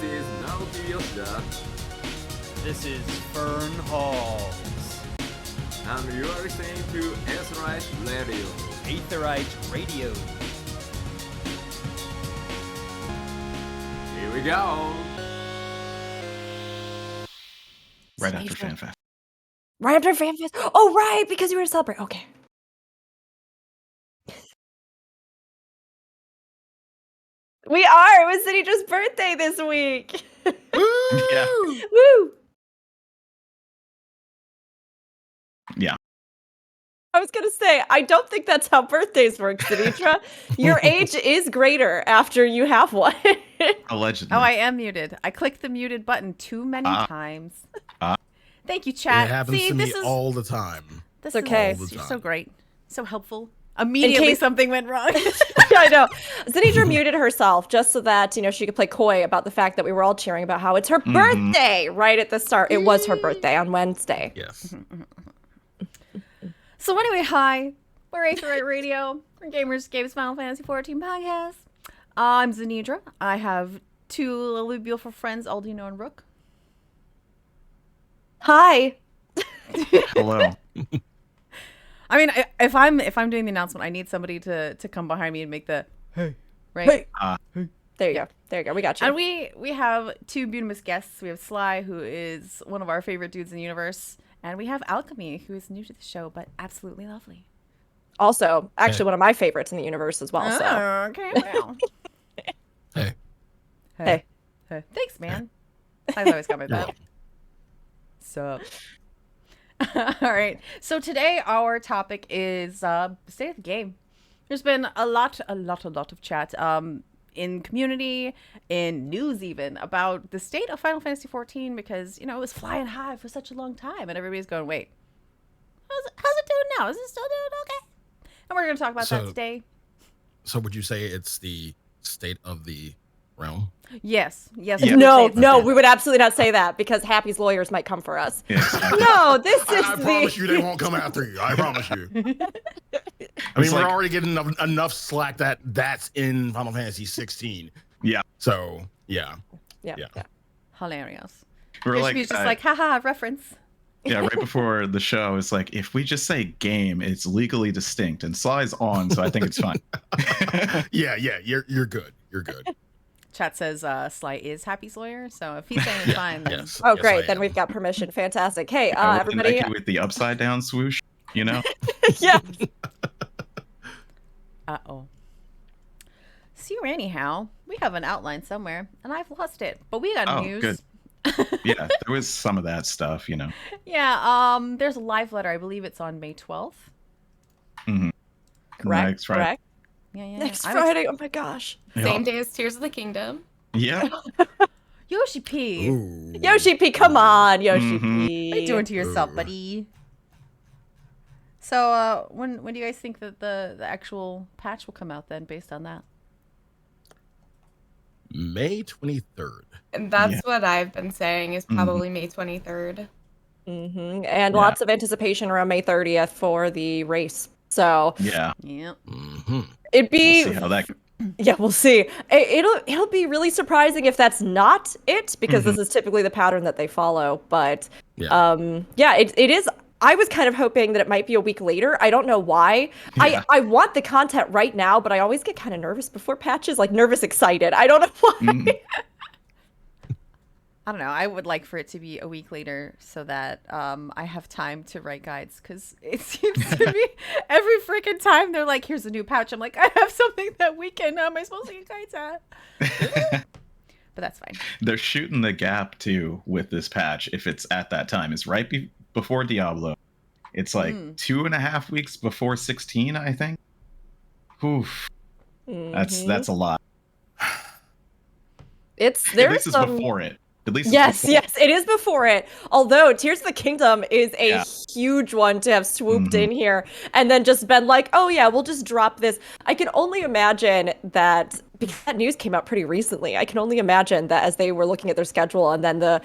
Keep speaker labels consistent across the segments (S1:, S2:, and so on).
S1: This is Nautilus Dot,
S2: This is Fern Halls.
S1: and you are listening to Aetheryte Radio.
S2: Aetheryte Radio.
S1: Here we go.
S3: Right after FanFest.
S4: Right after FanFest? Oh, right, because you were to celebrate. Okay. We are. It was Xenedra's birthday this week.
S3: Yeah.
S4: Woo!
S3: Yeah.
S4: I was going to say, I don't think that's how birthdays work, Xenedra. Your age is greater after you have one.
S3: Allegedly.
S5: Oh, I am muted. I clicked the muted button too many times. Thank you, chat.
S6: It happens
S5: See,
S6: to me
S5: this is
S6: all the time.
S5: this
S4: It's okay.
S5: Is,
S6: All the
S5: you're
S6: time.
S5: so great, so helpful. Immediately,
S4: case-
S5: something went wrong.
S4: I know. Xenedra muted herself just so that, she could play coy about the fact that we were all cheering about how it's her birthday right at the start. It was her birthday on Wednesday.
S6: Yes.
S5: So anyway, hi. We're Aetheryte Radio. We're Gamers Games Final Fantasy XIV podcast. I'm Xenedra. I have two lovely, beautiful friends, Aldianaux and Rook.
S4: Hi.
S3: Hello.
S5: I mean, if I'm doing the announcement, I need somebody to come behind me and make the hey, right?
S4: Hey. There you go. There you go. We got you.
S5: And we have two beautiful guests. We have Sly, who is one of our favorite dudes in the universe, and we have Alchemy, who is new to the show but absolutely lovely.
S4: Also, actually, one of my favorites in the universe as well. So.
S5: Oh, okay, well.
S6: Hey.
S4: Hey.
S5: Thanks, man. I've always got my back. Sup. All right. So today our topic is state of the game. There's been a lot of chat in community, in news even, about the state of Final Fantasy XIV because, it was flying high for such a long time and everybody's going, wait, how's it doing now? Is it still doing okay? And we're going to talk about that today.
S6: So would you say it's the state of the realm?
S5: Yes.
S3: Yeah.
S5: we would say
S4: No,
S5: it's
S4: no,
S5: okay.
S4: we would absolutely not say that because Happy's lawyers might come for us.
S3: Yeah, exactly.
S4: No, this is
S6: I promise you they won't come after you. I promise you. I mean,
S3: It's
S6: we're
S3: like-
S6: already getting enough slack that's in Final Fantasy 16.
S3: Yeah.
S6: So, yeah.
S4: Yeah.
S5: Hilarious.
S3: We're
S5: Like, just like, haha, reference.
S3: yeah, right before the show, it's like, if we just say game, it's legally distinct, and Sly's on, so I think it's fine.
S6: Yeah, you're good. You're good.
S5: Chat says Sly is Happy's lawyer, so if he's saying it's fine, then
S6: Yes.
S4: Oh,
S6: yes,
S4: great.
S6: I
S4: Then
S6: am.
S4: we've got permission. Fantastic. Hey,
S3: I would
S4: everybody.
S3: connect you with the upside down swoosh,
S4: Yeah.
S5: uh-oh. So anyhow, we have an outline somewhere, and I've lost it. But we got
S3: Oh,
S5: news.
S3: good. Yeah, there was some of that stuff,
S5: Yeah, there's a live letter. I believe it's on May 12th.
S3: Mhm.
S4: Correct.
S3: Next Friday.
S4: Correct.
S5: Yeah.
S4: Next
S5: I'm
S4: Friday. Oh my gosh.
S7: Same day as Tears of the Kingdom.
S3: Yeah.
S5: Yoshi P.
S6: Ooh.
S4: Yoshi P, come on, Yoshi
S3: Mhm.
S4: P.
S5: What are you doing to yourself,
S6: Ooh.
S5: buddy? So, when do you guys think that the actual patch will come out then, based on that?
S6: May 23rd.
S7: And that's
S3: Yeah.
S7: what I've been saying is probably May 23rd.
S4: And
S3: Yeah.
S4: lots of anticipation around May 30th for the race. So
S3: Yeah.
S5: Yep.
S6: Mm-hmm.
S4: it'd be
S3: We'll see how that.
S4: yeah, we'll see. It'll be really surprising if that's not it because this is typically the pattern that they follow. But
S6: Yeah.
S4: it is. I was kind of hoping that it might be a week later. I don't know why.
S3: Yeah.
S4: I want the content right now, but I always get kind of nervous before patches, like nervous excited. I don't know why.
S3: Mhm.
S5: I don't know. I would like for it to be a week later so that I have time to write guides because it seems to be every freaking time they're like, here's a new patch. I'm like, I have something that weekend. How am I supposed to get guides at? But that's fine.
S3: They're shooting the gap too with this patch. If it's at that time, it's right before Diablo. It's like 2.5 weeks before 16, I think. Oof. That's a lot.
S4: It's
S3: At
S4: there's
S3: least it's
S4: some.
S3: before it. At least
S4: Yes,
S3: it's before.
S4: yes, it is before it. Although Tears of the Kingdom is a
S3: Yeah.
S4: huge one to have swooped in here and then just been like, oh yeah, we'll just drop this. I can only imagine that because that news came out pretty recently. I can only imagine that as they were looking at their schedule and then the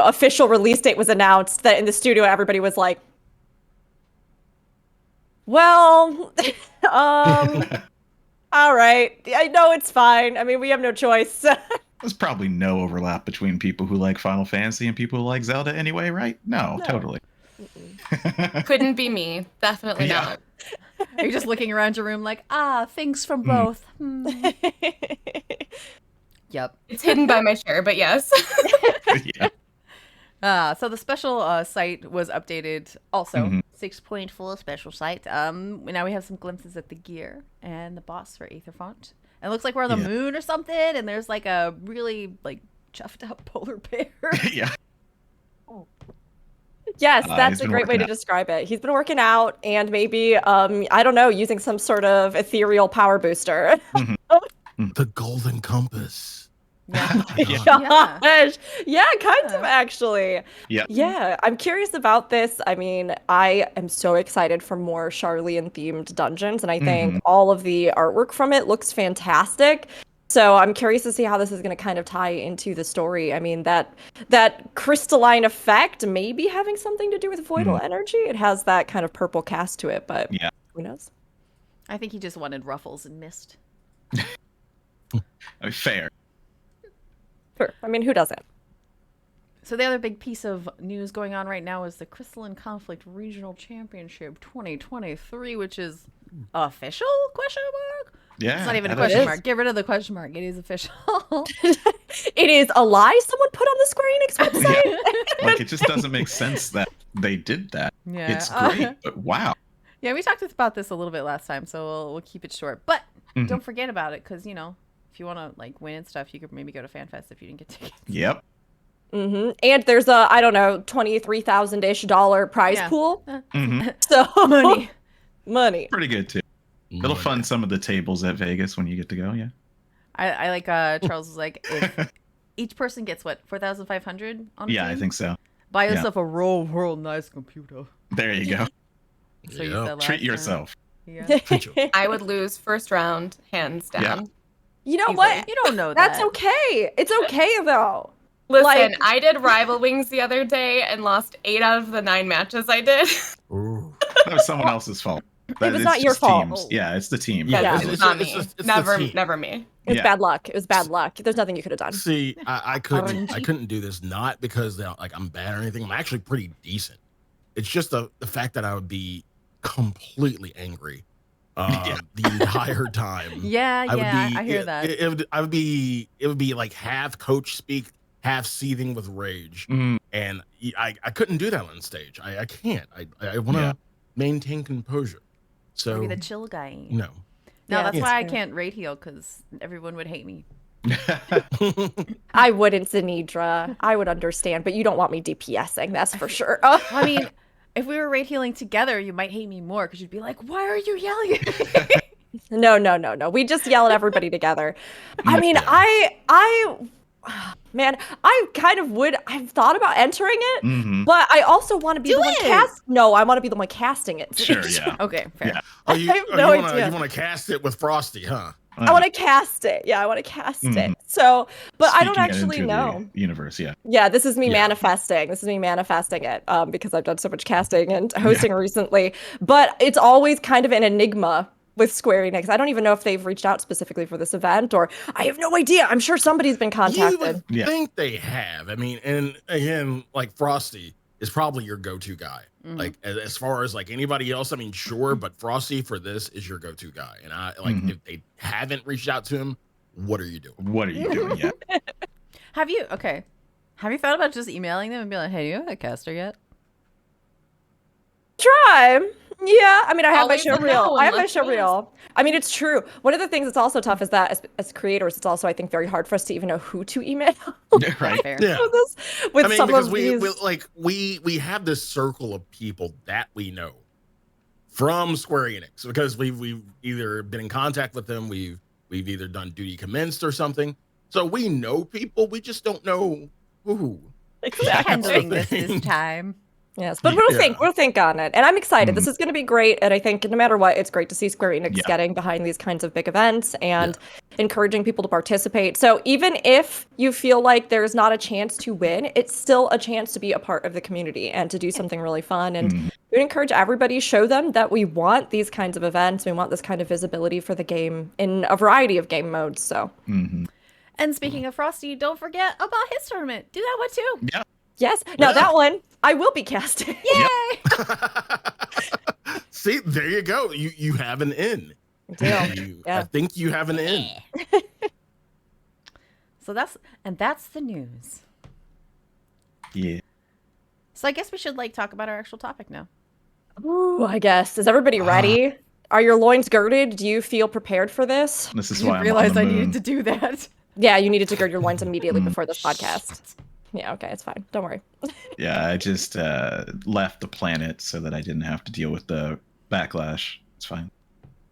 S4: official release date was announced, that in the studio everybody was like, well, all right, I know it's fine. I mean, we have no choice.
S3: There's probably no overlap between people who like Final Fantasy and people who like Zelda anyway, right? No. Totally.
S7: Couldn't be me. Definitely
S3: Yeah.
S7: not.
S5: Are you just looking around your room like, things from both? Yep.
S7: It's hidden by my chair, but yes.
S3: Yeah.
S5: So the special site was updated also.
S3: Mhm.
S5: 6.4 special site. Now we have some glimpses at the gear and the boss for Aetheryte. It looks like we're on the
S3: Yeah.
S5: moon or something, and there's like a really like chuffed up polar bear.
S3: Yeah.
S4: Yes,
S3: He's
S4: that's a
S3: been
S4: great way
S3: working
S4: to
S3: out.
S4: describe it. He's been working out and maybe, I don't know, using some sort of ethereal power booster.
S6: The golden compass.
S5: Yeah.
S3: Yeah.
S5: Yeah.
S4: Gosh. Yeah, kind of
S5: Yeah.
S4: actually.
S3: Yep.
S4: Yeah, I'm curious about this. I mean, I am so excited for more Charlian themed dungeons, and I think all of the artwork from it looks fantastic. So I'm curious to see how this is going to kind of tie into the story. I mean, that crystalline effect may be having something to do with voidal energy. It has that kind of purple cast to it, but
S3: Yeah.
S4: who knows?
S5: I think he just wanted ruffles and mist.
S3: Fair.
S4: Sure. I mean, who doesn't?
S5: So the other big piece of news going on right now is the Crystalline Conflict Regional Championship 2023, which is official? Question mark?
S3: Yeah.
S5: It's not even a
S3: that
S5: question
S3: is-
S5: mark. Get rid of the question mark. It is official.
S4: It is a lie someone put on the Square Enix website.
S3: Like, it just doesn't make sense that they did that.
S5: Yeah.
S3: It's great, but wow.
S5: Yeah, we talked about this a little bit last time, so we'll keep it short. But don't forget about it, because, you know, if you want to like win and stuff, you could maybe go to FanFest if you didn't get tickets.
S3: Yep.
S4: And there's a, I don't know, $23,000-ish prize
S5: Yeah.
S4: pool.
S3: Mhm.
S4: So
S5: Money.
S4: money.
S3: Pretty good too. It'll fund some of the tables at Vegas when you get to go. Yeah.
S5: I like Charles was like, if each person gets what, 4,500 on a
S3: Yeah, I
S5: team?
S3: think so.
S5: Buy
S3: yeah.
S5: yourself a real nice computer.
S3: There you go.
S5: So you
S6: Yeah.
S5: said last
S3: Treat
S5: time.
S3: yourself.
S5: Yeah.
S7: I would lose first round, hands down.
S3: Yeah.
S4: You know
S7: Easily.
S4: what?
S5: You don't know
S4: That's
S5: that.
S4: okay. It's okay though.
S7: Listen,
S4: Like-
S7: I did Rival Wings the other day and lost 8 out of the 9 matches I did.
S6: Ooh.
S3: That was someone else's fault. That
S4: was
S3: is
S4: not your
S3: just
S4: fault.
S3: teams. Yeah, it's the team.
S4: Yeah.
S7: It was not
S6: it's
S7: me.
S6: the
S7: Never,
S6: team.
S7: never me.
S4: It was
S3: Yeah.
S4: bad luck. It was bad luck. There's nothing you could have done.
S6: See, I couldn't
S5: RNG.
S6: do this, not because like I'm bad or anything. I'm actually pretty decent. It's just the fact that I would be completely angry the entire time.
S5: Yeah,
S6: would be,
S5: I hear that.
S6: It would be like half coach speak, half seething with rage,
S3: Mhm.
S6: and I couldn't do that on stage. I can't. I want to
S3: Yeah.
S6: maintain composure. So
S5: Be the chill guy.
S6: no.
S5: No,
S4: Yeah,
S5: that's
S4: it's
S5: why I
S4: fair.
S5: can't rate heal, because everyone would hate me.
S4: I wouldn't, Xenedra. I would understand, but you don't want me DPSing, that's for sure. Oh.
S5: I mean, if we were rate healing together, you might hate me more, because you'd be like, why are you yelling at me?
S4: No. We just yell at everybody together. I mean,
S6: Yeah.
S4: man, I kind of would. I've thought about entering it,
S3: Mhm.
S4: but I also want to be
S5: Do
S4: the one
S5: it!
S4: No, I want to be the one casting it.
S3: Sure, yeah.
S5: Okay, fair.
S3: Yeah.
S6: Oh, you,
S4: I have no idea.
S6: You want to cast it with Frosty, huh?
S4: I want to cast it. Yeah, I want to cast it. So, but I don't
S3: Speaking it
S4: actually
S3: into
S4: know.
S3: the universe, yeah.
S4: Yeah, this is me
S6: Yeah.
S4: manifesting. This is me manifesting it because I've done so much casting and hosting recently. But it's always kind of an enigma with Square Enix. I don't even know if they've reached out specifically for this event, or I have no idea. I'm sure somebody's been
S6: You
S4: contacted.
S6: would
S3: Yeah.
S6: think they have. I mean, and again, like Frosty is probably your go-to guy.
S5: Mhm.
S6: Like as far as like anybody else, I mean, sure, but Frosty for this is your go-to guy. And I like
S3: Mhm.
S6: if they haven't reached out to him, what are you doing?
S3: What are you doing? Yeah.
S5: Have you thought about just emailing them and be like, hey, do you have a caster yet?
S4: Try. Yeah, I mean, I have my
S7: Always
S4: show
S7: a
S4: reel.
S7: no
S4: I have my
S7: unless
S4: show
S7: you
S4: reel. I mean, it's true. One of the things that's also tough is that as creators, it's also, I think, very hard for us to even know who to email
S3: Right.
S5: Fair.
S6: Yeah.
S4: with this. With
S6: I mean,
S4: some
S6: because
S4: of
S6: we,
S4: these.
S6: we have this circle of people that we know from Square Enix because we've either been in contact with them, we've either done duty commenced or something. So we know people, we just don't know who.
S4: Exactly.
S5: Handling this time.
S4: Yes, but we'll
S6: Yeah.
S4: think on it. And I'm excited. This is going to be great. And I think no matter what, it's great to see Square Enix
S3: Yeah.
S4: getting behind these kinds of big events and encouraging people to participate. So even if you feel like there's not a chance to win, it's still a chance to be a part of the community and to do something really fun. And we would encourage everybody, show them that we want these kinds of events. We want this kind of visibility for the game in a variety of game modes. So
S3: Mhm.
S5: And speaking of Frosty, don't forget about his tournament. Do that one too.
S3: Yeah.
S4: Yes. Now
S6: Yeah.
S4: that one I will be casting.
S5: Yay!
S6: See, there you go. You have an in.
S4: Deal.
S6: I
S4: Yeah.
S6: think you have an in.
S5: So that's the news.
S3: Yeah.
S5: So I guess we should talk about our actual topic now.
S4: Ooh, I guess. Is everybody ready? Are your loins girded? Do you feel prepared for this?
S3: This is
S5: I
S3: why I'm on
S5: realized
S3: the
S5: I
S3: moon.
S5: needed to do that.
S4: Yeah, you needed to gird your loins immediately before this podcast. Yeah, okay, it's fine. Don't worry.
S3: Yeah, I just left the planet so that I didn't have to deal with the backlash. It's fine.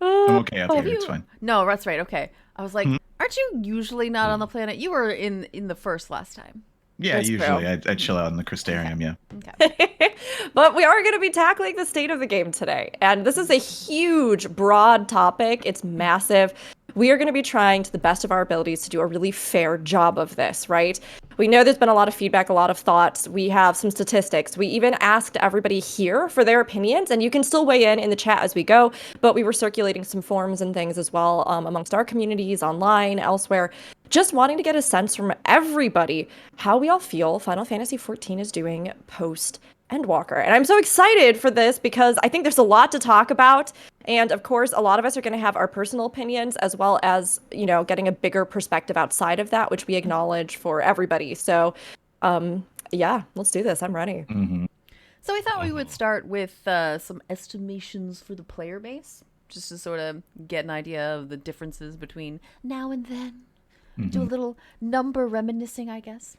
S3: I'm okay up
S5: Have
S3: here. It's
S5: you-
S3: fine.
S5: No, that's right. Okay. I was like, aren't you usually not on the planet? You were in the first last time.
S3: Yeah,
S4: That's
S3: usually
S4: true.
S3: I chill out in the Criterion. Yeah.
S5: Okay.
S4: But we are going to be tackling the state of the game today. And this is a huge, broad topic. It's massive. We are going to be trying to the best of our abilities to do a really fair job of this, right? We know there's been a lot of feedback, a lot of thoughts. We have some statistics. We even asked everybody here for their opinions, and you can still weigh in the chat as we go. But we were circulating some forums and things as well amongst our communities, online, elsewhere, just wanting to get a sense from everybody how we all feel Final Fantasy XIV is doing post Endwalker. And I'm so excited for this because I think there's a lot to talk about. And of course, a lot of us are going to have our personal opinions as well as, you know, getting a bigger perspective outside of that, which we acknowledge for everybody. So, yeah, let's do this. I'm ready.
S3: Mm-hmm.
S5: So we thought we would start with some estimations for the player base, just to sort of get an idea of the differences between now and then. Do a little number reminiscing, I guess.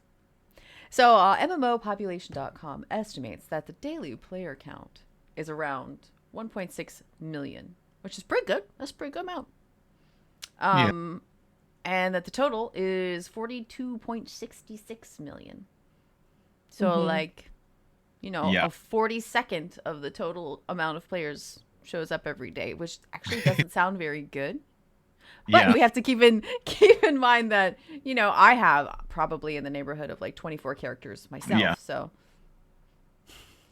S5: So MMOpopulation.com estimates that the daily player count is around 1.6 million, which is pretty good. That's a pretty good amount. And that the total is 42.66 million. So like, you know,
S3: Yeah.
S5: a 42nd of the total amount of players shows up every day, which actually doesn't sound very good. But
S3: Yeah.
S5: we have to keep in mind that, you know, I have probably in the neighborhood of like 24 characters myself.
S3: Yeah.
S5: So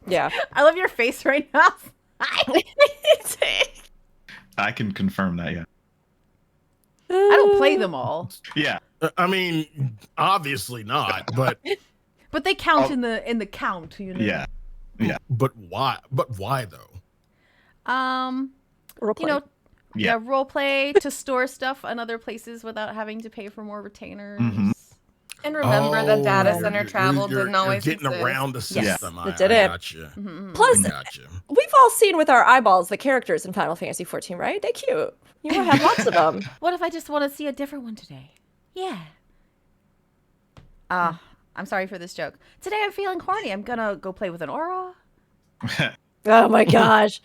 S4: Yeah.
S5: I love your face right now.
S3: I can confirm that. Yeah.
S5: I don't play them all,
S3: Yeah.
S6: I mean, obviously not, but
S5: but they count in the count, you know.
S3: Yeah. Yeah.
S6: but why? But why though?
S5: You know,
S3: Yeah.
S5: role play to store stuff in other places without having to pay for more retainers.
S3: Mhm.
S7: And remember, the data center
S6: you're-
S7: travel
S6: you're-
S7: didn't always
S6: you're getting
S7: exist.
S6: around the system.
S4: it didn't.
S6: Gotcha.
S4: Plus,
S6: Gotcha.
S4: we've all seen with our eyeballs the characters in Final Fantasy XIV, right? They're cute. You will have lots of them.
S5: What if I just want to see a different one today? Yeah. I'm sorry for this joke. Today I'm feeling horny. I'm gonna go play with an aura.
S4: Oh my gosh.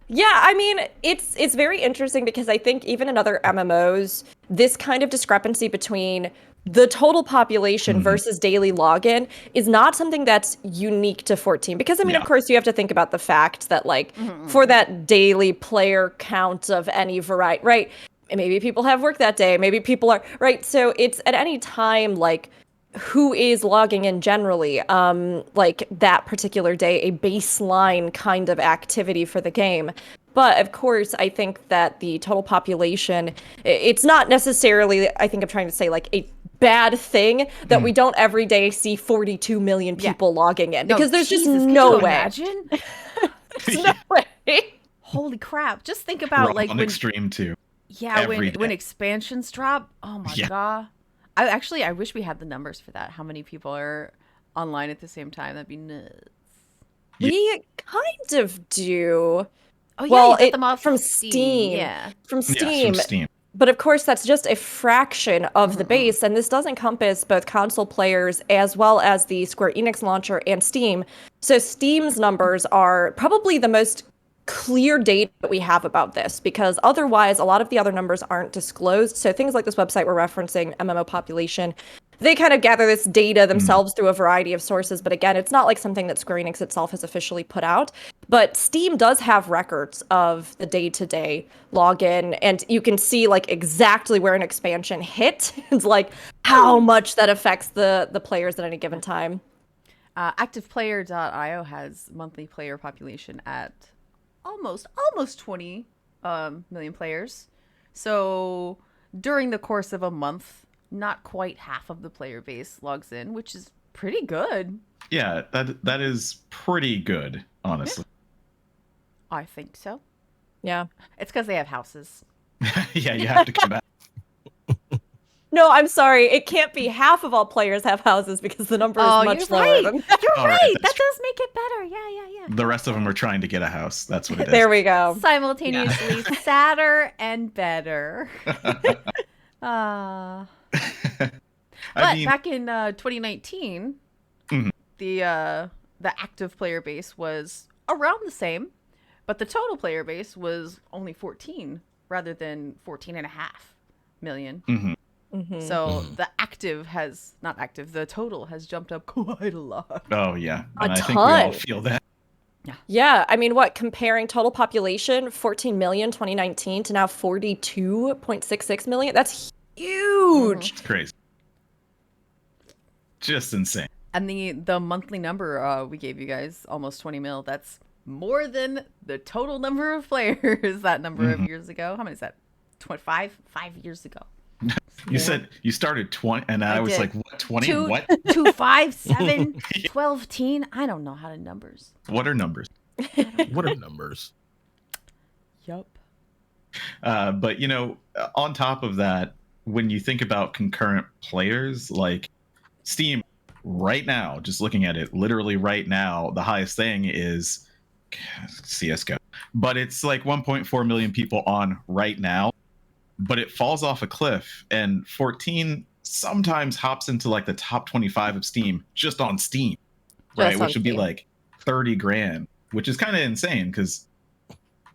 S4: Yeah, I mean, it's very interesting because I think even in other MMOs, this kind of discrepancy between the total population versus daily login is not something that's unique to 14. Because, I mean, of
S3: Yeah.
S4: course, you have to think about the fact that, like, for that daily player count of any variety, right? Maybe people have work that day. Maybe people are, right? So it's at any time, like, who is logging in generally, like that particular day, a baseline kind of activity for the game. But of course, I think that the total population, it's not necessarily, I think I'm trying to say, like a bad thing that we don't every day see 42 million people logging in, because there's just
S5: Jesus, can
S4: no
S5: you
S4: way.
S5: Imagine?
S4: There's no way.
S5: Holy crap! Just think
S3: We're
S5: about
S3: all
S5: like
S3: on
S5: when
S3: extreme too.
S5: when
S3: day.
S5: expansions drop. Oh my
S3: Yeah.
S5: god! I wish we had the numbers for that. How many people are online at the same time? That'd be nuts.
S4: We kind of do.
S5: Oh yeah,
S4: Well,
S5: you get
S4: it-
S5: them off
S4: from Steam.
S5: Yeah.
S4: From
S3: Yeah,
S4: Steam.
S3: from Steam.
S4: But of course, that's just a fraction of the base, and this does encompass both console players as well as the Square Enix launcher and Steam. So Steam's numbers are probably the most clear data that we have about this, because otherwise a lot of the other numbers aren't disclosed. So things like this website we're referencing, MMO Population, they kind of gather this data themselves through a variety of sources. But again, it's not like something that Square Enix itself has officially put out. But Steam does have records of the day-to-day login, and you can see like exactly where an expansion hit. It's like how much that affects the players at any given time.
S5: ActivePlayer.io has monthly player population at almost 20 million players. So during the course of a month, not quite half of the player base logs in, which is pretty good.
S3: Yeah, that is pretty good, honestly.
S5: I think so.
S4: Yeah.
S5: It's because they have houses.
S3: Yeah, you have to come back.
S4: No, I'm sorry. It can't be half of all players have houses because the number is much lower.
S5: Right.
S4: Than
S5: You're
S3: All right,
S5: right.
S3: that's
S5: That does make it better. Yeah.
S3: The rest of them are trying to get a house. That's what it is.
S4: There we go.
S5: Simultaneously sadder and better. But back in 2019, the active player base was around the same, but the total player base was only 14 rather than 14.5 million. So the the total has jumped up quite a lot.
S3: Oh yeah,
S4: A
S3: and I think we all
S4: ton.
S3: feel that.
S4: Yeah, I mean, what, comparing total population, 14 million 2019 to now 42.66 million? That's huge.
S3: It's crazy. Just insane.
S5: And the monthly number we gave you guys, almost 20 mil, that's more than the total number of players that number of years ago. How many is that? 5 years ago.
S3: You said you started 20, and I was
S5: did.
S3: like, what, 20? What?
S5: 2, 5, 7, 12, teen. I don't know how to numbers.
S3: What are numbers?
S6: What are numbers?
S5: Yup.
S3: But, on top of that, when you think about concurrent players, like Steam right now, just looking at it, literally right now, the highest thing is CSGO. But it's like 1.4 million people on right now. But it falls off a cliff, and 14 sometimes hops into like the top 25 of Steam just on Steam, right? Which would be like 30 grand, which is kind of insane because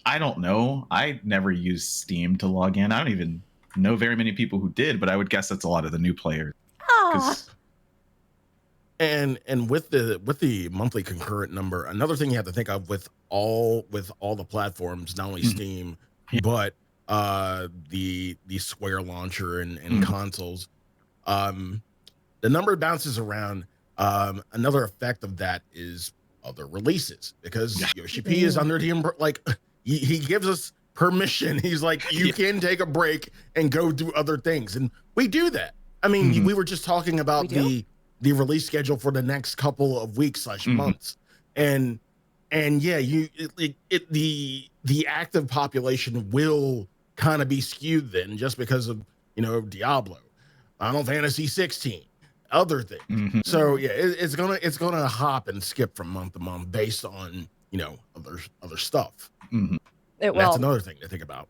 S3: I don't know. I never used Steam to log in. I don't even know very many people who did, but I would guess that's a lot of the new players.
S6: And with the monthly concurrent number, another thing you have to think of with all the platforms, not only Steam, but the Square launcher and consoles, the number bounces around. Another effect of that is other releases, because Yoshi P is under the he gives us permission. He's like, you can take a break and go do other things, and we do that. I mean, we were just talking about the release schedule for the next couple of weeks / months, and yeah, the active population will kind of be skewed then, just because of Diablo, Final Fantasy 16, other things. So yeah, it's gonna hop and skip from month to month based on other stuff.
S4: It will.
S6: That's another thing to think about.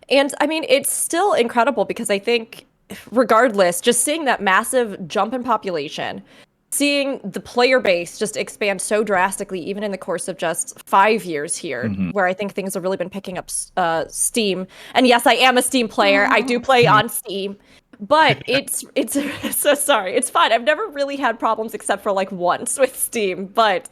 S4: And I mean, it's still incredible because I think, regardless, just seeing that massive jump in population, seeing the player base just expand so drastically, even in the course of just 5 years here, where I think things have really been picking up steam. And yes, I am a Steam player. I do play on Steam. But it's so sorry. It's fine. I've never really had problems except for like once with Steam. But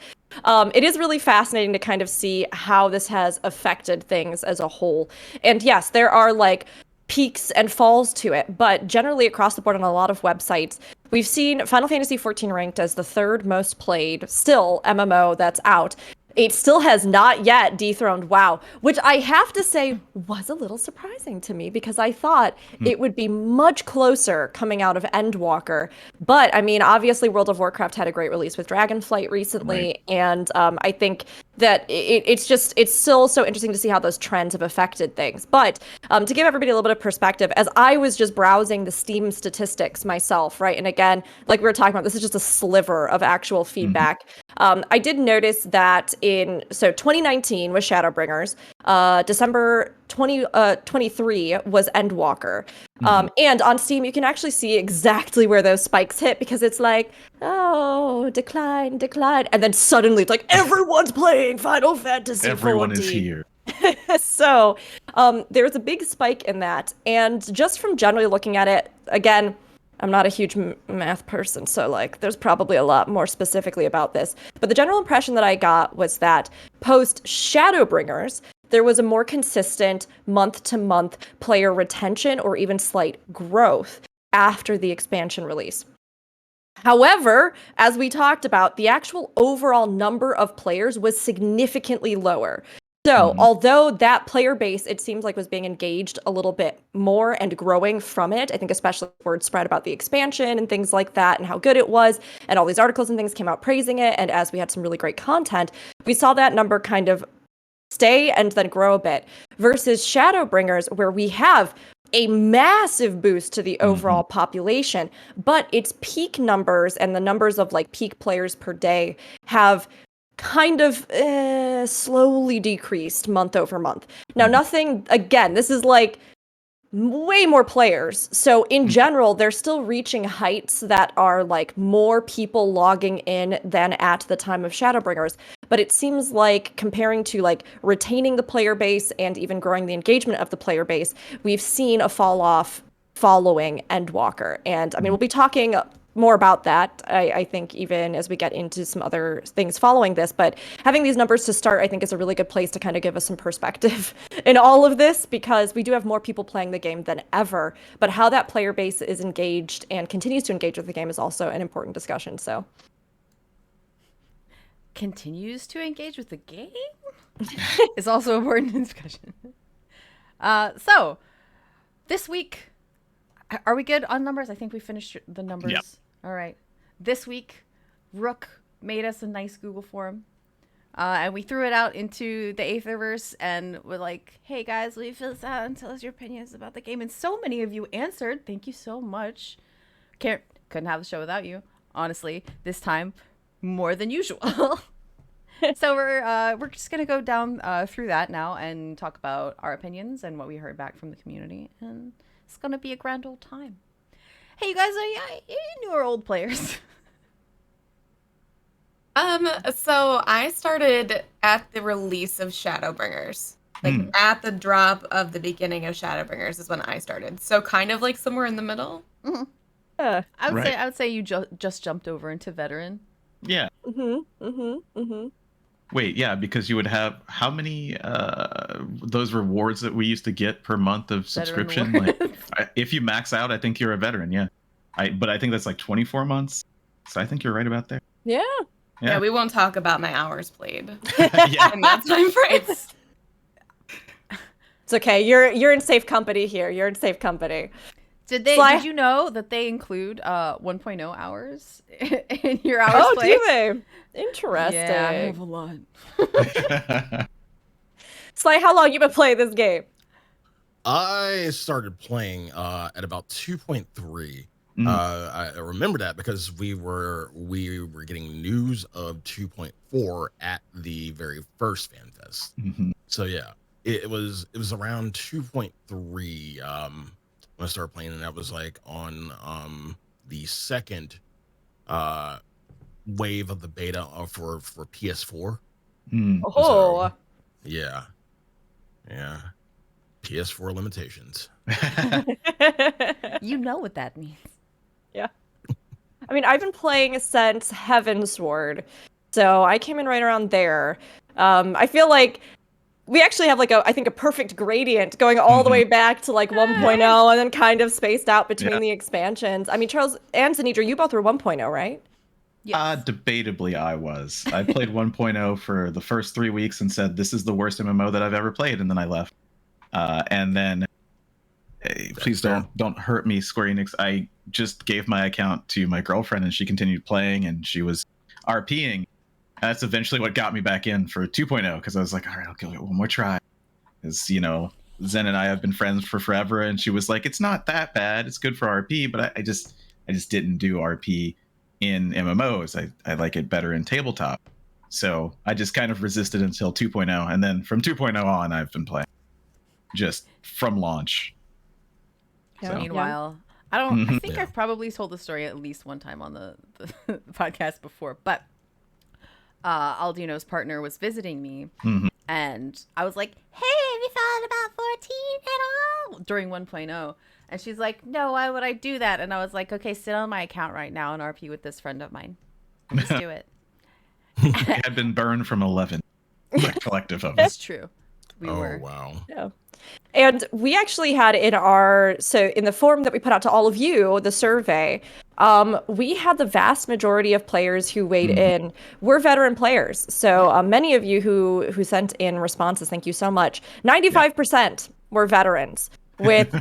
S4: it is really fascinating to kind of see how this has affected things as a whole. And yes, there are like peaks and falls to it, but generally across the board on a lot of websites, we've seen Final Fantasy XIV ranked as the third most played still MMO that's out. It still has not yet dethroned WoW, which I have to say was a little surprising to me because I thought it would be much closer coming out of Endwalker. But I mean, obviously World of Warcraft had a great release with Dragonflight recently, and I think that it's still so interesting to see how those trends have affected things. But to give everybody a little bit of perspective, as I was just browsing the Steam statistics myself, right? And again, like we were talking about, this is just a sliver of actual feedback. I did notice that in 2019 was Shadowbringers, December 2023 was Endwalker. And on Steam, you can actually see exactly where those spikes hit because it's like, oh, decline. And then suddenly it's like, everyone's playing Final Fantasy 14.
S3: Everyone is here.
S4: So there's a big spike in that. And just from generally looking at it, again, I'm not a huge math person, so like there's probably a lot more specifically about this. But the general impression that I got was that post Shadowbringers, there was a more consistent month-to-month player retention or even slight growth after the expansion release. However, as we talked about, the actual overall number of players was significantly lower. So, although that player base, it seems like was being engaged a little bit more and growing from it, I think especially word spread about the expansion and things like that and how good it was, and all these articles and things came out praising it, and as we had some really great content, we saw that number kind of stay and then grow a bit, versus Shadowbringers, where we have a massive boost to the overall population, but its peak numbers and the numbers of like peak players per day have kind of slowly decreased month over month. Now, nothing, again, this is like way more players. So in general, they're still reaching heights that are like more people logging in than at the time of Shadowbringers. But it seems like comparing to like retaining the player base and even growing the engagement of the player base, we've seen a fall off following Endwalker. And I mean, we'll be talking more about that, I think, even as we get into some other things following this. But having these numbers to start, I think, is a really good place to kind of give us some perspective in all of this, because we do have more people playing the game than ever. But how that player base is engaged and continues to engage with the game is also an important discussion. So,
S5: continues to engage with the game is also an important discussion. So, this week, are we good on numbers? I think we finished the numbers.
S3: Yep.
S5: All right. This week, Rook made us a nice Google form. And we threw it out into the Aetherverse and we're like, hey guys, will you fill this out and tell us your opinions about the game? And so many of you answered. Thank you so much. Couldn't have the show without you, honestly, this time more than usual. So we're just gonna go down through that now and talk about our opinions and what we heard back from the community, and it's gonna be a grand old time. Hey, you guys, are you new or old players?
S7: So I started at the release of Shadowbringers. Like at the drop of the beginning of Shadowbringers is when I started. So kind of like somewhere in the middle.
S5: I would say you just jumped over into veteran.
S3: Yeah. Wait, yeah, because you would have how many those rewards that we used to get per month of subscription? Like, if you max out, I think you're a veteran. Yeah, but I think that's like 24 months. So I think you're right about there.
S4: yeah.
S7: Yeah, we won't talk about my hours played
S3: Yeah.
S7: in that time frame.
S4: It's okay. You're in safe company here. You're in safe company.
S5: Did
S4: Sly-
S5: you know that they include 1.0 hours in your hours played?
S4: Do they? Interesting.
S5: Yeah, I have a lot.
S4: Sly, how long you been playing this game?
S6: I started playing at about 2.3. I remember that because we were getting news of 2.4 at the very first Fan Fest. So yeah, it was around 2.3 when I started playing, and that was like on the second wave of the beta for PS4.
S4: Oh,
S6: Yeah. PS4 limitations.
S5: You know what that means.
S4: yeah. I mean, I've been playing since Heavensward, so I came in right around there. I feel like we actually have like I think a perfect gradient going all the way back to like 1.0 and then kind of spaced out between the expansions. I mean, Charles and Xenedra, you both were 1.0, right?
S5: Yes.
S3: Debatably, I was. I played 1.0 for the first 3 weeks and said, this is the worst MMO that I've ever played, and then I left. And then, please don't hurt me, Square Enix. I just gave my account to my girlfriend, and she continued playing, and she was RPing. That's eventually what got me back in for 2.0, because I was like, all right, I'll give it one more try. Because, you know, Zen and I have been friends for forever, and she was like, it's not that bad. It's good for RP, but I just didn't do RP in MMOs. I like it better in tabletop. So I just kind of resisted until 2.0, and then from 2.0 on, I've been playing. Just from launch.
S5: So. Meanwhile, I think I've probably told the story at least one time on the podcast before, but Aldianaux's partner was visiting me, and I was like, hey, have you thought about 14 at all? During 1.0. And she's like, no, why would I do that? And I was like, okay, sit on my account right now and RP with this friend of mine. Just do it.
S3: It had been burned from 11. A collective of us.
S5: That's true. We were.
S6: Wow.
S4: Yeah. and we actually had in the form that we put out to all of you, the survey, we had the vast majority of players who weighed in were veteran players. So many of you who sent in responses, thank you so much. 95% were veterans, with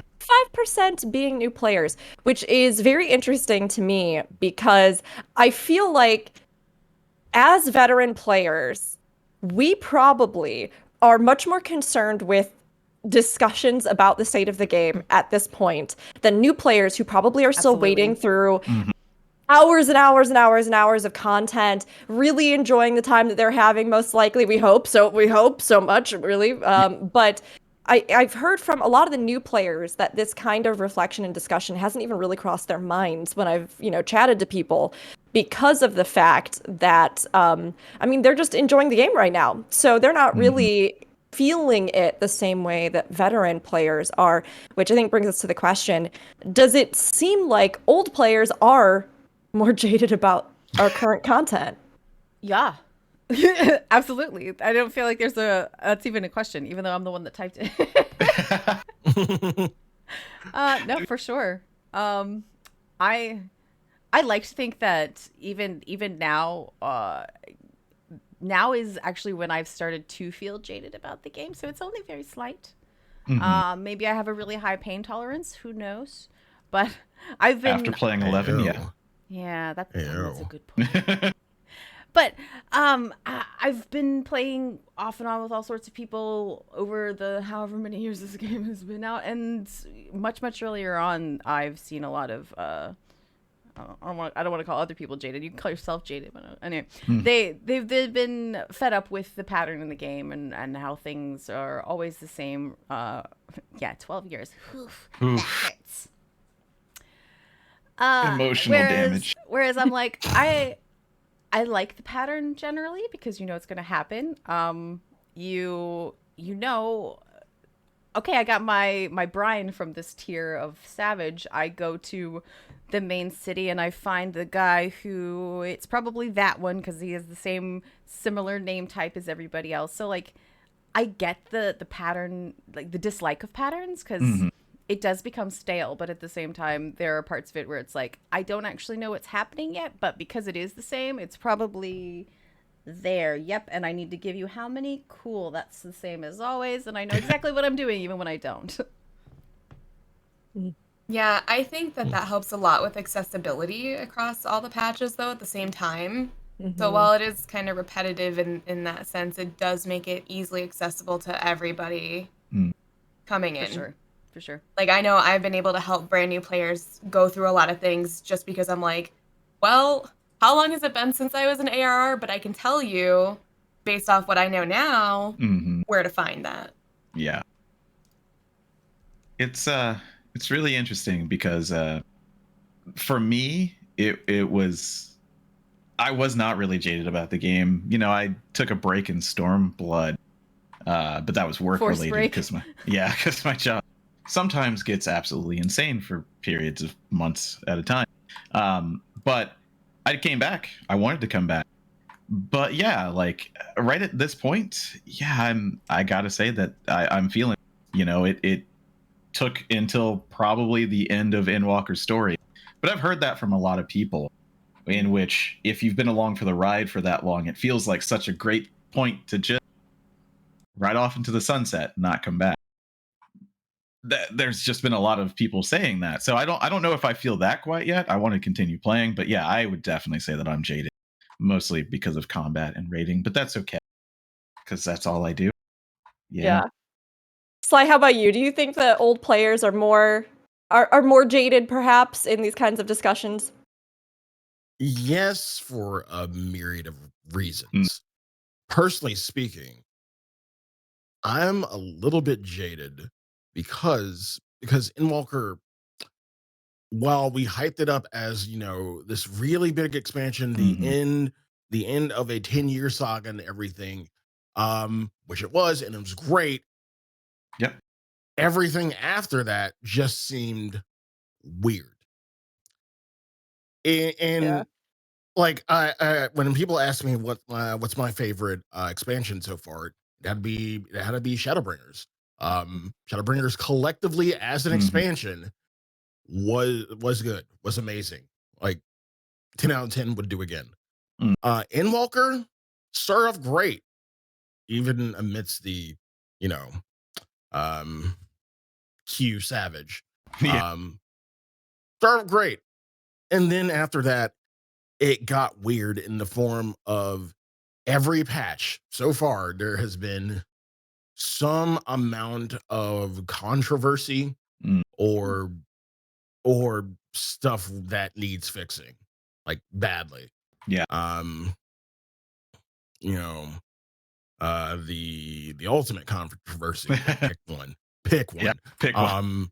S4: 5% being new players, which is very interesting to me because I feel like as veteran players, we probably are much more concerned with discussions about the state of the game at this point than new players who probably are still wading through hours and hours and hours and hours of content, really enjoying the time that they're having, most likely. We hope so much, really. But I've heard from a lot of the new players that this kind of reflection and discussion hasn't even really crossed their minds when I've, chatted to people, because of the fact that, they're just enjoying the game right now. So they're not really feeling it the same way that veteran players are, which I think brings us to the question, does it seem like old players are more jaded about our current content?
S5: Yeah. Absolutely. I don't feel like that's even a question, even though I'm the one that typed it. No, for sure. I like to think that even now, now is actually when I've started to feel jaded about the game. So it's only very slight. Maybe I have a really high pain tolerance. Who knows? But I've been
S3: after playing 11.
S5: Yeah, that's a good point. But I've been playing off and on with all sorts of people over the however many years this game has been out, and much earlier on, I've seen a lot of I don't want to call other people jaded. You can call yourself jaded, but anyway, they've been fed up with the pattern in the game and how things are always the same. 12 years. Oof. That hurts.
S3: Emotional damage.
S5: Whereas I'm like, I like the pattern generally because it's going to happen. Okay, I got my brine from this tier of Savage. I go to the main city and I find the guy who, it's probably that one because he has the same similar name type as everybody else. So like, I get the pattern, like the dislike of patterns, because it does become stale, but at the same time, there are parts of it where it's like, I don't actually know what's happening yet, but because it is the same, it's probably there. Yep, and I need to give you how many? Cool, that's the same as always, and I know exactly what I'm doing even when I don't.
S7: Yeah, I think that helps a lot with accessibility across all the patches, though, at the same time. So while it is kind of repetitive in that sense, it does make it easily accessible to everybody coming in.
S5: For sure.
S7: Like, I know I've been able to help brand new players go through a lot of things just because I'm like, well, how long has it been since I was an ARR? But I can tell you, based off what I know now, where to find that.
S3: Yeah. It's really interesting because for me, I was not really jaded about the game. I took a break in Stormblood, but that was work related because my job sometimes gets absolutely insane for periods of months at a time. But I came back. I wanted to come back. But yeah, like right at this point, I gotta say that I'm feeling, it took until probably the end of Endwalker's story. But I've heard that from a lot of people, in which if you've been along for the ride for that long, it feels like such a great point to just ride off into the sunset, not come back. There's just been a lot of people saying that. So I don't know if I feel that quite yet. I want to continue playing, but yeah, I would definitely say that I'm jaded, mostly because of combat and raiding, but that's okay because that's all I do. Yeah.
S4: Sly, how about you? Do you think that old players are more jaded perhaps in these kinds of discussions?
S6: Yes, for a myriad of reasons. Personally speaking, I'm a little bit jaded because Endwalker, while we hyped it up as, this really big expansion, the end of a 10-year saga and everything, which it was, and it was great.
S3: Yep.
S6: Everything after that just seemed weird. And like I when people ask me what's my favorite expansion so far, it had to be Shadowbringers. Shadowbringers collectively as an expansion was good, was amazing. Like 10 out of 10 would do again. Endwalker started off great, even amidst the, you know, Q Savage. Started off great. And then after that, it got weird in the form of every patch so far. There has been some amount of controversy or stuff that needs fixing, like badly.
S3: Yeah.
S6: You know, the ultimate controversy. Pick one. Pick one.
S3: Yeah, pick one.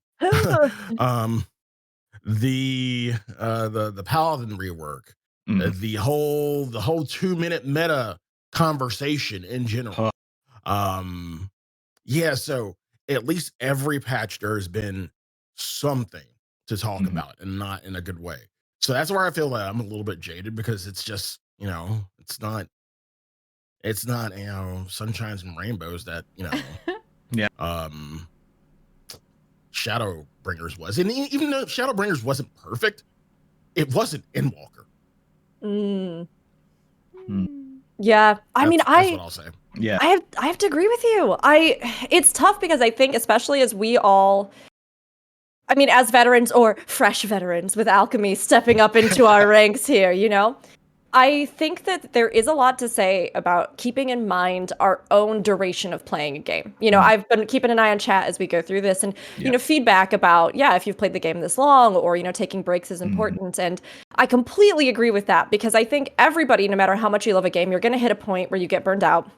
S6: The Paladin rework. The whole 2-minute meta conversation in general. Yeah, so at least every patch there has been something to talk about, and not in a good way. So that's where I feel that I'm a little bit jaded, because it's just, you know, it's not, you know, sunshines and rainbows that, you know, Shadowbringers was. And even though Shadowbringers wasn't perfect, it wasn't Endwalker.
S4: Yeah, I mean,
S6: that's what I'll say.
S3: Yeah,
S4: I have to agree with you. It's tough because I think, especially as we all, I mean, as veterans or fresh veterans with Alchemy stepping up into our ranks here, you know, I think that there is a lot to say about keeping in mind our own duration of playing a game. You know, I've been keeping an eye on chat as we go through this, and, you know, feedback about, if you've played the game this long, or, you know, taking breaks is important. And I completely agree with that, because I think everybody, no matter how much you love a game, you're going to hit a point where you get burned out,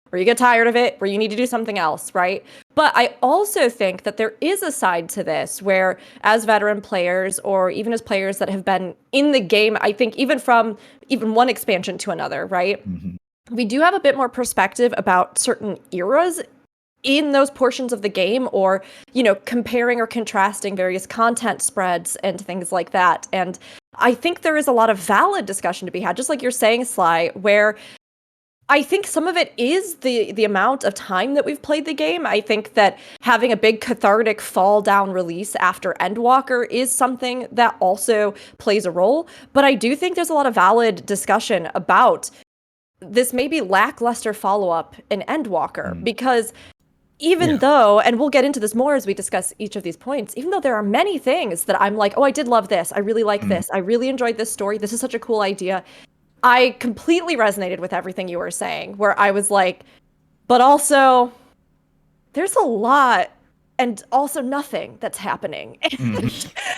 S4: where you get tired of it, where you need to do something else, right? But I also think that there is a side to this where, as veteran players, or even as players that have been in the game, I think even from one expansion to another, right? We do have a bit more perspective about certain eras in those portions of the game, or, you know, comparing or contrasting various content spreads and things like that. And I think there is a lot of valid discussion to be had, just like you're saying, Sly, where I think some of it is the amount of time that we've played the game. I think that having a big cathartic fall down release after Endwalker is something that also plays a role. But I do think there's a lot of valid discussion about this maybe lackluster follow-up in Endwalker, because even though, and we'll get into this more as we discuss each of these points, even though there are many things that I'm like, oh, I did love this, I really like this, I really enjoyed this story, this is such a cool idea, I completely resonated with everything you were saying, where I was like, but also, there's a lot and also nothing that's happening.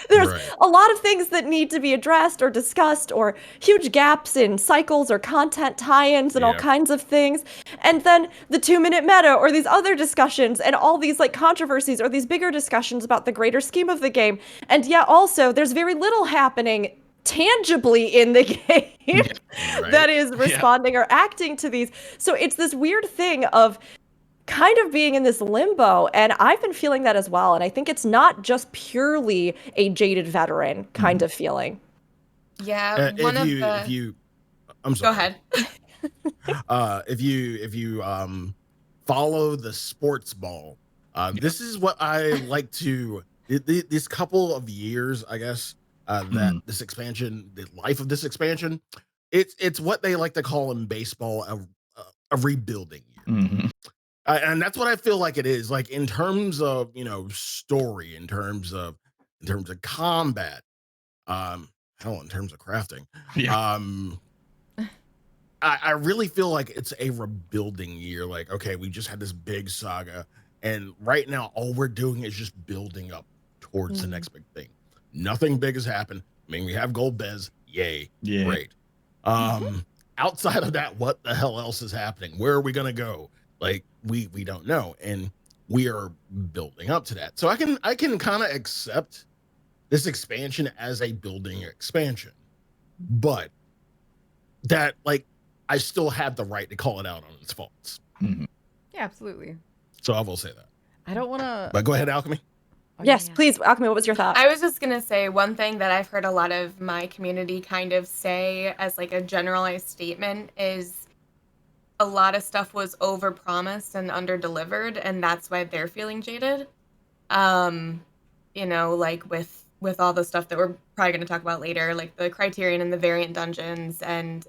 S4: There's a lot of things that need to be addressed or discussed, or huge gaps in cycles or content tie-ins and all kinds of things. And then the 2-minute meta, or these other discussions, and all these like controversies, or these bigger discussions about the greater scheme of the game. And yet also, there's very little happening tangibly in the game that is responding or acting to these. So it's this weird thing of kind of being in this limbo, and I've been feeling that as well. And I think it's not just purely a jaded veteran kind of feeling.
S7: Yeah,
S6: if you I'm sorry.
S7: Go ahead.
S6: If you follow the sports ball, this is what I like to this couple of years, I guess, that this expansion, the life of this expansion, it's what they like to call in baseball a rebuilding year. And that's what I feel like it is, like in terms of, you know, story, in terms of combat, hell, in terms of crafting. I really feel like it's a rebuilding year. Like, okay, we just had this big saga, and right now all we're doing is just building up towards the next big thing. Nothing big has happened. I mean, we have gold bez, yay, great. Outside of that, what the hell else is happening? Where are we gonna go? Like, we don't know, and we are building up to that. So I can kind of accept this expansion as a building expansion, but that, like, I still have the right to call it out on its faults.
S5: Yeah, absolutely.
S6: So I will say that.
S5: I don't want to.
S6: But go ahead, Alchemy.
S4: Yes, please, Alchemy, what was your thought?
S7: I was just going to say one thing that I've heard a lot of my community kind of say as like a generalized statement is a lot of stuff was overpromised and underdelivered, and that's why they're feeling jaded. You know, like with all the stuff that we're probably going to talk about later, like the Criterion and the variant dungeons and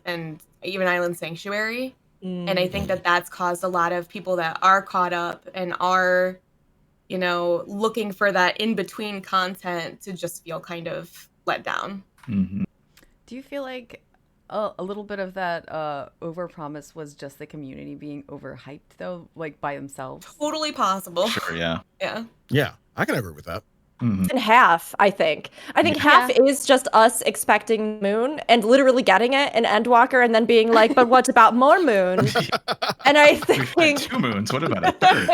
S7: even Island Sanctuary. And I think that that's caused a lot of people that are caught up and are, you know, looking for that in-between content to just feel kind of let down.
S3: Mm-hmm.
S5: Do you feel like a little bit of that overpromise was just the community being overhyped, though, like by themselves?
S7: Totally possible.
S3: Sure, yeah.
S7: Yeah,
S6: I can agree with that.
S3: Mm-hmm.
S4: And half, I think. I think half is just us expecting Moon and literally getting it in Endwalker and then being like, but what about more Moon? And I
S3: We've had
S4: think
S3: 2 moons. What about a third?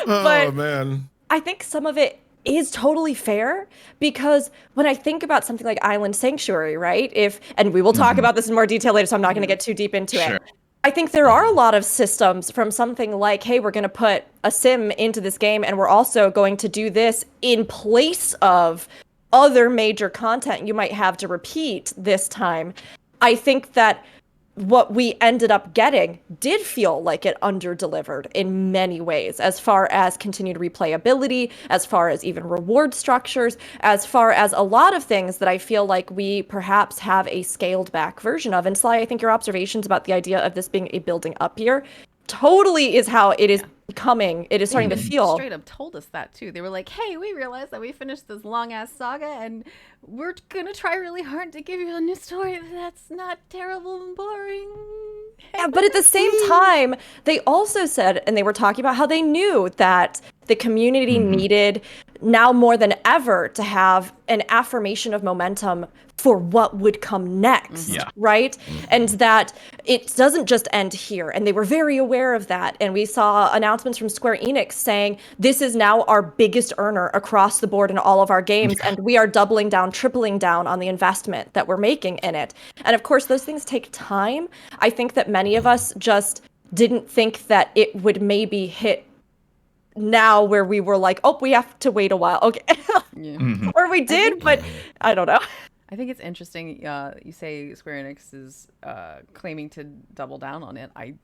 S6: Oh, man.
S4: I think some of it is totally fair because when I think about something like Island Sanctuary, right? And we will talk about this in more detail later, so I'm not going to get too deep into it. I think there are a lot of systems from something like, hey, we're going to put a sim into this game and we're also going to do this in place of other major content you might have to repeat this time. I think that what we ended up getting did feel like it underdelivered in many ways, as far as continued replayability, as far as even reward structures, as far as a lot of things that I feel like we perhaps have a scaled back version of. And Sly, I think your observations about the idea of this being a building up year totally is how it is becoming. It is starting to feel.
S5: Straight up told us that too. They were like, "Hey, we realized that we finished this long ass saga, and we're gonna try really hard to give you a new story that's not terrible and boring."
S4: Yeah, but at the same time, they also said, and they were talking about how they knew that the community needed now more than ever to have an affirmation of momentum for what would come next, right? And that it doesn't just end here. And they were very aware of that. And we saw announcements from Square Enix saying, this is now our biggest earner across the board in all of our games. And we are doubling down, tripling down on the investment that we're making in it. And of course, those things take time. I think that many of us just didn't think that it would maybe hit now where we were like, oh, we have to wait a while. Okay. Or we did, but I don't know.
S5: I think it's interesting. You say Square Enix is claiming to double down on it. I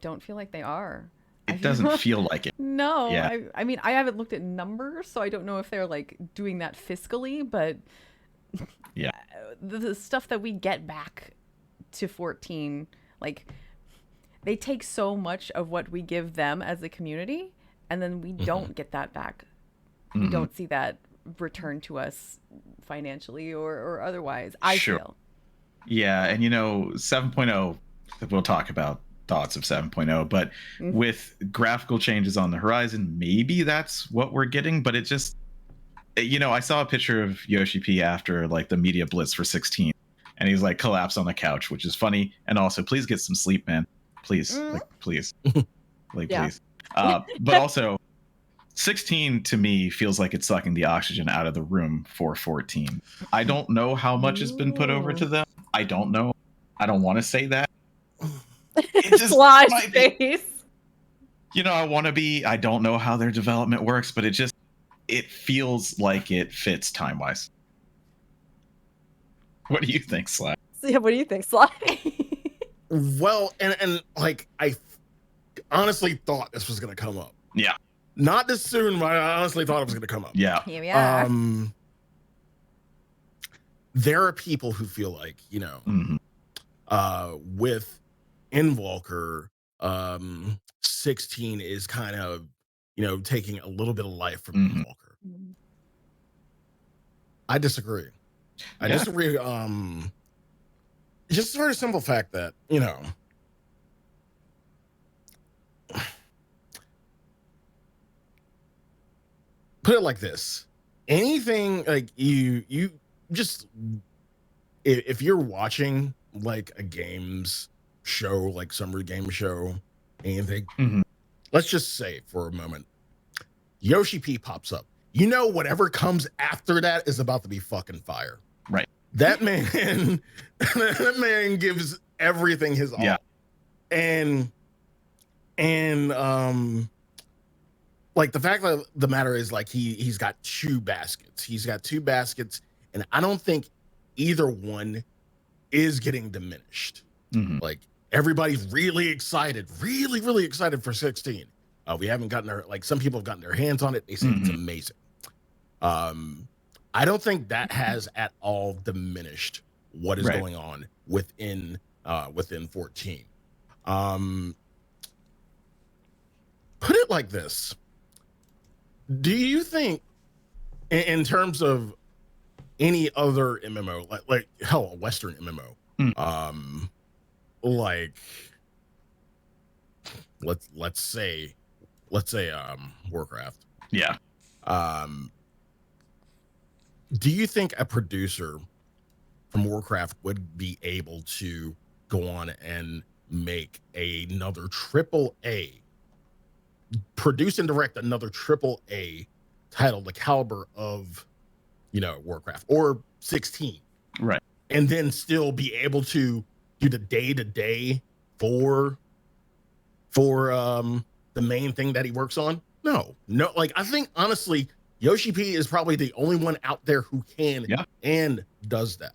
S5: don't feel like they are.
S3: It doesn't feel like it.
S5: No.
S3: Yeah.
S5: I mean, I haven't looked at numbers, so I don't know if they're like doing that fiscally, but
S3: yeah,
S5: the stuff that we get back to 14, like they take so much of what we give them as a community, and then we don't get that back. We don't see that return to us financially or otherwise, I feel.
S3: Yeah, and 7.0, we'll talk about thoughts of 7.0, but with graphical changes on the horizon, maybe that's what we're getting, but it just, I saw a picture of Yoshi P after like the media blitz for 16, and he's like collapsed on the couch, which is funny, and also, please get some sleep, man. Please, please. Please. But also, 16 to me feels like it's sucking the oxygen out of the room for 14. I don't know how much has been put over to them. I don't know. I don't want to say that. It just
S4: Sly
S3: might be.
S4: face.
S3: I don't know how their development works, but it feels like it fits time-wise. What do you think, Sly?
S4: Yeah, what do you think, Sly?
S6: Well, and like I honestly thought this was gonna come up.
S3: Yeah.
S6: Not this soon, but I honestly thought it was gonna come up.
S3: Yeah.
S5: Here we are.
S6: There are people who feel like, with Endwalker, 16 is kind of, taking a little bit of life from Endwalker. I disagree. I disagree. Just for the simple fact that, put it like this. Anything like you just, if you're watching like a games show, like summer game show, anything, let's just say for a moment, Yoshi P pops up. Whatever comes after that is about to be fucking fire.
S3: Right.
S6: That man, gives everything his all. Yeah. And like the fact of the matter is like he's got 2 baskets. He's got 2 baskets, and I don't think either one is getting diminished. Like everybody's really excited, really excited for 16. We haven't gotten some people have gotten their hands on it. They say it's amazing. I don't think that has at all diminished what is going on within 14. Put it like this. Do you think in terms of any other MMO, like hell, a Western MMO, like let's say Warcraft.
S3: Yeah.
S6: Do you think a producer from Warcraft would be able to go on and make another AAA, produce and direct another AAA title the caliber of, Warcraft or 16,
S3: Right.
S6: and then still be able to do the day-to-day for the main thing that he works on? No, like I think honestly, Yoshi P is probably the only one out there who can and does that,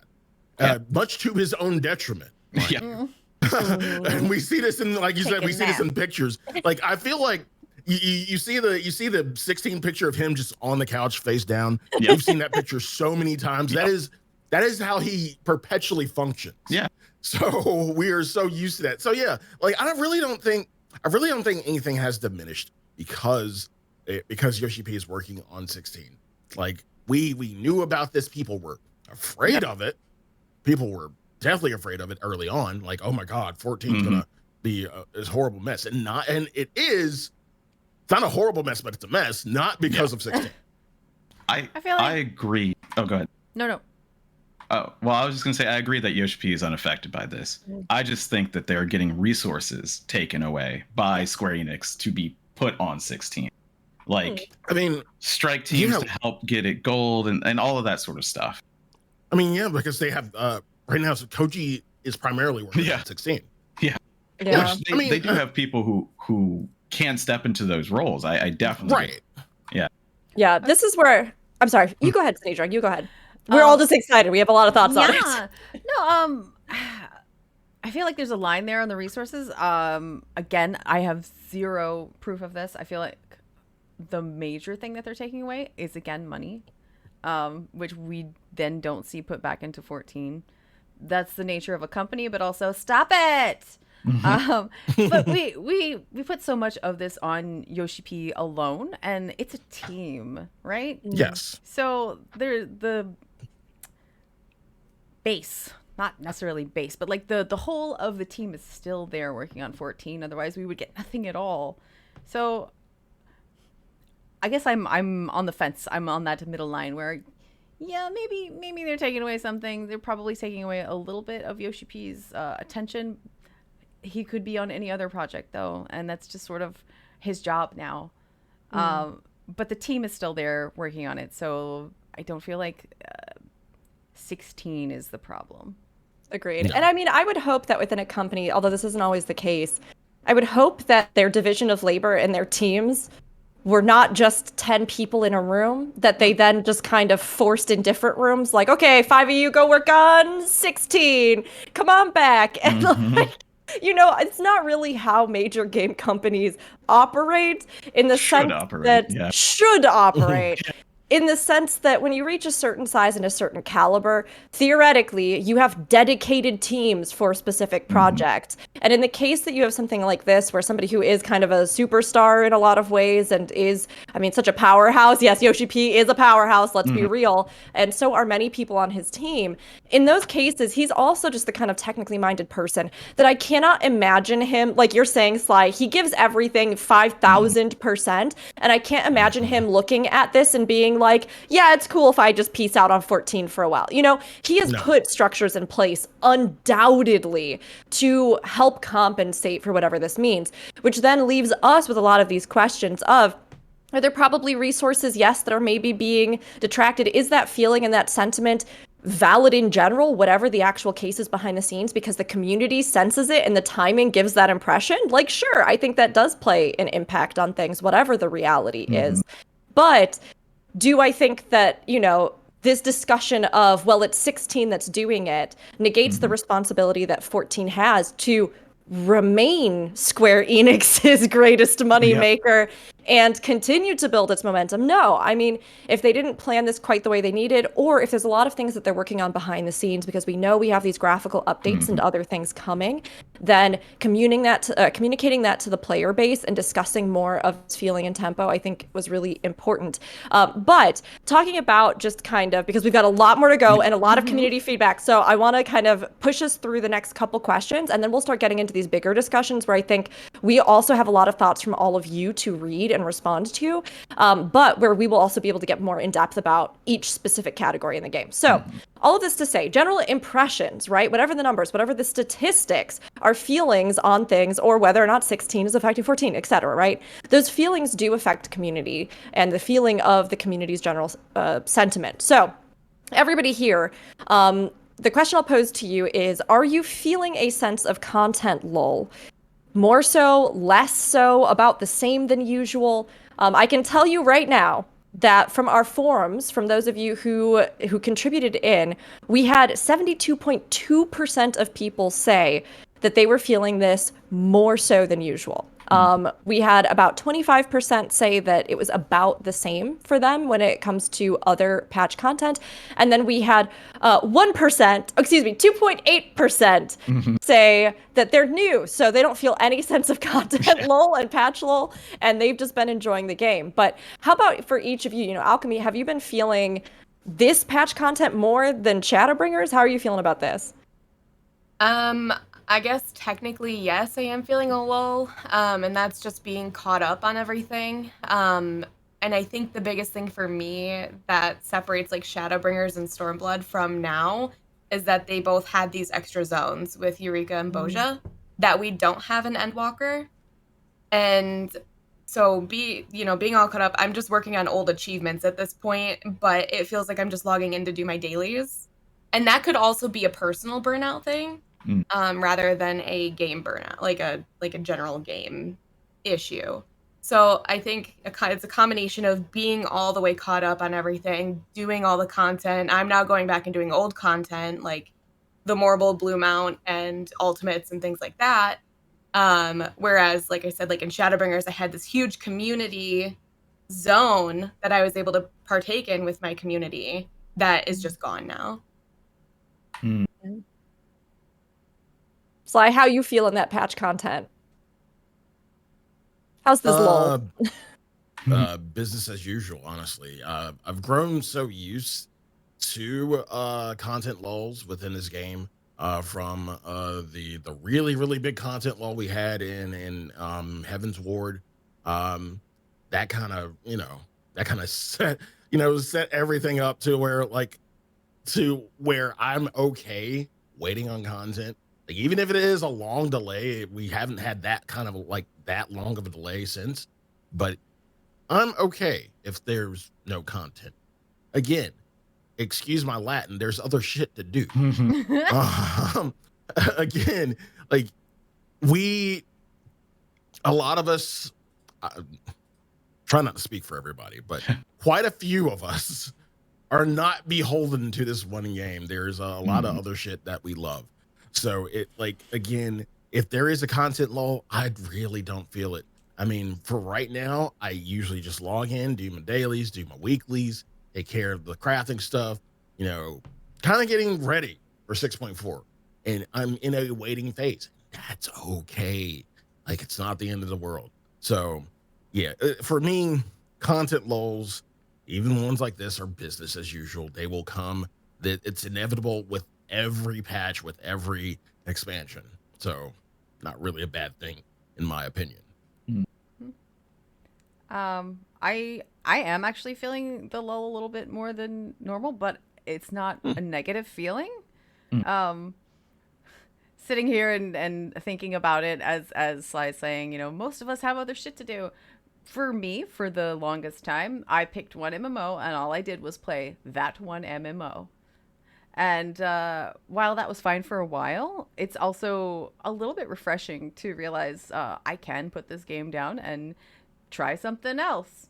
S6: much to his own detriment. And we see this in, like you said, we see this in pictures. Like I feel like you see the 16 picture of him just on the couch face down. You've seen that picture so many times. That is how he perpetually functions.
S3: Yeah.
S6: So we are so used to that. So yeah, like I really don't think anything has diminished because Yoshi P is working on 16. Like we knew about this. People were afraid of it. People were definitely afraid of it early on. Like, oh my God, 14 is gonna be this horrible mess, and it is. It's not a horrible mess, but it's a mess. Not because of 16.
S5: I feel like...
S3: I agree. Oh, go ahead.
S5: No.
S3: Oh, well, I was just gonna say I agree that Yoshi P is unaffected by this. I just think that they're getting resources taken away by Square Enix to be put on 16. Like,
S6: I mean,
S3: strike teams to help get it gold and all of that sort of stuff.
S6: I mean, yeah, because they have right now. So Koji is primarily working on 16.
S3: Yeah. They do have people who can step into those roles. I definitely
S4: Yeah, this is where I'm sorry. You go ahead, Xenedra. You go ahead. We're all just excited. We have a lot of thoughts on it.
S5: No, I feel like there's a line there on the resources. Again, I have zero proof of this. I feel like the major thing that they're taking away is again money, which we then don't see put back into 14. That's the nature of a company, but also stop it. But we put so much of this on Yoshi P alone, and it's a team, right?
S6: Yes.
S5: So the base, not necessarily base, but like the whole of the team is still there working on 14. Otherwise, we would get nothing at all. So I guess I'm on the fence. I'm on that middle line where, yeah, maybe they're taking away something. They're probably taking away a little bit of Yoshi P's attention. He could be on any other project though, and that's just sort of his job now. But the team is still there working on it, so I don't feel like 16 is the problem.
S4: Agreed. No. And I mean, I would hope that within a company, although this isn't always the case, I would hope that their division of labor and their teams were not just 10 people in a room, that they then just kind of forced in different rooms, like, okay, 5 of you go work on 16, come on back. And like, it's not really how major game companies operate in the sense that should operate. In the sense that when you reach a certain size and a certain caliber, theoretically, you have dedicated teams for a specific project. And in the case that you have something like this, where somebody who is kind of a superstar in a lot of ways and is, such a powerhouse. Yes, Yoshi P is a powerhouse, let's be real. And so are many people on his team. In those cases, he's also just the kind of technically minded person that I cannot imagine him, like you're saying, Sly, he gives everything 5,000%. And I can't imagine him looking at this and being like, yeah, it's cool if I just peace out on 14 for a while. He has put structures in place undoubtedly to help compensate for whatever this means, which then leaves us with a lot of these questions of, are there probably resources, yes, that are maybe being detracted? Is that feeling and that sentiment valid in general, whatever the actual case is behind the scenes, because the community senses it and the timing gives that impression? Like, sure, I think that does play an impact on things, whatever the reality is. But do I think that, this discussion of, well, it's 16 that's doing it, negates the responsibility that 14 has to remain Square Enix's greatest moneymaker and continue to build its momentum? No. I mean, if they didn't plan this quite the way they needed, or if there's a lot of things that they're working on behind the scenes, because we know we have these graphical updates and other things coming, then communicating that to the player base and discussing more of its feeling and tempo, I think was really important. But talking about just kind of, because we've got a lot more to go and a lot of community feedback, so I want to kind of push us through the next couple questions, and then we'll start getting into these bigger discussions where I think we also have a lot of thoughts from all of you to read and respond to, but where we will also be able to get more in depth about each specific category in the game. So all of this to say, general impressions, right? Whatever the numbers, whatever the statistics, our feelings on things, or whether or not 16 is affecting 14, etc., right? Those feelings do affect community and the feeling of the community's general sentiment. So everybody here, the question I'll pose to you is, are you feeling a sense of content lull? More so, less so, about the same than usual? I can tell you right now that from our forums, from those of you who contributed in, we had 72.2% of people say that they were feeling this more so than usual. We had about 25% say that it was about the same for them when it comes to other patch content. And then we had 2.8% say that they're new, so they don't feel any sense of content lull and patch lull, and they've just been enjoying the game. But how about for each of you, Alchemy, have you been feeling this patch content more than Shadowbringers? How are you feeling about this?
S7: I guess technically, yes, I am feeling a lull, and that's just being caught up on everything. And I think the biggest thing for me that separates like Shadowbringers and Stormblood from now is that they both had these extra zones with Eureka and Boja that we don't have in Endwalker. And so being all caught up, I'm just working on old achievements at this point, but it feels like I'm just logging in to do my dailies. And that could also be a personal burnout thing. Rather than a game burnout, like a general game issue. So I think it's a combination of being all the way caught up on everything, doing all the content. I'm now going back and doing old content, like the Morble, Blue Mount, and Ultimates and things like that. Whereas, like I said, like in Shadowbringers, I had this huge community zone that I was able to partake in with my community that is just gone now.
S4: Sly, how you feel in that patch content? How's this lull?
S6: Business as usual, honestly. I've grown so used to content lulls within this game, from the really, really big content lull we had in Heaven's Ward. That kind of set everything up to where I'm okay waiting on content. Like, even if it is a long delay, we haven't had that kind of that long of a delay since, but I'm okay if there's no content. Again, excuse my Latin, there's other shit to do. Again, like a lot of us, try not to speak for everybody, but quite a few of us are not beholden to this one game. There's a lot of other shit that we love. So again, if there is a content lull, I really don't feel it. I mean, for right now, I usually just log in, do my dailies, do my weeklies, take care of the crafting stuff, kind of getting ready for 6.4. And I'm in a waiting phase. That's okay. Like, it's not the end of the world. So yeah, for me, content lulls, even ones like this, are business as usual. They will come. It's inevitable with every patch, with every expansion. So not really a bad thing, in my opinion.
S5: I am actually feeling the lull a little bit more than normal, but it's not a negative feeling. Sitting here and thinking about it, as Sly is saying, most of us have other shit to do. For me, for the longest time, I picked one MMO and all I did was play that one MMO. And while that was fine for a while, it's also a little bit refreshing to realize I can put this game down and try something else.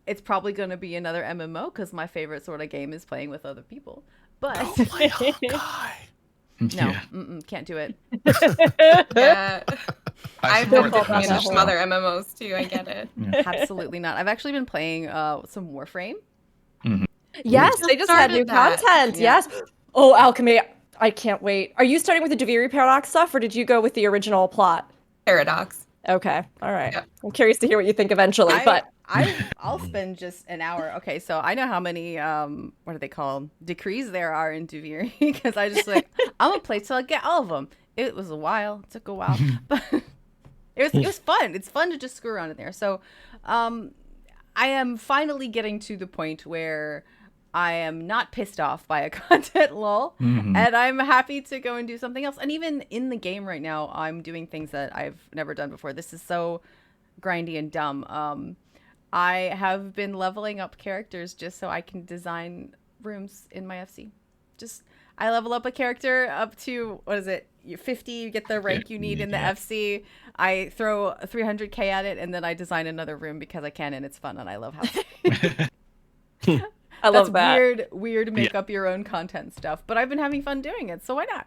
S5: It's probably going to be another MMO because my favorite sort of game is playing with other people. But
S6: Go play Hawkeye.
S5: No,
S3: Yeah.
S5: can't do it.
S7: Yeah.
S3: I
S7: I've
S3: support
S7: been
S3: the
S7: playing
S3: message,
S7: some
S3: though.
S7: other MMOs too. I get it.
S5: Absolutely not. I've actually been playing some Warframe.
S4: Yes,
S7: just
S4: they just had new
S7: started that.
S4: content.
S5: Yeah.
S4: Yes. Oh, Alchemy, I can't wait. Are you starting with the Duviri Paradox stuff, or did you go with the original plot?
S7: Paradox.
S4: Okay, all right.
S7: Yeah.
S4: I'm curious to hear what you think eventually, but
S5: I'll spend just an hour. Okay, so I know how many what are they called? Decrees there are in Duviri because I just like I'm gonna play till I get all of them. It was a while. It took a while, but it was fun. It's fun to just screw around in there. So, I am finally getting to the point where I am not pissed off by a content lull, and I'm happy to go and do something else. And even in the game right now, I'm doing things that I've never done before. This is so grindy and dumb. I have been leveling up characters just so I can design rooms in my FC. Just I level up a character up to, what is it? 50, you get the rank you need in the FC. I throw 300k at it, and then I design another room because I can, and it's fun, and I love how
S4: I love that.
S5: Weird make up your own content stuff. But I've been having fun doing it, so why not?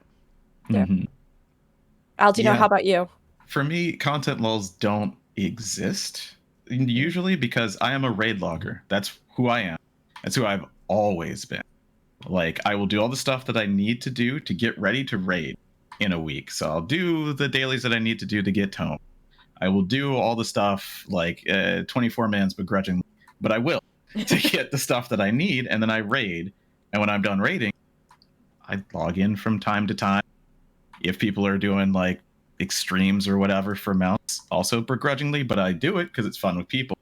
S4: Aldianaux, how about you?
S3: For me, content lulls don't exist usually because I am a raid logger. That's who I am. That's who I've always been. Like, I will do all the stuff that I need to do to get ready to raid in a week. So I'll do the dailies that I need to do to get tome. I will do all the stuff like 24 mans begrudgingly, but I will to get the stuff that I need, and then I raid. And when I'm done raiding, I log in from time to time. If people are doing like extremes or whatever for mounts, also begrudgingly, but I do it because it's fun with people.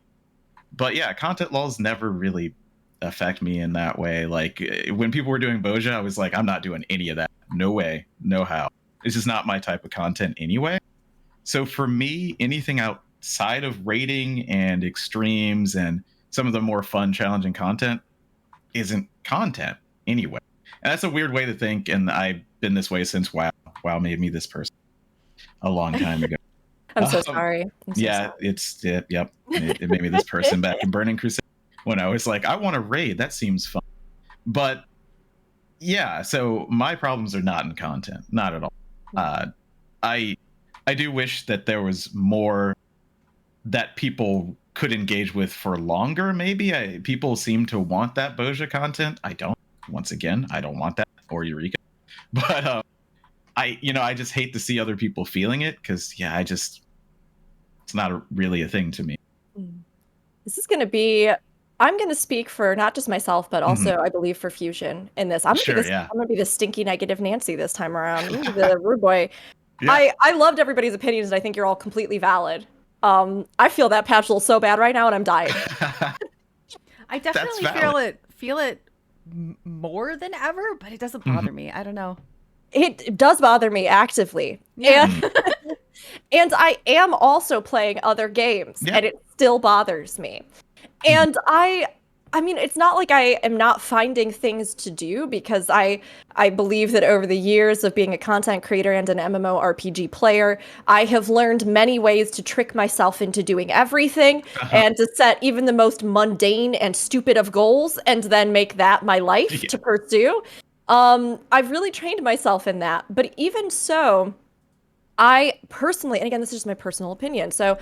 S3: But yeah, content lulls never really affect me in that way. Like when people were doing Boja, I was like, I'm not doing any of that. No way, no how. This is not my type of content anyway. So for me, anything outside of raiding and extremes and some of the more fun, challenging content isn't content anyway. And that's a weird way to think, and I've been this way since WoW. WoW made me this person a long time ago.
S4: I'm so sorry.
S3: Yep. It made me this person back in Burning Crusade when I was like, I want to raid. That seems fun. But yeah, so my problems are not in content, not at all. I do wish that there was more that people could engage with for longer. Maybe people seem to want that Boja content. I don't. Once again, I don't want that, or Eureka. But I just hate to see other people feeling it because it's not really a thing to me.
S4: This is going to be. I'm going to speak for not just myself, but also I believe for Fusion in this. I'm going to be the stinky negative Nancy this time around. The rude boy. Yeah. I loved everybody's opinions, and I think you're all completely valid. I feel that patch lull so bad right now, and I'm dying.
S5: I definitely feel it more than ever, but it doesn't bother me. I don't know.
S4: It does bother me actively.
S5: Yeah.
S4: And I am also playing other games, and it still bothers me. And I mean, it's not like I am not finding things to do, because I believe that over the years of being a content creator and an MMORPG player, I have learned many ways to trick myself into doing everything and to set even the most mundane and stupid of goals and then make that my life to pursue. I've really trained myself in that. But even so, I personally, and again, this is just my personal opinion, so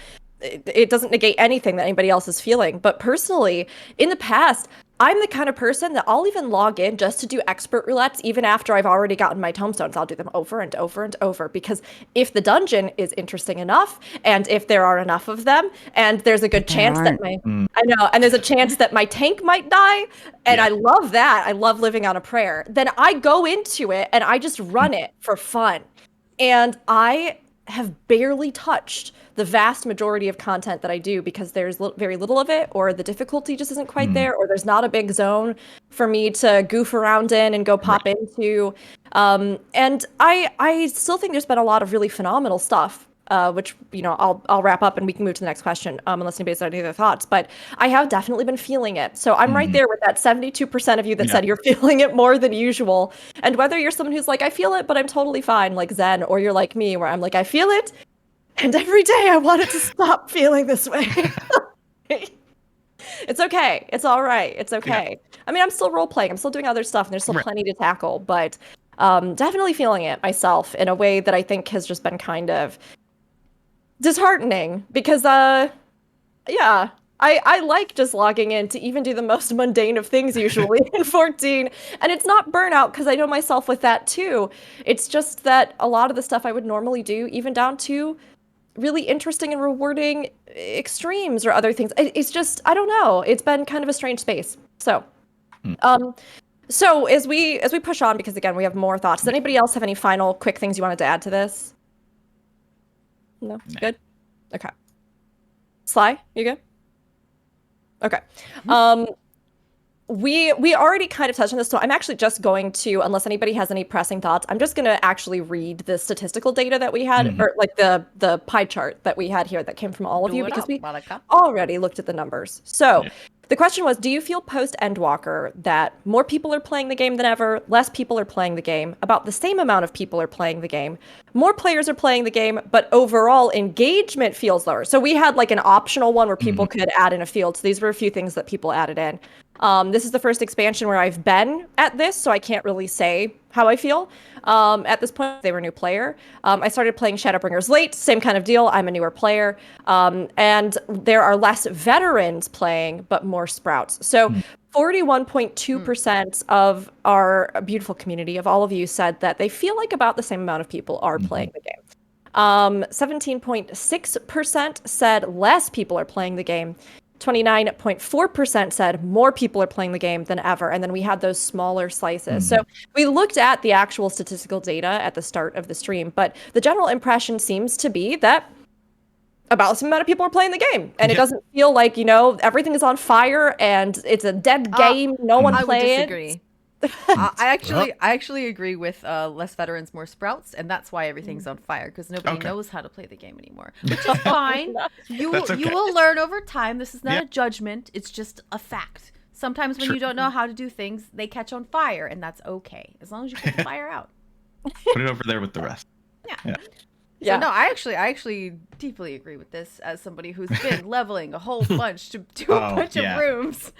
S4: it doesn't negate anything that anybody else is feeling, but personally, in the past, I'm the kind of person that I'll even log in just to do expert roulettes even after I've already gotten my tomestones. I'll do them over and over and over, because if the dungeon is interesting enough, and if there are enough of them, and there's a good chance that there's a chance that my tank might die, and I love that. I love living on a prayer. Then I go into it and I just run it for fun. And I have barely touched the vast majority of content that I do because there's very little of it, or the difficulty just isn't quite there, or there's not a big zone for me to goof around in and go pop into. And I still think there's been a lot of really phenomenal stuff, which, I'll wrap up and we can move to the next question, unless anybody's got any other thoughts. But I have definitely been feeling it. So I'm right there with that 72% of you that said you're feeling it more than usual. And whether you're someone who's like, I feel it, but I'm totally fine, like Zen, or you're like me, where I'm like, I feel it, and every day I wanted to stop feeling this way. It's okay. It's all right. It's okay. I mean, I'm still role-playing. I'm still doing other stuff, and there's still plenty to tackle. But definitely feeling it myself in a way that I think has just been kind of disheartening because, yeah, I like just logging in to even do the most mundane of things usually in 14. And it's not burnout because I know myself with that too. It's just that a lot of the stuff I would normally do, even down to really interesting and rewarding extremes or other things. It's just, I don't know. It's been kind of a strange space. So, so as we push on, because again, we have more thoughts. Does anybody else have any final quick things you wanted to add to this? No? Good? Okay. Sly, you good? Okay. We already kind of touched on this, so I'm actually just going to, unless anybody has any pressing thoughts, I'm just going to actually read the statistical data that we had, or like the pie chart that we had here that came from all of you, because we already looked at the numbers. So the question was, do you feel post-Endwalker that more people are playing the game than ever, less people are playing the game, about the same amount of people are playing the game, more players are playing the game, but overall engagement feels lower? So we had like an optional one where people could add in a field. So these were a few things that people added in. This is the first expansion where I've been at this, so I can't really say how I feel. At this point, they were a new player. I started playing Shadowbringers late, same kind of deal. I'm a newer player. And there are less veterans playing, but more sprouts. So 41.2% of our beautiful community, of all of you, said that they feel like about the same amount of people are playing the game. 17.6% said less people are playing the game. 29.4% said more people are playing the game than ever. And then we had those smaller slices. So we looked at the actual statistical data at the start of the stream, but the general impression seems to be that about the same amount of people are playing the game. And it doesn't feel like, you know, everything is on fire and it's a dead game. No one play it.
S5: I would disagree. I actually agree with less veterans, more sprouts, and that's why everything's on fire, because nobody knows how to play the game anymore, which is fine. You will learn over time. This is not a judgment. It's just a fact. Sometimes when you don't know how to do things, they catch on fire, and that's okay, as long as you put the fire out.
S3: Put it over there with the rest.
S5: Yeah. So no, I actually deeply agree with this as somebody who's been leveling a whole bunch to a bunch of rooms.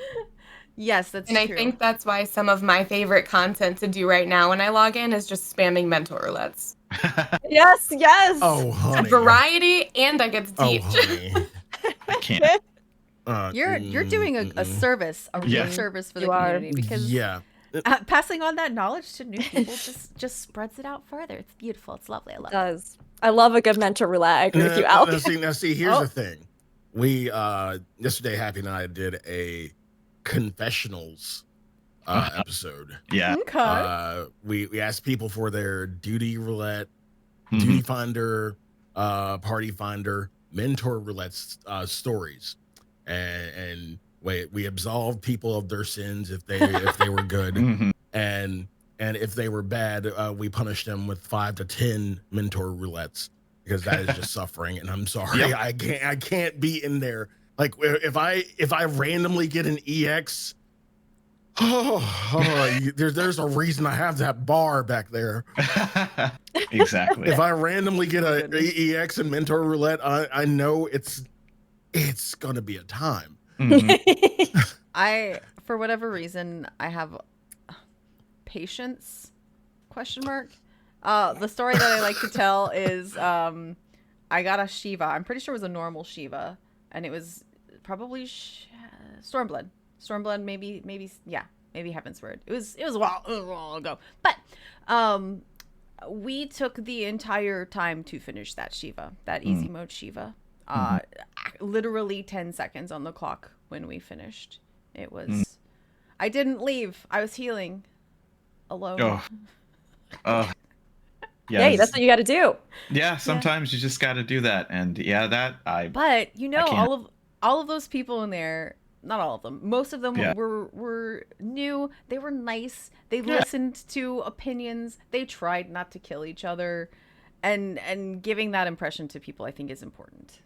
S5: Yes, that's true.
S7: And I think that's why some of my favorite content to do right now when I log in is just spamming mentor roulettes.
S4: Yes.
S6: Oh, honey.
S7: Variety, and I get to teach.
S6: Oh, honey.
S3: I can't.
S5: You're doing a service, a real service for the community, because passing on that knowledge to new people just spreads it out further. It's beautiful. It's lovely. I love it.
S4: I love a good mentor roulette. I agree with you, Al.
S6: Now see, here's the thing. We yesterday, Happy and I did a confessionals episode. We asked people for their duty roulette, duty finder, party finder, mentor roulette stories, and we absolved people of their sins if they were good, and if they were bad, we punished them with 5 to 10 mentor roulettes, because that is just suffering. And I'm sorry, I can't be in there. Like, if I randomly get an EX, there's a reason I have that bar back there.
S3: Exactly.
S6: If I randomly get an EX and mentor roulette, I know it's gonna be a time.
S5: For whatever reason, I have patience ? The story that I like to tell is I got a Shiva. I'm pretty sure it was a normal Shiva, and it was probably Stormblood, maybe Heaven's Word. It was a while ago, but we took the entire time to finish that Shiva, that easy mode Shiva. Literally 10 seconds on the clock when we finished. It was I didn't leave. I was healing alone.
S4: Yeah, that's what you got to do.
S3: Yeah, sometimes you just got to do that, and
S5: But all of those people in there, not all of them, most of them were new. They were nice. They listened to opinions. They tried not to kill each other, and giving that impression to people, I think, is important.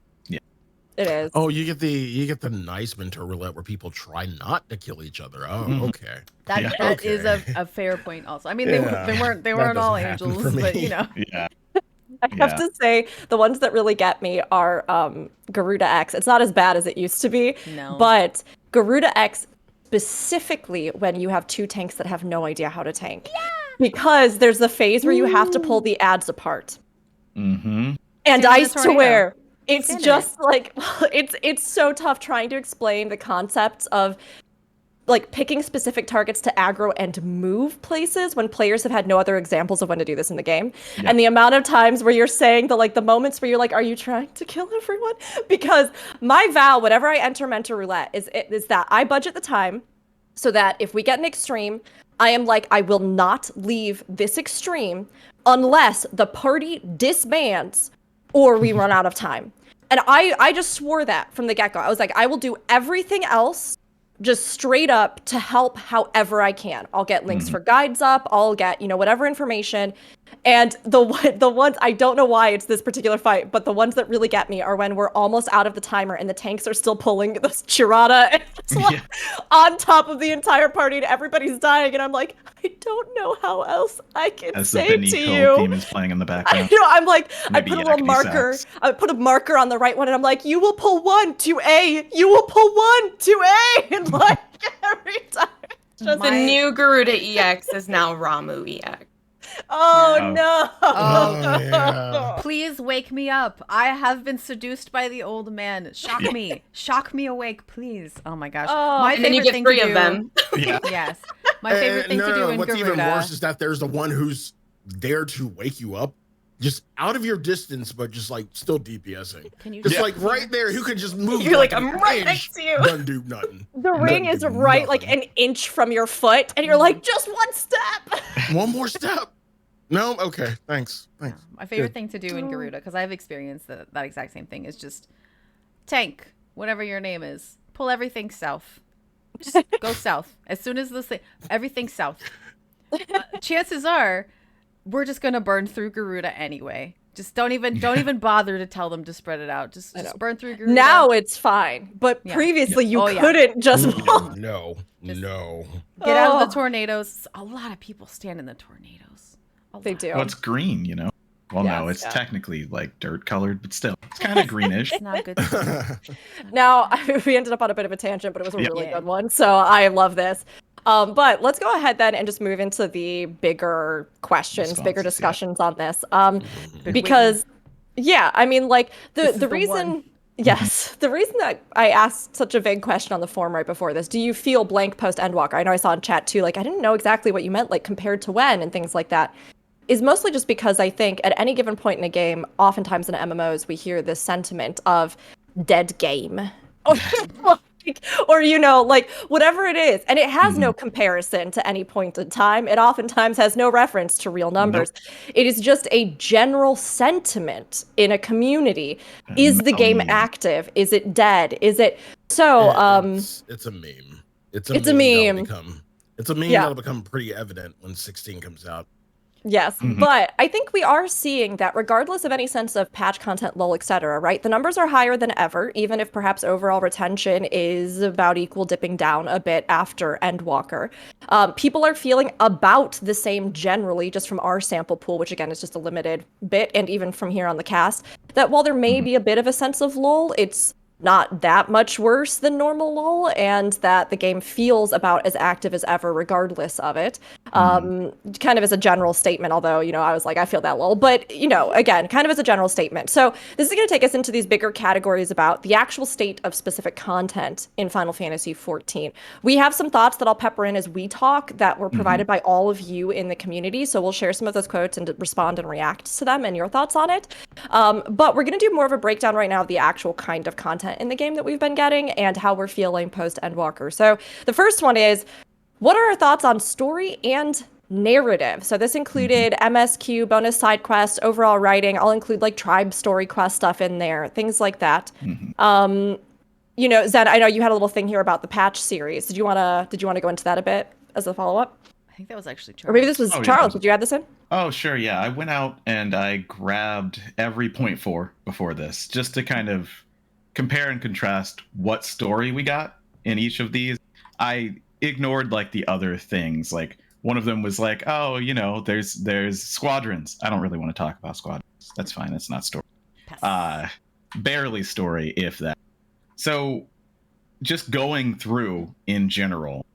S4: It is.
S6: Oh, you get the nice mentor roulette where people try not to kill each other. Oh, okay.
S5: That is a fair point. Also, I mean, they weren't all angels, but you know.
S3: Yeah.
S4: I have to say, the ones that really get me are Garuda X. It's not as bad as it used to be, but Garuda X, specifically when you have two tanks that have no idea how to tank. because there's the phase where you have to pull the ads apart.
S3: Mm-hmm.
S4: And
S5: Stand in
S4: I
S5: the tornado.
S4: swear, it's
S5: Stand in
S4: just like it's so tough trying to explain the concepts of like picking specific targets to aggro and move places when players have had no other examples of when to do this in the game.
S3: Yeah.
S4: And the amount of times where you're saying the moments where you're like, are you trying to kill everyone? Because my vow, whenever I enter Mentor Roulette, is that I budget the time so that if we get an extreme, I am like, I will not leave this extreme unless the party disbands or we run out of time. And I just swore that from the get-go. I was like, I will do everything else just straight up to help however I can. I'll get links for guides up. I'll get, whatever information. And the ones, I don't know why it's this particular fight, but the ones that really get me are when we're almost out of the timer and the tanks are still pulling this Chirata and it's like on top of the entire party and everybody's dying. And I'm like, I don't know how else I can
S3: As the
S4: say to
S3: Benico theme
S4: you.
S3: is playing in the
S4: I
S3: background.
S4: know, I'm like,
S3: Maybe
S4: I put a little
S3: Yakety
S4: marker.
S3: Sax.
S4: I put a marker on the right one and I'm like, you will pull 1 to A. You will pull 1 to A. And like every time. Just
S7: The new Garuda EX is now Ramu EX.
S4: Oh
S3: Yeah.
S4: no!
S5: Oh,
S6: yeah.
S5: Please wake me up. I have been seduced by the old man. Shock me. Shock me awake, please. Oh my gosh.
S4: Oh.
S5: My
S7: And then you
S5: favorite
S7: get
S5: thing
S7: 3
S5: to
S7: of
S5: do.
S7: them.
S3: Yeah.
S5: Yes. My favorite thing to do in
S6: what's
S5: Garuda.
S6: even worse is that there's the one who's there to wake you up, just out of your distance, but just like still DPSing.
S5: Can you
S6: Just
S5: just
S6: like right there, who could just move.
S7: You're like,
S6: an
S7: I'm right
S6: inch,
S7: next to you.
S6: Doesn't do nothing.
S4: The ring
S6: Doesn't
S4: is
S6: do
S4: right like
S6: nothing.
S4: an inch from your foot, and you're like, just one step.
S6: One more step. No, okay, thanks.
S5: My favorite thing to do in Garuda, because I've experienced that exact same thing, is just tank, whatever your name is, pull everything south. Just go south. As soon as this thing, everything south. Chances are, we're just gonna burn through Garuda anyway. Just don't even bother to tell them to spread it out. Just burn through Garuda.
S4: Now it's fine, but
S5: Yeah.
S4: previously you
S5: Oh, yeah.
S4: couldn't just.
S6: No.
S5: Just-
S6: No.
S5: Get out of
S4: Oh.
S5: the tornadoes. A lot of people stand in the tornadoes. A
S4: They
S5: lot.
S4: do.
S3: Well, it's green, Well, no,
S4: Yes,
S3: it's
S4: yeah.
S3: technically like dirt colored, but still, it's kind of greenish.
S5: It's not good.
S4: Now we ended up on a bit of a tangent, but it was a
S3: Yeah.
S4: really
S5: Yeah.
S4: good one. So I love this. But let's go ahead then and just move into the bigger questions, bigger
S3: Responses, yeah.
S4: discussions on this.
S5: Been
S4: Because, yeah, I mean, like
S5: This is
S4: the
S5: the
S4: reason.
S5: one.
S4: Yes, the reason that I asked such a vague question on the forum right before this, do you feel blank post Endwalker? I know I saw in chat too, like I didn't know exactly what you meant, like compared to when and things like that, is mostly just because I think at any given point in a game, oftentimes in MMOs, we hear this sentiment of dead game. Or, like whatever it is. And it has no comparison to any point in time. It oftentimes has no reference to real numbers. It is just a general sentiment in a community. Is the game
S3: meme.
S4: active? Is it dead? Is it so
S6: It's a meme.
S4: It's a
S6: that'll
S4: meme.
S6: It's a meme
S4: Yeah.
S6: that'll become pretty evident when 16 comes out.
S4: Yes, but I think we are seeing that regardless of any sense of patch content, lull, etc., right? The numbers are higher than ever, even if perhaps overall retention is about equal, dipping down a bit after Endwalker. People are feeling about the same generally, just from our sample pool, which again is just a limited bit, and even from here on the cast, that while there may be a bit of a sense of lull, it's not that much worse than normal lull, and that the game feels about as active as ever regardless of it. Kind of as a general statement, although, I was like, I feel that lull. But, again, kind of as a general statement. So this is going to take us into these bigger categories about the actual state of specific content in Final Fantasy XIV. We have some thoughts that I'll pepper in as we talk that were provided by all of you in the community. So we'll share some of those quotes and respond and react to them and your thoughts on it. But we're going to do more of a breakdown right now of the actual kind of content in the game that we've been getting and how we're feeling post Endwalker. So the first one is, what are our thoughts on story and narrative? So this included MSQ, bonus side quests, overall writing. I'll include like tribe story quest stuff in there, things like that. Zen, I know you had a little thing here about the patch series. Did you wanna go into that a bit as a follow-up?
S5: I think that was actually Charles.
S4: Or maybe this was
S3: Oh, yeah.
S4: Charles. Did you add this in?
S3: Oh, sure, yeah. I went out and I grabbed every 0.4 before this, just to kind of compare and contrast what story we got in each of these. I ignored like the other things. Like one of them was like, oh, there's squadrons. I don't really want to talk about squadrons. That's fine. That's not story. Barely story, if that. So just going through in general,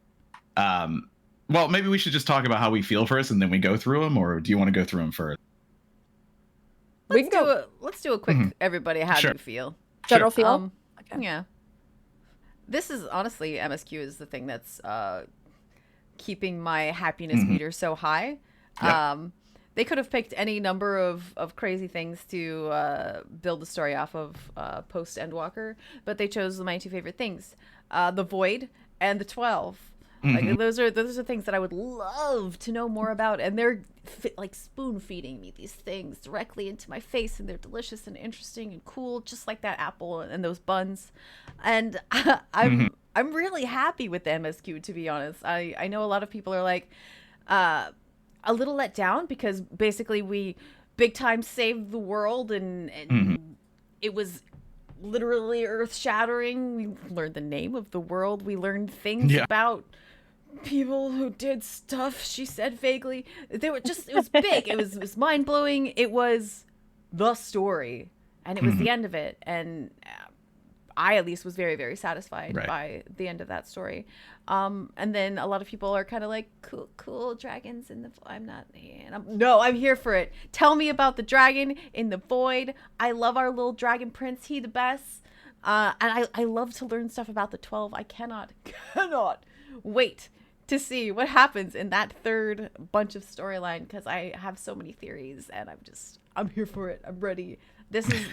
S3: Well, maybe we should just talk about how we feel first, and then we go through them, or do you want to go through them first?
S4: We can go
S5: Let's do a quick everybody. How do
S3: Sure.
S5: you feel?
S4: general feel. Okay.
S5: Yeah. This is honestly MSQ is the thing that's keeping my happiness meter so high.
S3: Yep.
S5: They could have picked any number of crazy things to build the story off of post Endwalker, but they chose my 2 favorite things: the Void and the 12. Like those are things that I would love to know more about, and they're like spoon feeding me these things directly into my face, and they're delicious and interesting and cool, just like that apple and those buns. And I'm really happy with the MSQ, to be honest. I know a lot of people are like a little let down because basically we big time saved the world, and it was literally earth shattering. We learned the name of the world. We learned things about people who did stuff, she said vaguely. They were just, it was big. It was mind blowing. It was the story, and it was the end of it. And I at least was very, very satisfied by the end of that story. And then a lot of people are kind of like, cool dragons in the, I'm here for it. Tell me about the dragon in the void. I love our little dragon prince. He the best. And I love to learn stuff about the 12. I cannot wait to see what happens in that third bunch of storyline, because I have so many theories, and I'm here for it. I'm ready. This is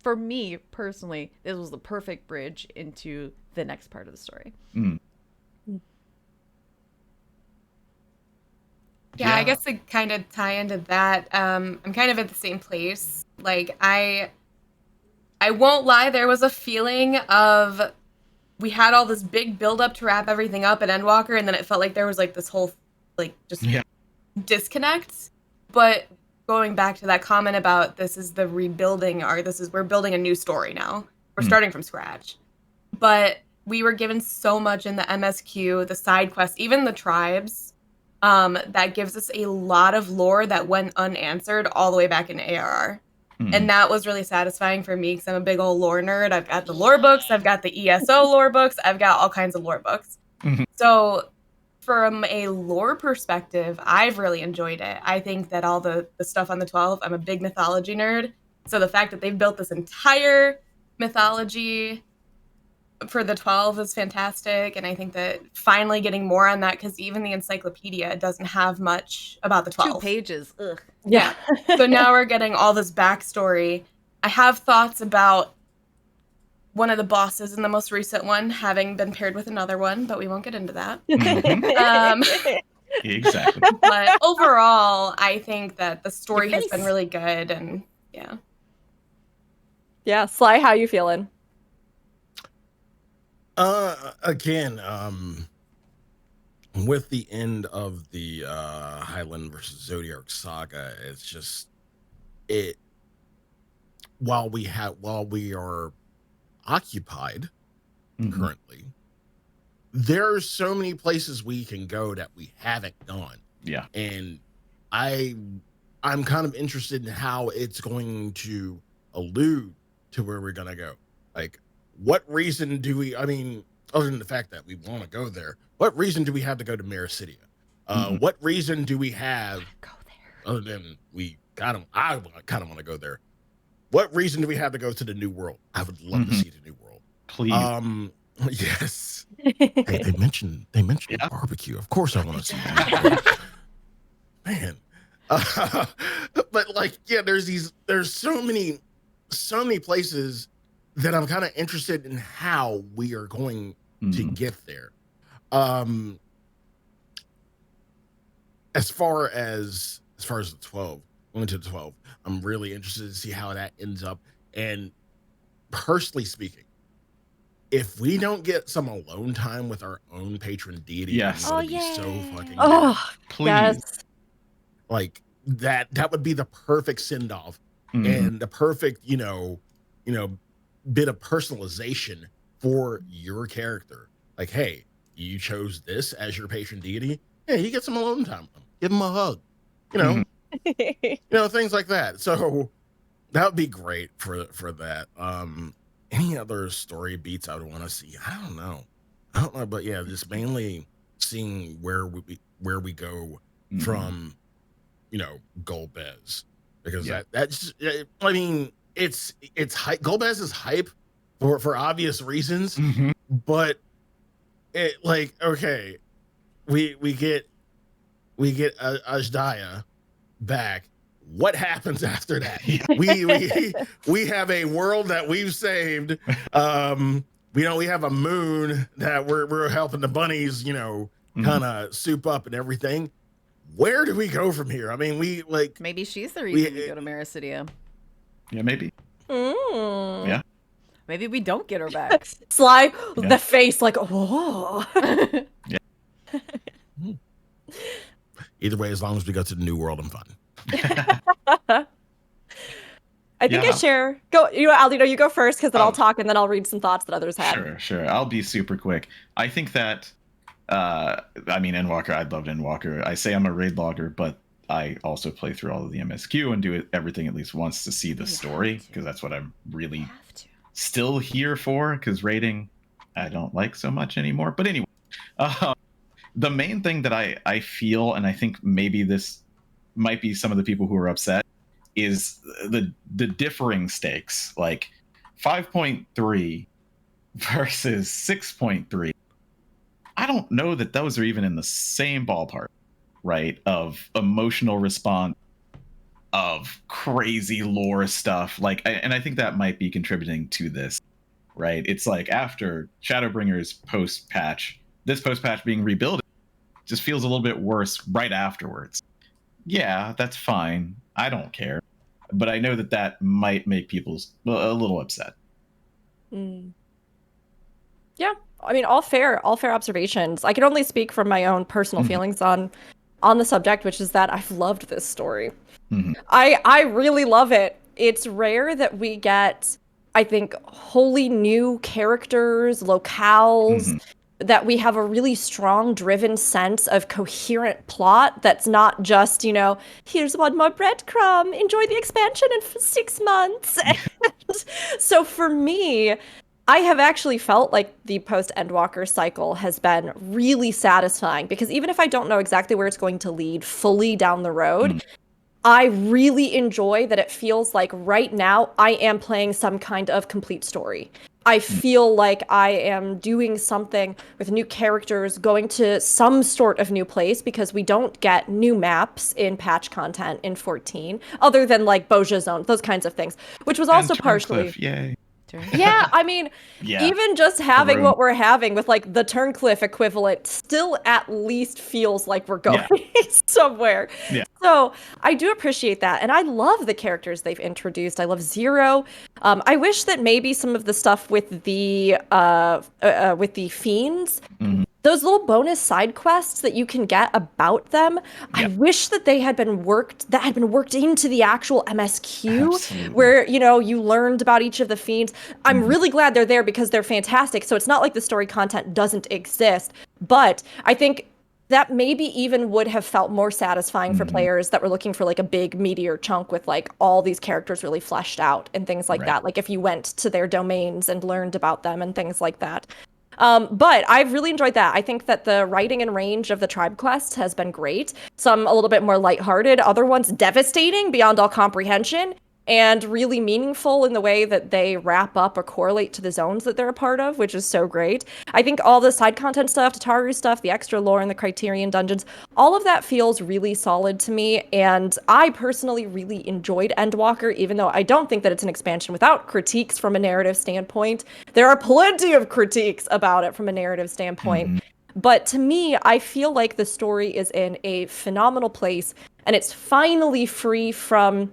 S5: for me personally, this was the perfect bridge into the next part of the story.
S7: Yeah, I guess to kind of tie into that, I'm kind of at the same place. Like, I won't lie, there was a feeling of we had all this big build-up to wrap everything up at Endwalker, and then it felt like there was like this whole like just disconnect. But going back to that comment about this is the rebuilding, or we're building a new story now. We're starting from scratch. But we were given so much in the MSQ, the side quests, even the tribes, that gives us a lot of lore that went unanswered all the way back in ARR. And that was really satisfying for me because I'm a big old lore nerd. I've got the lore books, I've got the ESO lore books, I've got all kinds of lore books. So from a lore perspective, I've really enjoyed it. I think that all the stuff on the 12, I'm a big mythology nerd. So the fact that they've built this entire mythology for the 12 is fantastic. And I think that finally getting more on that, because even the encyclopedia doesn't have much about the 12.
S5: 2 pages. Ugh.
S7: Yeah. So now we're getting all this backstory. I have thoughts about one of the bosses in the most recent one having been paired with another one, but we won't get into that.
S3: Exactly.
S7: But overall, I think that the story has been really good, and yeah.
S4: Yeah, Sly, how you feeling?
S6: Again, with the end of the Highland versus Zodiac saga, it's just while we are occupied currently, there's so many places we can go that we haven't gone.
S3: Yeah.
S6: And I'm kind of interested in how it's going to allude to where we're gonna go. Like, what reason do we, I mean, other than the fact that we want to go there, what reason do we have to go to Maricidia? What reason do we have, other than I kind of want to go there. What reason do we have to go to the New World? I would love to see the New World.
S3: Please.
S6: Yes. Hey, they mentioned barbecue. Of course I want to see that. Man. But like, yeah, there's so many places that I'm kind of interested in how we are going to get there. As far as the 12, going to the 12, I'm really interested to see how that ends up. And personally speaking, if we don't get some alone time with our own patron deity,
S3: yes,
S6: I'm gonna be so fucking
S3: please.
S4: Yes.
S6: Like that would be the perfect send off and the perfect, bit of personalization for your character. Like, hey, you chose this as your patron deity. Yeah, you get some alone time. Give him a hug. Things like that. So that would be great for that. Any other story beats I would want to see? I don't know, but yeah, just mainly seeing where we go from, Golbez, because that's I mean it's hype. Golbez is hype for obvious reasons, but it like okay, we get Ajdaya back. What happens after that? we have a world that we've saved. We have a moon that we're helping the bunnies, kind of soup up and everything. Where do we go from here? I mean,
S5: maybe she's the reason we go to Maricidia.
S3: Yeah, maybe. Yeah.
S5: Maybe we don't get her back.
S4: Sly, the face, like, oh.
S3: Yeah.
S6: Either way, as long as we go to the new world, I'm fine.
S4: I think I share. Go, Aldianaux, you go first, because then I'll talk, and then I'll read some thoughts that others have.
S3: Sure. I'll be super quick. I think that, Endwalker, I loved Endwalker. I say I'm a raid logger, but I also play through all of the MSQ and do everything at least once to see the story, because that's what I'm really still here for, because raiding, I don't like so much anymore. But anyway, the main thing that I feel, and I think maybe this might be some of the people who are upset, is the differing stakes, like 5.3 versus 6.3. I don't know that those are even in the same ballpark, right? Of emotional response, of crazy lore stuff, and I think that might be contributing to this, right? It's like after Shadowbringers post-patch, this post-patch being rebuilt just feels a little bit worse right afterwards. Yeah, that's fine. I don't care. But I know that might make people a little upset.
S4: Yeah, I mean, all fair observations. I can only speak from my own personal feelings on the subject, which is that I've loved this story. I really love it. It's rare that we get, I think, wholly new characters, locales, that we have a really strong, driven sense of coherent plot that's not just, here's one more breadcrumb, enjoy the expansion in 6 months. And so for me, I have actually felt like the post-Endwalker cycle has been really satisfying, because even if I don't know exactly where it's going to lead fully down the road, I really enjoy that it feels like right now I am playing some kind of complete story. I feel like I am doing something with new characters, going to some sort of new place, because we don't get new maps in patch content in 14, other than like Boja Zone, those kinds of things, which was also partially...
S3: Yay.
S4: Yeah, I mean, even just having what we're having with like the Turncliffe equivalent still at least feels like we're going somewhere. Yeah. So I do appreciate that. And I love the characters they've introduced. I love Zero. I wish that maybe some of the stuff with the Fiends, those little bonus side quests that you can get about them, I wish that they had been worked into the actual MSQ, where, you learned about each of the Fiends. I'm really glad they're there, because they're fantastic. So it's not like the story content doesn't exist, but I think that maybe even would have felt more satisfying for players that were looking for like a big meteor chunk with like all these characters really fleshed out and things like that. Like if you went to their domains and learned about them and things like that. But I've really enjoyed that. I think that the writing and range of the tribe quests has been great. Some a little bit more lighthearted, other ones devastating beyond all comprehension, and really meaningful in the way that they wrap up or correlate to the zones that they're a part of, which is so great. I think all the side content stuff, Tataru stuff, the extra lore in the Criterion dungeons, all of that feels really solid to me, and I personally really enjoyed Endwalker, even though I don't think that it's an expansion without critiques from a narrative standpoint. There are plenty of critiques about it from a narrative standpoint. But to me, I feel like the story is in a phenomenal place, and it's finally free from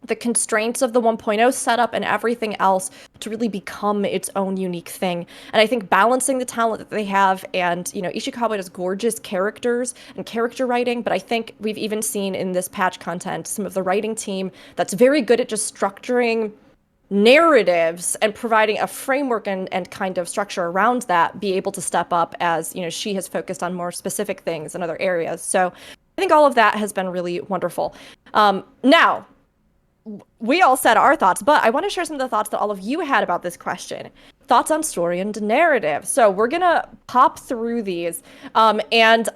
S4: the constraints of the 1.0 setup and everything else to really become its own unique thing. And I think balancing the talent that they have, and, Ishikawa does gorgeous characters and character writing, but I think we've even seen in this patch content some of the writing team that's very good at just structuring narratives and providing a framework and kind of structure around that, be able to step up as, she has focused on more specific things in other areas. So I think all of that has been really wonderful. Now, we all said our thoughts, but I want to share some of the thoughts that all of you had about this question. Thoughts on story and narrative. So we're gonna pop through these, and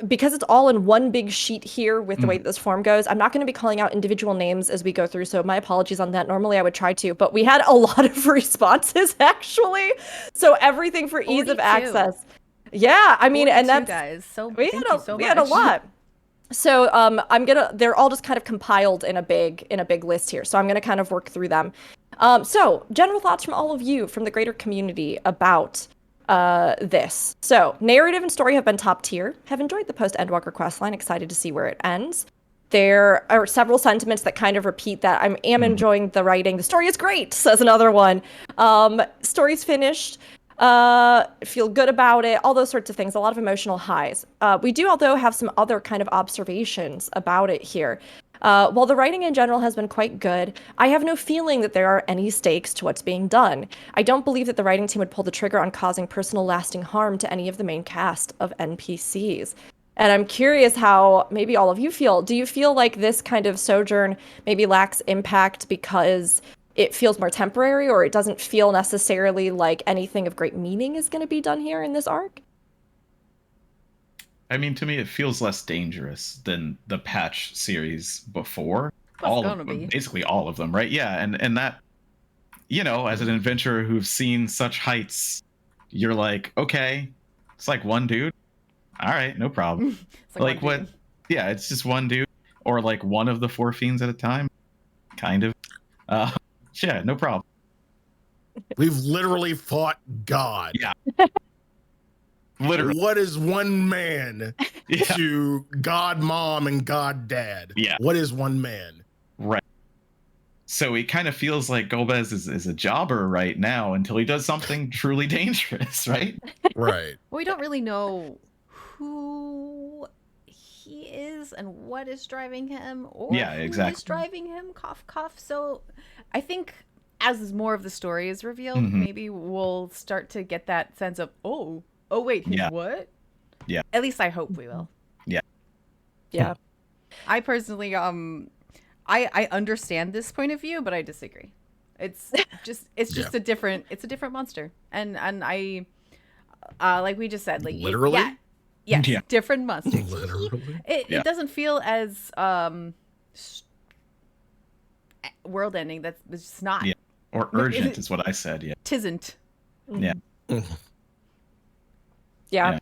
S4: because it's all in one big sheet here with the way that this form goes, I'm not going to be calling out individual names as we go through. So my apologies on that. Normally I would try to, but we had a lot of responses actually. So everything for ease of
S5: 42.
S4: access. Yeah, I mean, and
S5: 42
S4: that's
S5: guys. So
S4: we
S5: thank
S4: had
S5: you so
S4: we had a
S5: much.
S4: lot. So they're all just kind of compiled in a big list here. So I'm gonna kind of work through them. So general thoughts from all of you from the greater community about this. So narrative and story have been top tier. Have enjoyed the post Endwalker questline. Excited to see where it ends. There are several sentiments that kind of repeat that. I am enjoying the writing. The story is great, says another one. Story's finished. Feel good about it, all those sorts of things, a lot of emotional highs. We do, although, have some other kind of observations about it here. While the writing in general has been quite good, I have no feeling that there are any stakes to what's being done. I don't believe that the writing team would pull the trigger on causing personal lasting harm to any of the main cast of NPCs. And I'm curious how maybe all of you feel. Do you feel like this kind of sojourn maybe lacks impact because it feels more temporary, or it doesn't feel necessarily like anything of great meaning is going to be done here in this arc?
S3: I mean, to me, it feels less dangerous than the patch series before. Basically all of them, right? Yeah, and that, as an adventurer who's seen such heights, you're like, okay, it's like one dude. All right, no problem. like what? Dude. Yeah, it's just one dude, or like one of the 4 fiends at a time, kind of. Yeah, no problem.
S6: We've literally fought God.
S3: Yeah. Literally.
S6: What is one man to God Mom and God Dad?
S3: Yeah.
S6: What is one man?
S3: Right. So it kind of feels like Golbez is a jobber right now until he does something truly dangerous, right?
S6: Right.
S5: We don't really know who he is and what is driving him, or who is driving him. Cough, cough. So I think as more of the story is revealed, maybe we'll start to get that sense of, oh wait, what?
S3: Yeah.
S5: At least I hope we will.
S3: Yeah.
S4: Yeah.
S5: I personally, I understand this point of view, but I disagree. It's just a different monster, and I, like we just said, like
S6: literally.
S5: Yes, different monster.
S6: Literally.
S5: It doesn't feel as world ending. That's just not.
S3: Yeah. Or urgent is what I said. Yeah.
S5: Tisn't.
S3: Yeah.
S4: Yeah.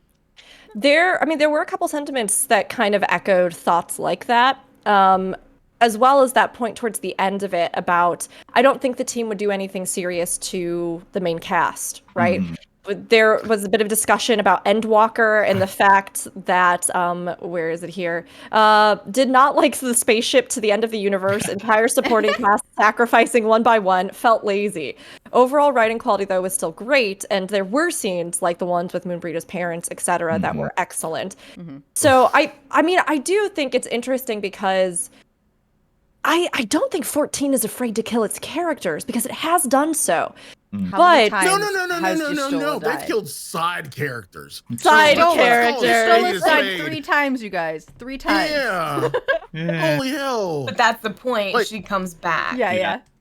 S4: There were a couple sentiments that kind of echoed thoughts like that, as well as that point towards the end of it about, I don't think the team would do anything serious to the main cast, right? There was a bit of discussion about Endwalker and the fact that, where is it here? Did not like the spaceship to the end of the universe, entire supporting cast sacrificing one by one, felt lazy. Overall writing quality, though, was still great, and there were scenes like the ones with Moonbreeda's parents, etc., that were excellent. So, I do think it's interesting because I don't think 14 is afraid to kill its characters, because it has done so.
S5: But
S6: no. They've killed side characters.
S4: Side characters.
S5: You stole his side 3 times, you guys. 3 times.
S6: Yeah. Holy hell.
S7: But that's the point. She comes back.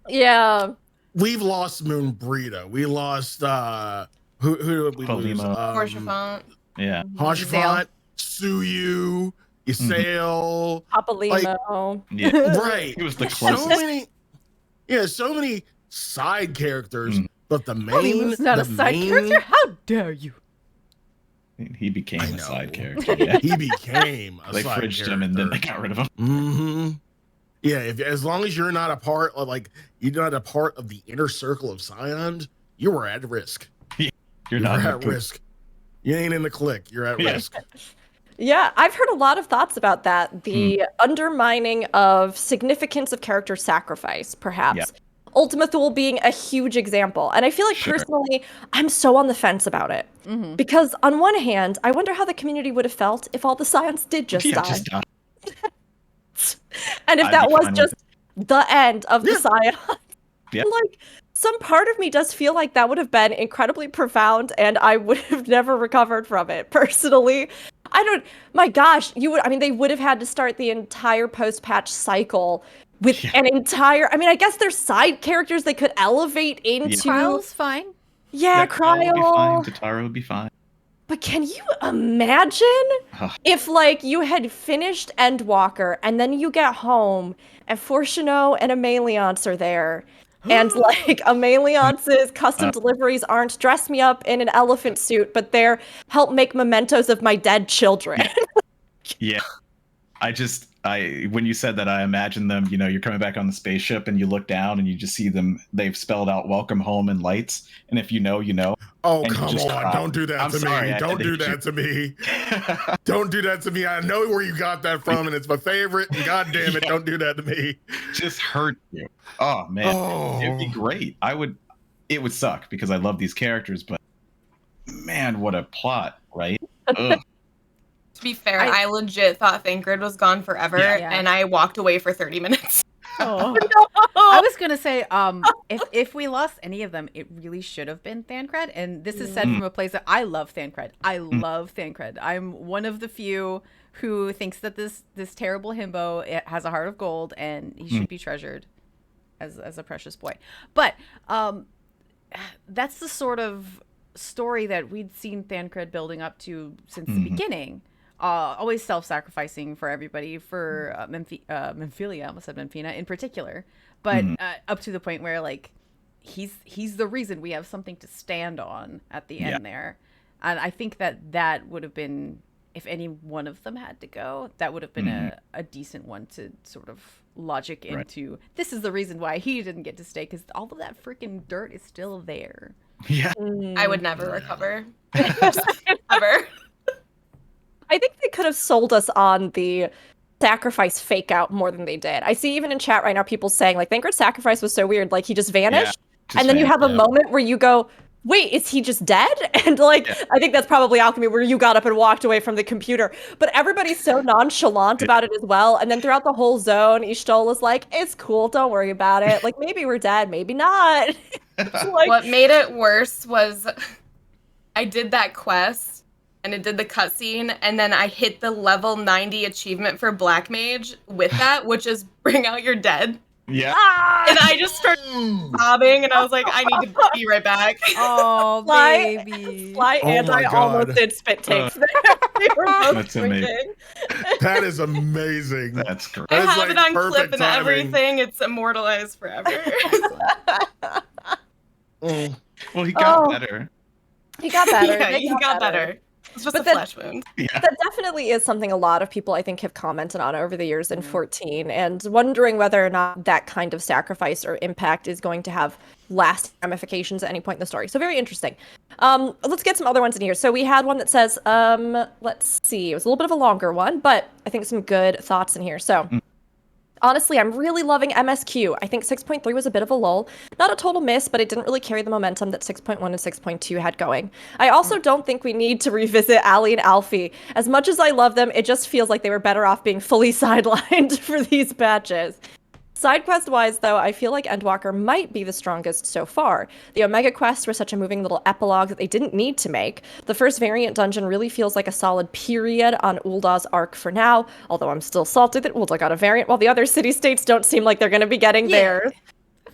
S4: Yeah.
S6: We've lost Moonbreeda. We lost who did we lose?
S7: Horsefant.
S3: Yeah.
S6: Horsefant, Suyu, Isael.
S4: Papalimo.
S3: Yeah.
S6: Right.
S3: He was the closest.
S6: So many side characters, but the main.
S5: Papalimo's not a side character. How dare you?
S3: He became a side character. Yeah.
S6: He became a
S3: they
S6: side
S3: fridged
S6: character.
S3: him and then they got rid of him.
S6: Mm-hmm. Yeah, as long as you're not a part of the inner circle of Scions, you were at risk.
S3: You're not
S6: at risk. You ain't in the clique. You're at risk.
S4: Yeah, I've heard a lot of thoughts about that. The undermining of significance of character sacrifice, perhaps.
S3: Yeah.
S4: Ultima Thule being a huge example. And I feel like personally, I'm so on the fence about it. Because on one hand, I wonder how the community would have felt if all the Scions did just die. And if that was just the end of the Scions.
S3: Yeah.
S4: Like, some part of me does feel like that would have been incredibly profound, and I would have never recovered from it, personally. They would have had to start the entire post-patch cycle with an entire. I mean, I guess there's side characters they could elevate into.
S5: Trial's fine.
S4: Yeah,
S3: Cryo would be fine.
S4: Cryo.
S3: Tatara would be fine.
S4: But can you imagine if, like, you had finished Endwalker and then you get home and Fortuno and Ameliance are there, and, like, Ameliance's custom deliveries aren't dress me up in an elephant suit, but they're help make mementos of my dead children.
S3: Yeah. When you said that, I imagined them, you know, you're coming back on the spaceship and you look down and you just see them, they've spelled out welcome home in lights. And if you know, you know.
S6: Oh,
S3: and
S6: come
S3: you just
S6: on.
S3: cry.
S6: Don't do that
S3: I'm
S6: to
S3: sorry,
S6: me.
S3: I
S6: Don't
S3: had
S6: do
S3: to
S6: that to me. Don't do that to me. I know where you got that from, and it's my favorite. And God damn it, don't do that to me.
S3: Just hurt you. Oh, man. It'd be great. It would suck because I love these characters, but man, what a plot, right? Ugh.
S7: To be fair, I legit thought Thancred was gone forever, and I walked away for 30 minutes.
S5: Oh. I was gonna say, if we lost any of them, it really should have been Thancred. And this is said from a place that I love Thancred. I love Thancred. I'm one of the few who thinks that this terrible himbo has a heart of gold and he should be treasured as a precious boy. But that's the sort of story that we'd seen Thancred building up to since the beginning. Always self-sacrificing for everybody, for Memphilia, I almost said Memphina in particular, but up to the point where, like, he's the reason we have something to stand on at the end there. And I think that would have been, if any one of them had to go, that would have been a decent one to sort of logic into. This is the reason why he didn't get to stay, because all of that freaking dirt is still there.
S3: Yeah.
S7: I would never recover. Ever.
S4: I think they could have sold us on the sacrifice fake out more than they did. I see even in chat right now people saying, like, Thancred's sacrifice was so weird, like he just vanished. And then you have a moment where you go, wait, is he just dead? And, like, I think that's probably Alchemy, where you got up and walked away from the computer. But everybody's so nonchalant about it as well. And then throughout the whole zone, Ishtal is like, it's cool, don't worry about it. Like, maybe we're dead, maybe not. Like,
S7: what made it worse was I did that quest and it did the cutscene, and then I hit the level 90 achievement for Black Mage with that, which is bring out your dead.
S3: Yeah.
S7: And I just started sobbing, and I was like, I need to be right back.
S5: Oh, baby.
S4: Sly and I almost did spit takes there. We were both
S3: That's amazing.
S6: That is amazing.
S3: That's great.
S7: I
S6: That is,
S7: have it on
S6: perfect
S7: clip and
S6: timing.
S7: everything. It's immortalized forever.
S3: Well, he got better.
S4: He got better.
S7: Yeah, he got better. It's just
S4: But
S7: a
S4: then-
S7: flesh wound.
S4: That definitely is something a lot of people, I think, have commented on over the years in 14, and wondering whether or not that kind of sacrifice or impact is going to have lasting ramifications at any point in the story. So very interesting. Let's get some other ones in here. So we had one that says, let's see, it was a little bit of a longer one, but I think some good thoughts in here. So honestly, I'm really loving MSQ. I think 6.3 was a bit of a lull. Not a total miss, but it didn't really carry the momentum that 6.1 and 6.2 had going. I also don't think we need to revisit Ali and Alfie. As much as I love them, it just feels like they were better off being fully sidelined for these patches. Side quest wise, though, I feel like Endwalker might be the strongest so far. The Omega quests were such a moving little epilogue that they didn't need to make. The first variant dungeon really feels like a solid period on Uldah's arc for now, although I'm still salted that Uldah got a variant while the other city-states don't seem like they're going to be getting theirs.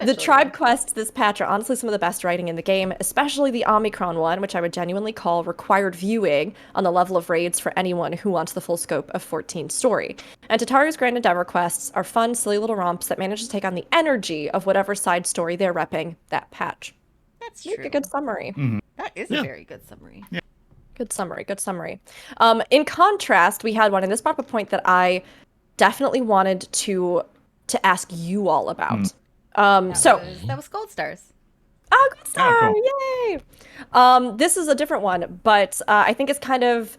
S4: The tribe quests this patch are honestly some of the best writing in the game, especially the Omicron one, which I would genuinely call required viewing on the level of raids for anyone who wants the full scope of 14's story. And Tataru's Grand Endeavor quests are fun, silly little romps that manage to take on the energy of whatever side story they're repping that patch.
S5: That's
S4: Make
S5: true.
S4: a good summary.
S5: That is a very good summary.
S3: Yeah.
S4: Good summary, good summary. In contrast, we had one, and this brought up a point that I definitely wanted to ask you all about.
S5: That was Gold Stars.
S4: Oh, Gold Star!
S3: Oh,
S4: Yay! This is a different one, but I think it's kind of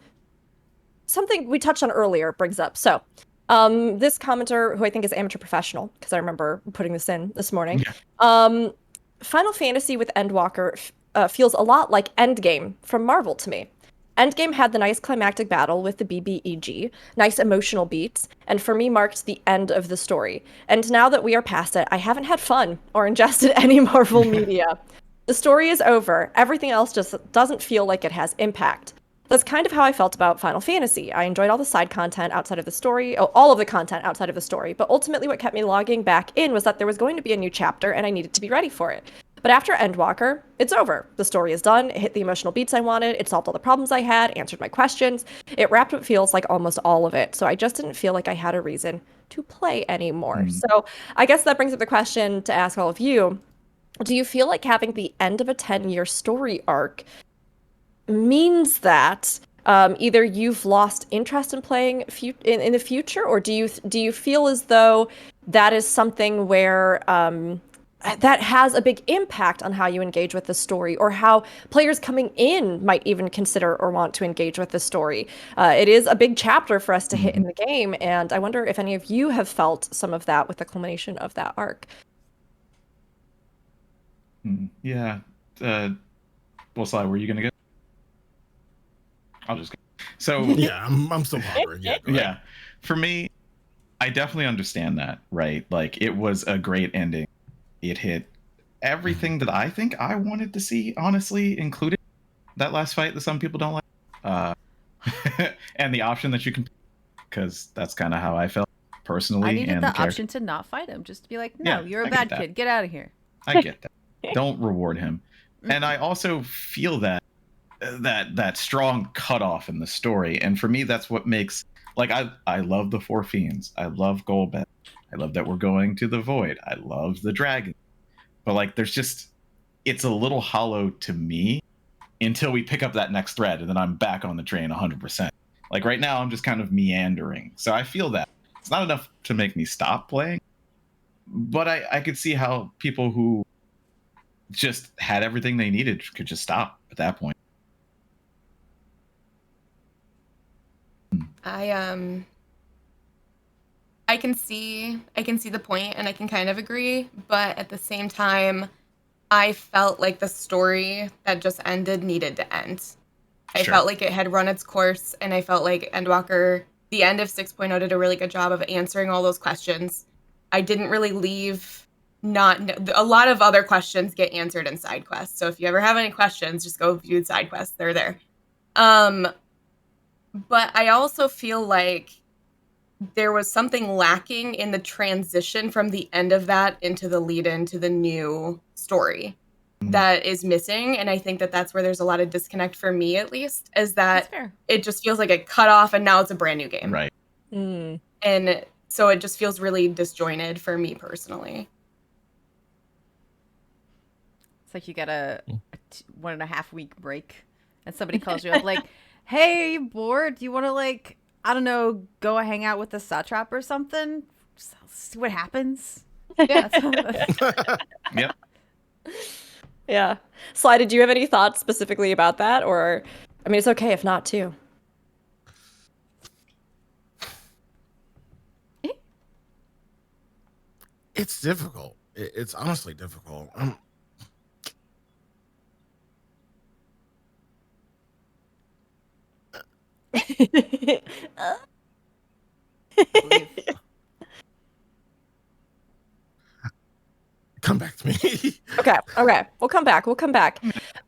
S4: something we touched on earlier brings up. So, this commenter, who I think is amateur professional, because I remember putting this in this morning, Final Fantasy with Endwalker feels a lot like Endgame from Marvel to me. Endgame had the nice climactic battle with the BBEG, nice emotional beats, and for me marked the end of the story. And now that we are past it, I haven't had fun or ingested any Marvel media. The story is over. Everything else just doesn't feel like it has impact. That's kind of how I felt about Final Fantasy. I enjoyed all the side content outside of the story, all of the content outside of the story, but ultimately what kept me logging back in was that there was going to be a new chapter and I needed to be ready for it. But after Endwalker, it's over. The story is done, it hit the emotional beats I wanted, it solved all the problems I had, answered my questions, it wrapped what feels like almost all of it, so I just didn't feel like I had a reason to play anymore. So I guess that brings up the question to ask all of you, do you feel like having the end of a 10-year story arc means that either you've lost interest in playing in the future, or do you feel as though that is something where that has a big impact on how you engage with the story, or how players coming in might even consider or want to engage with the story? It is a big chapter for us to hit in the game, and I wonder if any of you have felt some of that with the culmination of that arc.
S3: Yeah. Well, Sly, were you gonna go? I'll just go. So
S6: Yeah, I'm still pondering. Yeah, go ahead.
S3: yeah, for me, I definitely understand that, right? Like, it was a great ending. It hit everything that I think I wanted to see, honestly, including that last fight that some people don't like, and the option that you can, because that's kind of how I felt personally.
S5: I needed
S3: and
S5: the
S3: character.
S5: option to not fight him, just to be like, no,
S3: Yeah,
S5: you're a
S3: I get
S5: bad
S3: that.
S5: kid. Get out of here.
S3: I get that. Don't reward him. And I also feel that strong cutoff in the story. And for me, that's what makes, like, I love the Four Fiends. I love Golbet. I love that we're going to the Void. I love the Dragon. But, like, there's just, it's a little hollow to me until we pick up that next thread, and then I'm back on the train 100%. Like, right now, I'm just kind of meandering. So I feel that. It's not enough to make me stop playing, but I could see how people who just had everything they needed could just stop at that point.
S7: I can see the point, and I can kind of agree, but at the same time, I felt like the story that just ended needed to end. I
S3: Sure.
S7: felt like it had run its course, and I felt like Endwalker, the end of 6.0, did a really good job of answering all those questions. I didn't really leave a lot of other questions get answered in side quests. So if you ever have any questions, just go view the side quests. They're there. But I also feel like there was something lacking in the transition from the end of that into the lead into the new story that is missing. And I think that that's where there's a lot of disconnect for me, at least, is
S5: That's
S7: that
S5: fair.
S7: it just feels like a cut off and now it's a brand new game.
S3: Right.
S7: And so it just feels really disjointed for me personally.
S5: It's like you get a 1.5 week break, and somebody calls you up like, "Hey, are you bored? Do you want to, like, I don't know, go hang out with the satrap or something? See what happens." Yeah.
S3: Yep.
S4: Yeah. Sly, did you have any thoughts specifically about that? Or, I mean, it's okay if not, too.
S6: It's difficult. It's honestly difficult. Come back to me.
S4: Okay. We'll come back.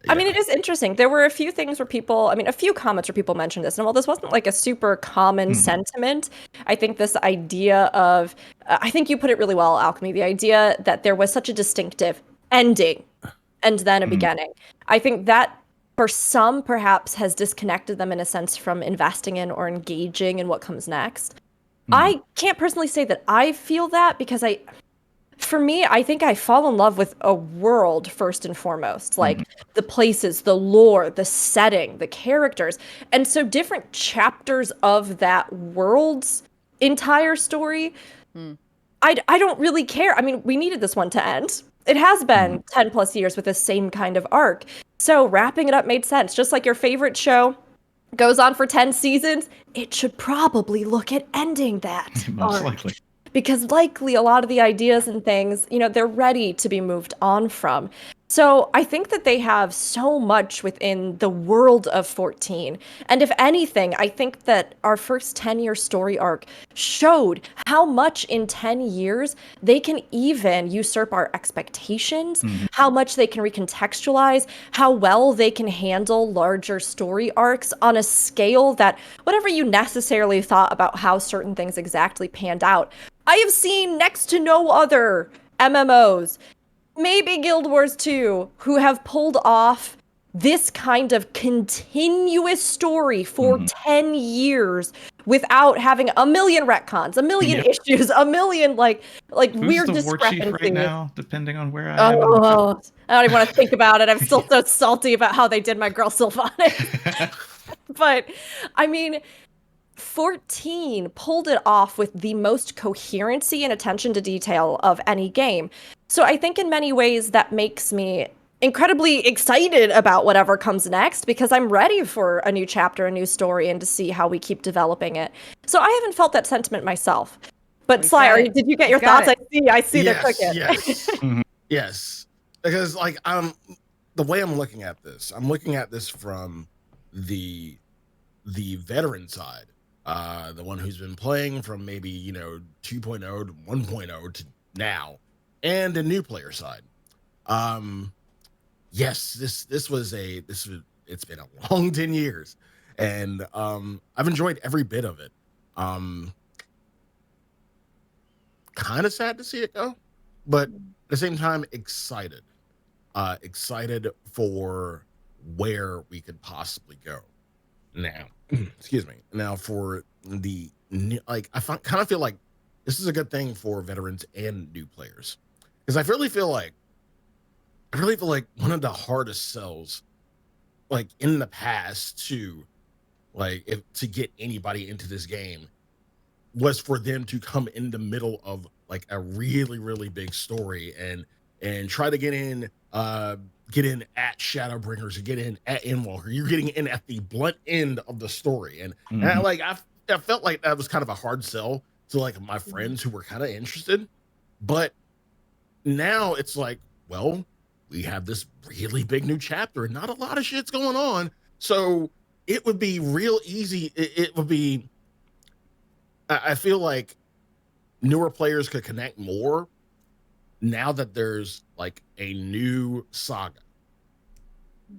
S4: I mean, it is interesting. There were a few things where a few comments where people mentioned this. And while this wasn't like a super common sentiment, I think this idea of, I think you put it really well, Alchemy, the idea that there was such a distinctive ending and then a beginning. I think that for some perhaps has disconnected them in a sense from investing in or engaging in what comes next. I can't personally say that I feel that, because for me, I think I fall in love with a world first and foremost, like the places, the lore, the setting, the characters. And so different chapters of that world's entire story, I don't really care. I mean, we needed this one to end. It has been 10 plus years with the same kind of arc. So wrapping it up made sense. Just like your favorite show goes on for 10 seasons, it should probably look at ending that
S3: Most
S4: arc.
S3: likely.
S4: Because likely a lot of the ideas and things, they're ready to be moved on from. So I think that they have so much within the world of 14. And if anything, I think that our first 10-year story arc showed how much in 10 years they can even usurp our expectations, how much they can recontextualize, how well they can handle larger story arcs on a scale that whatever you necessarily thought about how certain things exactly panned out, I have seen next to no other MMOs, maybe Guild Wars 2, who have pulled off this kind of continuous story for 10 years without having a million retcons, a million issues, a million like
S3: Who's
S4: weird
S3: the war chief
S4: discrepancies.
S3: right now, depending on where I am?
S4: Oh, I don't even want to think about it. I'm still so salty about how they did my girl Sylvanas. But I mean, 14 pulled it off with the most coherency and attention to detail of any game. So I think in many ways that makes me incredibly excited about whatever comes next, because I'm ready for a new chapter, a new story, and to see how we keep developing it. So I haven't felt that sentiment myself. But Sly, did you get your thoughts? I see the cooking.
S6: Yes. Yes. Because like the way I'm looking at this from the veteran side. The one who's been playing from maybe 2.0 to 1.0 to now, and the new player side. Yes, it's been a long 10 years, and I've enjoyed every bit of it. Kind of sad to see it go, but at the same time excited for where we could possibly go now. Excuse me. Now for the I kind of feel like this is a good thing for veterans and new players, because I really feel like one of the hardest sells, like in the past, to get anybody into this game was for them to come in the middle of like a really, really big story and try to get in at Shadowbringers, or get in at Endwalker. You're getting in at the blunt end of the story. And I felt like that was kind of a hard sell to like my friends who were kind of interested. But now it's like, well, we have this really big new chapter and not a lot of shit's going on. So it would be real easy. It would be, I feel like newer players could connect more now that there's like a new saga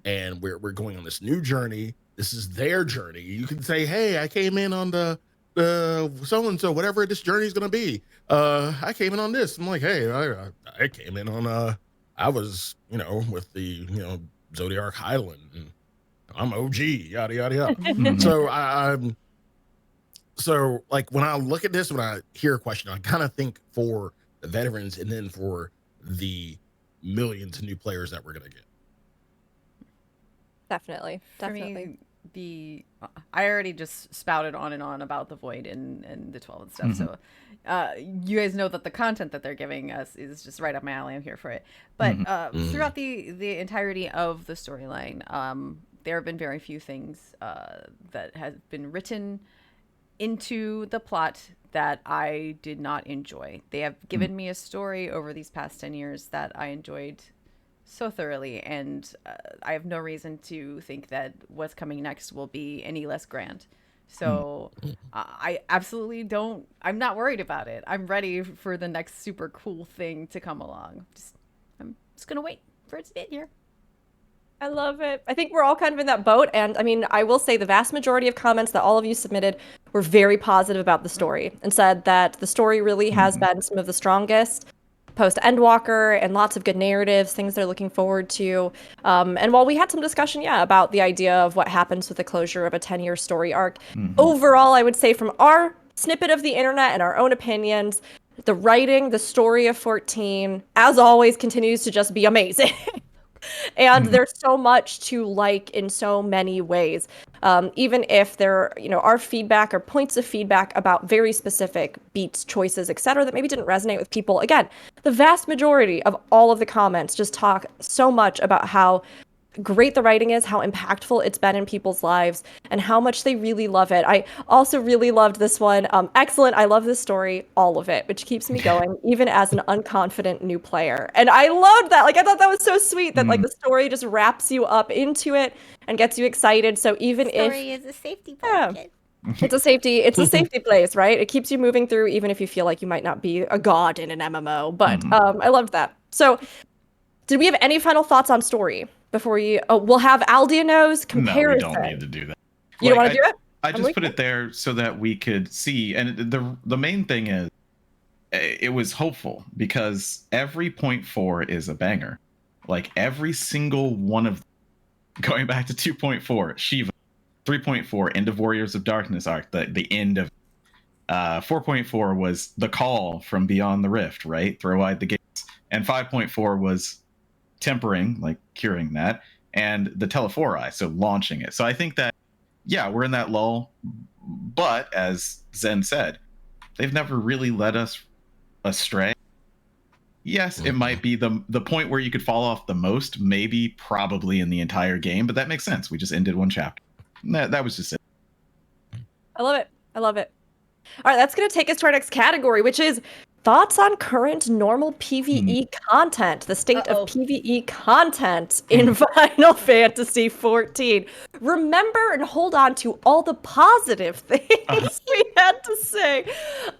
S6: and we're going on this new journey. This is their journey. You can say, hey, I came in on the so-and-so, whatever this journey is going to be. I came in on this. I'm like, hey, I came in on, I was, with the, Zodiac Highland, and I'm OG, yada, yada, yada. So like when I look at this, when I hear a question, I kind of think for the veterans and then for the millions of new players that we're going to get.
S4: Definitely.
S5: For me, I already just spouted on and on about the Void and the 12 and stuff. So you guys know that the content that they're giving us is just right up my alley. I'm here for it. But throughout the entirety of the storyline, there have been very few things that have been written into the plot that I did not enjoy. They have given me a story over these past 10 years that I enjoyed so thoroughly, and I have no reason to think that what's coming next will be any less grand. So I absolutely don't, I'm not worried about it. I'm ready for the next super cool thing to come along. I'm just gonna wait for it to get here.
S4: I love it. I think we're all kind of in that boat. And I mean, I will say the vast majority of comments that all of you submitted were very positive about the story and said that the story really has been some of the strongest post Endwalker, and lots of good narratives, things they're looking forward to. And while we had some discussion, about the idea of what happens with the closure of a 10-year story arc, overall, I would say from our snippet of the internet and our own opinions, the writing, the story of 14, as always, continues to just be amazing. And there's so much to like in so many ways. Even if there, are feedback or points of feedback about very specific beats, choices, etc., that maybe didn't resonate with people. Again, the vast majority of all of the comments just talk so much about how great the writing is, how impactful it's been in people's lives, and how much they really love it. I also really loved this one. Excellent. I love this story, all of it, which keeps me going, even as an unconfident new player. And I loved that. Like, I thought that was so sweet that like the story just wraps you up into it and gets you excited. So even
S5: Story is a safety blanket.
S4: it's a safety place, right? It keeps you moving through, even if you feel like you might not be a god in an MMO. But I loved that. So did we have any final thoughts on story before we'll have Aldianaux comparison.
S3: No, we don't need to do that.
S4: You don't want to do it?
S3: I just put it there so that we could see, and the main thing is, it was hopeful because every 0.4 is a banger. Like every single one of, going back to 2.4, Shiva, 3.4, End of Warriors of Darkness arc, the end of 4.4 was the call from Beyond the Rift, right? Throw wide the gates. And 5.4 was tempering, like curing that, and the Telephori, so launching it. So I think that, yeah, we're in that lull, but as Zen said, they've never really led us astray. Yes, it might be the point where you could fall off the most, maybe probably in the entire game, but that makes sense. We just ended one chapter. That was just it.
S4: I love it. I love it. All right, that's going to take us to our next category, which is thoughts on current normal PvE content, the state of PvE content in Final Fantasy XIV. Remember and hold on to all the positive things we had to say.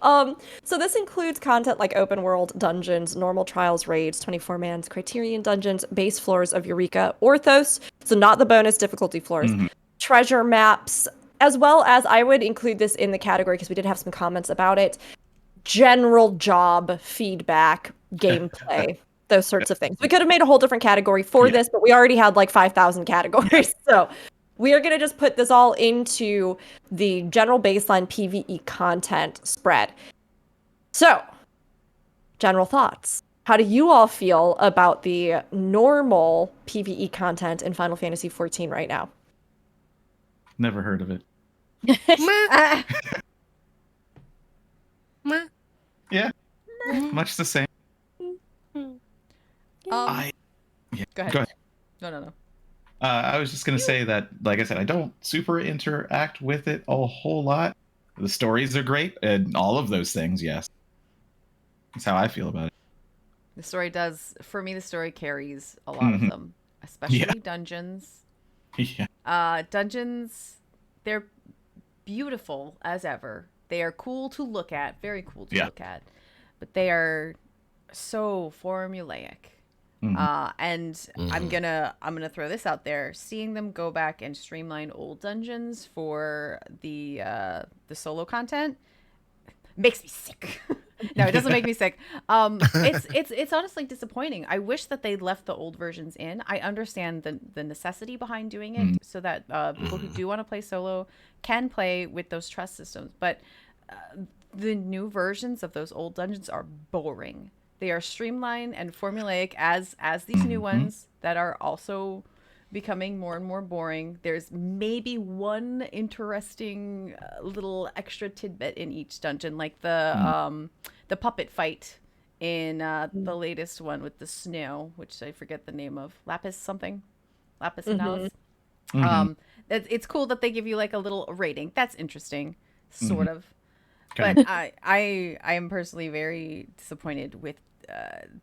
S4: So this includes content like open world dungeons, normal trials raids, 24-man's Criterion dungeons, base floors of Eureka, Orthos, so not the bonus difficulty floors, treasure maps, as well as, I would include this in the category because we did have some comments about it, general job feedback, gameplay, those sorts of things. We could have made a whole different category for this, but we already had like 5,000 categories. So we are going to just put this all into the general baseline PvE content spread. So, general thoughts. How do you all feel about the normal PvE content in Final Fantasy XIV right now?
S3: Never heard of it. Yeah, much the same.
S5: Go
S3: Go
S5: ahead. No.
S3: I was just gonna say that, like I said, I don't super interact with it a whole lot. The stories are great, and all of those things, yes. That's how I feel about it.
S5: The story does, for me, the story carries a lot of them, especially dungeons.
S3: Yeah.
S5: Dungeons, they're beautiful as ever. They are cool to look at, very cool to look at, but they are so formulaic. And I'm gonna throw this out there. Seeing them go back and streamline old dungeons for the solo content makes me sick. No, it doesn't make me sick. It's honestly disappointing. I wish that they left the old versions in. I understand the necessity behind doing it so that people who do want to play solo can play with those trust systems. But the new versions of those old dungeons are boring. They are streamlined and formulaic as these new ones that are also becoming more and more boring. There's maybe one interesting little extra tidbit in each dungeon, like the puppet fight in the latest one with the snow, which I forget the name of. Lapis and Alice. It's cool that they give you like a little rating. That's interesting, sort of. Okay. But I am personally very disappointed with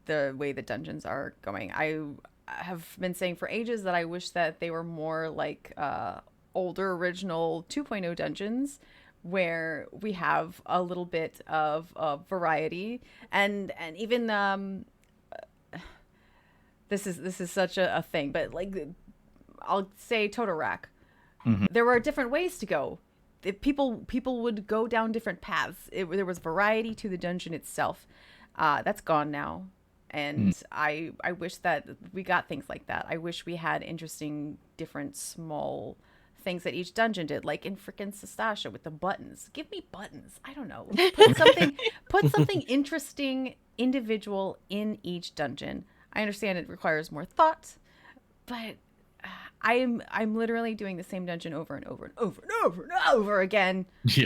S5: the way the dungeons are going. I have been saying for ages that I wish that they were more like older original 2.0 dungeons, where we have a little bit of variety and even this is such a thing, but like I'll say Totorak. There were different ways to go. People would go down different paths. There was variety to the dungeon itself. That's gone now. And I wish that we got things like that. I wish we had interesting, different, small things that each dungeon did, like in frickin' Sastasha with the buttons. Give me buttons. I don't know. Put something interesting, individual in each dungeon. I understand it requires more thought, but I'm literally doing the same dungeon over and over and over and over and over again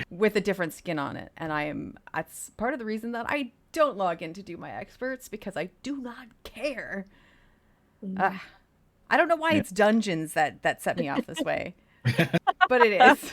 S5: with a different skin on it. And that's part of the reason that I don't log in to do my experts, because I do not care. I I don't know why it's dungeons that set me off this way, but it is.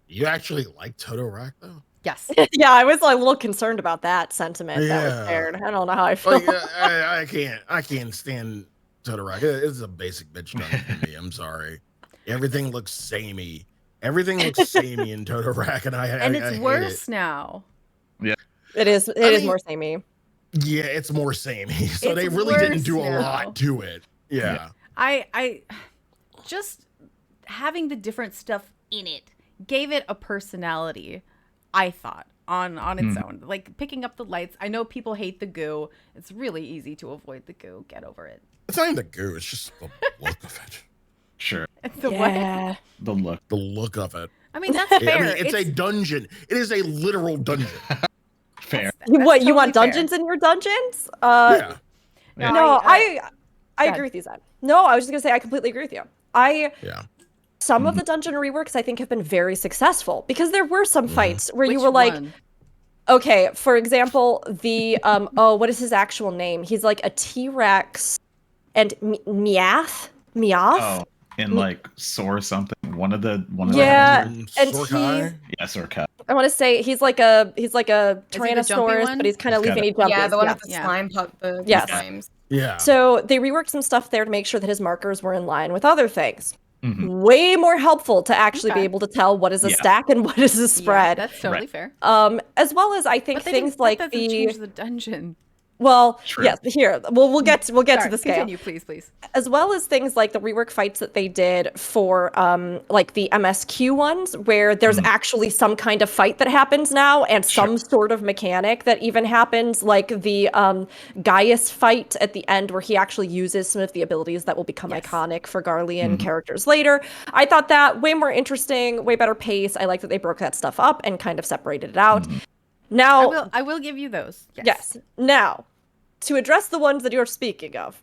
S6: You actually like Totodile though?
S5: Yes.
S4: Yeah, I was like, a little concerned about that sentiment that was
S6: Yeah.
S4: shared. I don't know how I feel.
S6: Like, I can't stand Totodile. It's a basic bitch dungeon for me. I'm sorry. Everything looks samey. Everything looks samey in Totodile, and
S5: And
S6: I
S5: it's
S6: hate
S5: worse
S6: it.
S5: now.
S4: It is. It is more samey.
S6: Yeah, it's more samey. So
S5: It's
S6: they really didn't
S5: worse
S6: do a
S5: now.
S6: lot to it. Yeah.
S5: I just having the different stuff in it gave it a personality, I thought, on its own. Like picking up the lights. I know people hate the goo. It's really easy to avoid the goo. Get over it.
S6: It's not even the goo, it's just the look of it.
S3: Sure.
S5: It's the what?
S3: The look.
S6: The look of it.
S5: I mean, that's fair.
S6: I mean, it's a dungeon. It is a literal dungeon.
S3: Fair.
S4: What, you
S5: totally
S4: want
S5: fair.
S4: dungeons in your dungeons?
S6: Yeah.
S4: No, I
S5: ahead.
S4: agree with you, Zed. No, I was just gonna say I completely agree with you.
S6: Yeah.
S4: Some of the dungeon reworks I think have been very successful because there were some fights where you
S5: Which
S4: were like,
S5: one?
S4: okay, for example, the what is his actual name? He's like a T-Rex and Meowth?
S3: Oh, and like Soar something. One of the
S4: Yeah,
S6: And
S4: and
S6: Sorkai?
S3: Yeah, Sorka.
S4: I want to say he's like a
S5: he the jumpy
S4: Tyrannosaurus,
S5: one?
S4: but he's kind of
S3: He's got
S4: leafing each other.
S7: Yeah, the one with the
S5: Yeah.
S7: slime the
S4: Yes.
S7: slimes.
S6: Yeah.
S4: So they reworked some stuff there to make sure that his markers were in line with other things.
S3: Mhm.
S4: Way more helpful to actually be
S5: Okay.
S4: able to tell what is a
S3: Yeah.
S4: stack and what is a
S5: Yeah,
S4: spread.
S5: that's totally
S3: Right.
S5: fair.
S4: As well as I think
S5: But they
S4: things
S5: didn't,
S4: like
S5: that doesn't
S4: the
S5: change the dungeon.
S4: well,
S3: True.
S4: yes, here we'll get to
S5: Sorry,
S4: the scale.
S5: Continue, please.
S4: As well as things like the rework fights that they did for like the MSQ ones, where there's actually some kind of fight that happens now and some sort of mechanic that even happens, like the Gaius fight at the end where he actually uses some of the abilities that will become iconic for Garlean characters later. I thought that way more interesting, way better pace. I like that they broke that stuff up and kind of separated it out. Now,
S5: I will give you those.
S4: yes. Now, to address the ones that you're speaking of,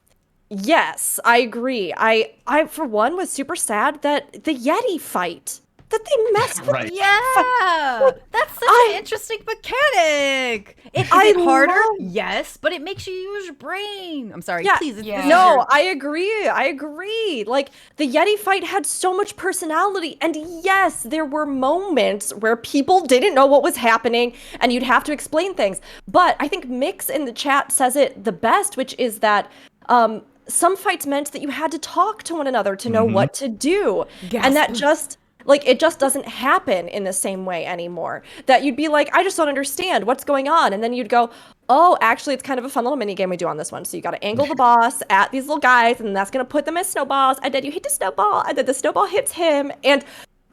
S4: yes, I agree. I for one was super sad that the Yeti fight that they messed with.
S3: Right.
S5: Yeah, that's such an interesting mechanic. Is it harder? Yes, but it makes you use your brain. I'm sorry.
S4: Yeah,
S5: Please.
S7: Yeah.
S4: No, I agree. Like the Yeti fight had so much personality, and yes, there were moments where people didn't know what was happening, and you'd have to explain things. But I think Mix in the chat says it the best, which is that some fights meant that you had to talk to one another to know what to do, and that just. Like, it just doesn't happen in the same way anymore. That you'd be like, I just don't understand what's going on. And then you'd go, oh, actually, it's kind of a fun little mini game we do on this one. So you got to angle the boss at these little guys, and that's going to put them as snowballs. And then you hit the snowball, and then the snowball hits him. And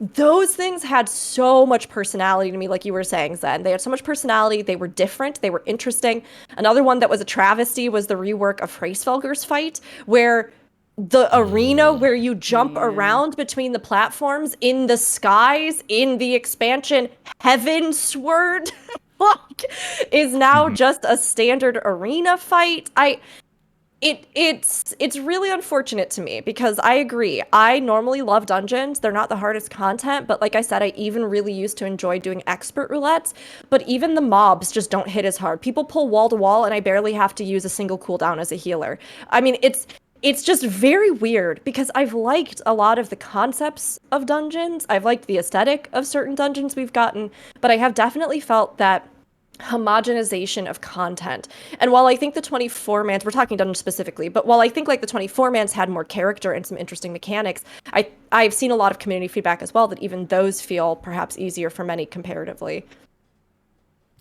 S4: those things had so much personality to me, like you were saying, Zen. They had so much personality. They were different. They were interesting. Another one that was a travesty was the rework of Hraesvelgur's fight, where the arena where you jump around between the platforms in the skies in the expansion Heavensward is now just a standard arena fight. It's really unfortunate to me because I agree. I normally love dungeons. They're not the hardest content, but like I said, I even really used to enjoy doing expert roulettes, but even the mobs just don't hit as hard. People pull wall to wall and I barely have to use a single cooldown as a healer. I mean, it's just very weird because I've liked a lot of the concepts of dungeons. I've liked the aesthetic of certain dungeons we've gotten, but I have definitely felt that homogenization of content. And while I think the 24-mans, we're talking dungeons specifically, but while I think like the 24-mans had more character and some interesting mechanics, I've seen a lot of community feedback as well that even those feel perhaps easier for many comparatively.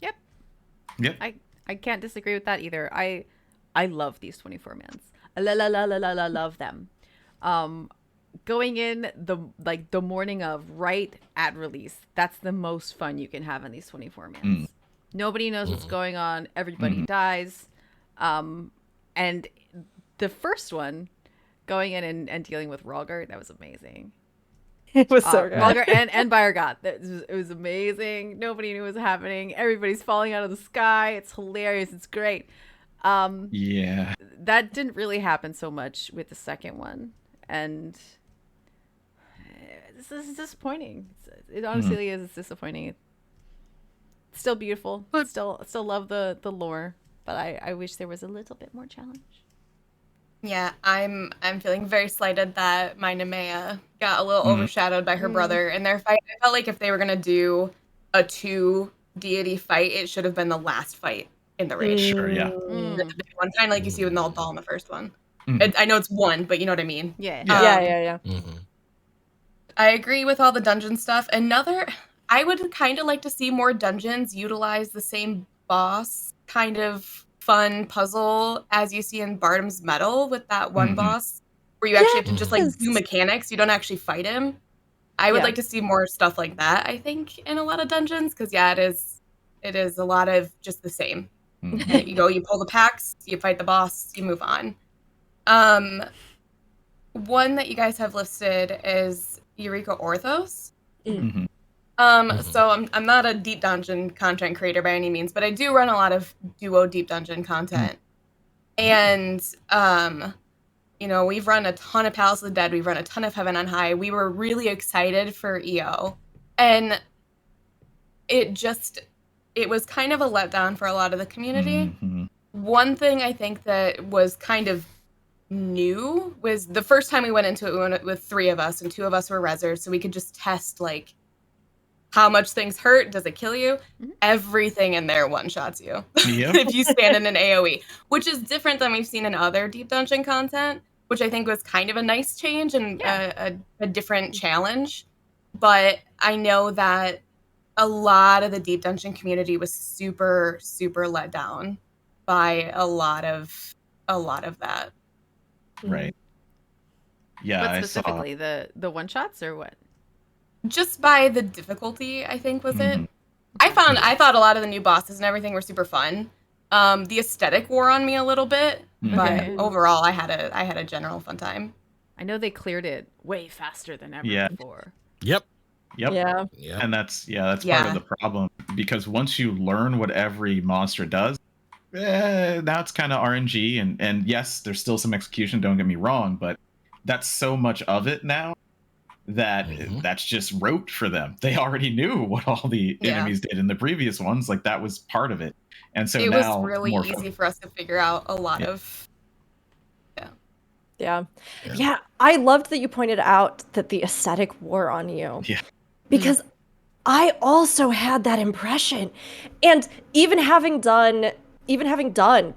S5: Yep.
S3: Yep.
S5: I can't disagree with that either. I love these 24-mans. I love them. Going in the morning of, right at release, that's the most fun you can have in these 24-mans. Nobody knows what's going on. Everybody dies. And the first one, going in and dealing with Rhalgr, that was amazing.
S4: It was so good.
S5: Rhalgr and Bayergot. It was amazing. Nobody knew what was happening. Everybody's falling out of the sky. It's hilarious. It's great.
S3: Yeah.
S5: That didn't really happen so much with the second one, and this is disappointing. It honestly is. It's disappointing. It's still beautiful. Still love the lore, but I wish there was a little bit more challenge.
S7: Yeah, I'm feeling very slighted that my Nemea got a little
S3: Mhm.
S7: overshadowed by her brother in their fight. I felt like if they were gonna do a 2 deity fight, it should have been the last fight in the raid.
S3: Sure, yeah.
S7: The big one, kind of like you see with Null in the first one.
S3: Mhm.
S7: I know it's one, but you know what I mean.
S5: Yeah.
S3: Yeah.
S4: Yeah.
S7: I agree with all the dungeon stuff. I would kind of like to see more dungeons utilize the same boss kind of fun puzzle as you see in Bardam's Metal with that one
S3: Mhm.
S7: boss where you actually have to just like
S4: Yes.
S7: do mechanics. You don't actually fight him. I would
S4: Yeah.
S7: like to see more stuff like that, I think, in a lot of dungeons, because yeah, it is a lot of just the same.
S3: Mhm.
S7: You go, you pull the packs, you fight the boss, you move on. One that you guys have listed is Eureka Orthos.
S3: Mhm.
S7: So I'm not a deep dungeon content creator by any means, but I do run a lot of duo deep dungeon content. And we've run a ton of Palace of the Dead, we've run a ton of Heaven on High. We were really excited for EO. And it was kind of a letdown for a lot of the community.
S3: Mhm.
S7: One thing I think that was kind of new was the first time we went into it, we went with 3 of us, and 2 of us were rezzers, so we could just test like how much things hurt, does it kill you? Everything in there one-shots you
S3: Yep.
S7: if you stand in an AoE, which is different than we've seen in other deep dungeon content, which I think was kind of a nice change and a different challenge. But I know that a lot of the deep dungeon community was super, super let down by a lot of that.
S3: Right. Yeah,
S5: What
S3: I saw.
S5: specifically? The one shots or what?
S7: Just by the difficulty, I think was
S3: Mhm.
S7: it. I thought a lot of the new bosses and everything were super fun. The aesthetic wore on me a little bit, but
S5: Okay.
S7: overall I had a general fun time.
S5: I know they cleared it way faster than ever
S3: Yeah.
S5: before.
S6: Yep.
S3: Yep.
S4: Yeah.
S6: Yeah.
S3: And that's part
S7: Yeah.
S3: of the problem, because once you learn what every monster does, now it's kind of RNG, and yes, there's still some execution, don't get me wrong, but that's so much of it now that that's just rote for them. They already knew what all the
S7: Yeah.
S3: enemies did in the previous ones, like that was part of it. And so
S7: It
S3: now
S7: was really
S3: more
S7: easy for us to figure out a lot of.
S4: Yeah. I loved that you pointed out that the aesthetic wore on you.
S3: Yeah.
S4: Because I also had that impression. And even having done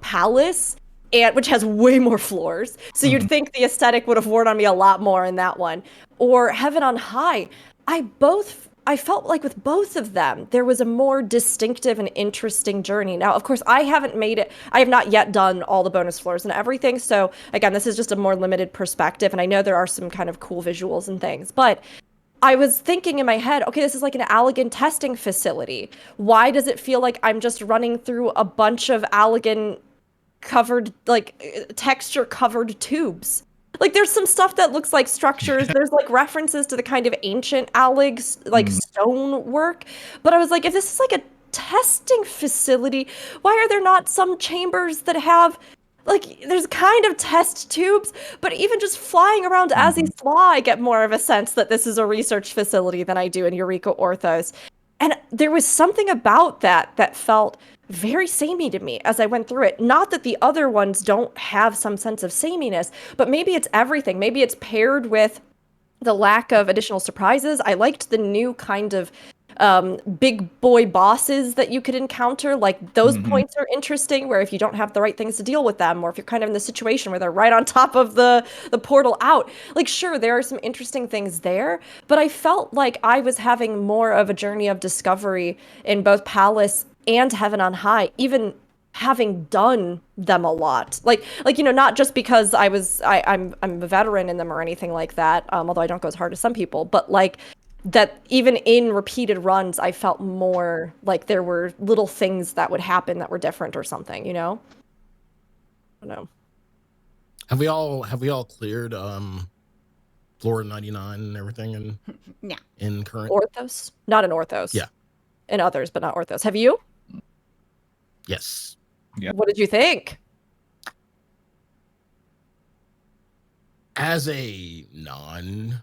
S4: Palace, and which has way more floors, so you'd think the aesthetic would have worn on me a lot more in that one, or Heaven on High, I felt like with both of them there was a more distinctive and interesting journey. Now, of course, I have not yet done all the bonus floors and everything, so again, this is just a more limited perspective, and I know there are some kind of cool visuals and things, but I was thinking in my head, okay, this is like an Allegan testing facility. Why does it feel like I'm just running through a bunch of Allegan covered, like texture covered tubes? Like there's some stuff that looks like structures. There's like references to the kind of ancient Allegs, like stone work. But I was like, if this is like a testing facility, why are there not some chambers that have like there's kind of test tubes, but even just flying around as these fly, I get more of a sense that this is a research facility than I do in Eureka Orthos. And there was something about that felt very samey to me as I went through it. Not that the other ones don't have some sense of sameness, but maybe it's everything. Maybe it's paired with the lack of additional surprises. I liked the new kind of big boy bosses that you could encounter. Like those points are interesting, where if you don't have the right things to deal with them, or if you're kind of in the situation where they're right on top of the portal out, like sure, there are some interesting things there, but I felt like I was having more of a journey of discovery in both Palace and Heaven on High, even having done them a lot, like not just because I'm a veteran in them or anything like that, although I don't go as hard as some people, but like that even in repeated runs, I felt more like there were little things that would happen that were different or something, I don't know.
S6: Have we all cleared floor 99 and everything in current
S4: Orthos? Not in Orthos.
S6: Yeah.
S4: In others, but not Orthos. Have you?
S6: Yes.
S3: Yeah.
S4: What did you think?
S6: As a non,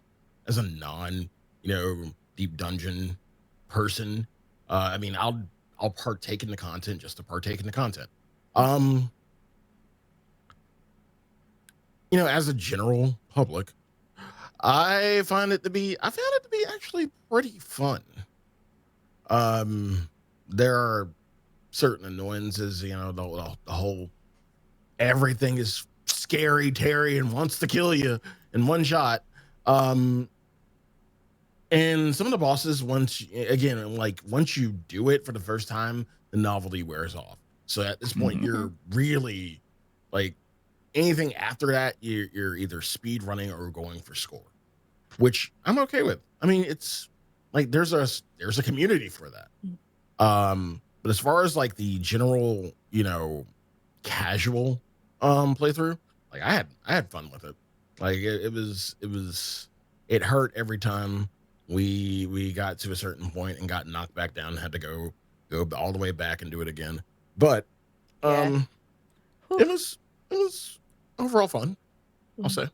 S6: deep dungeon person, I mean, I'll partake in the content just to partake in the content. as a general public, I found it to be actually pretty fun. There are certain annoyances, the whole everything is scary Terry and wants to kill you in one shot. And some of the bosses, once you do it for the first time, the novelty wears off. So at this point, you're really like anything after that, you're either speed running or going for score, which I'm okay with. I mean, it's like there's a community for that. But as far as like the general, casual playthrough, like I had fun with it. Like it hurt every time we got to a certain point and got knocked back down and had to go all the way back and do it again. But it was overall fun, I'll say.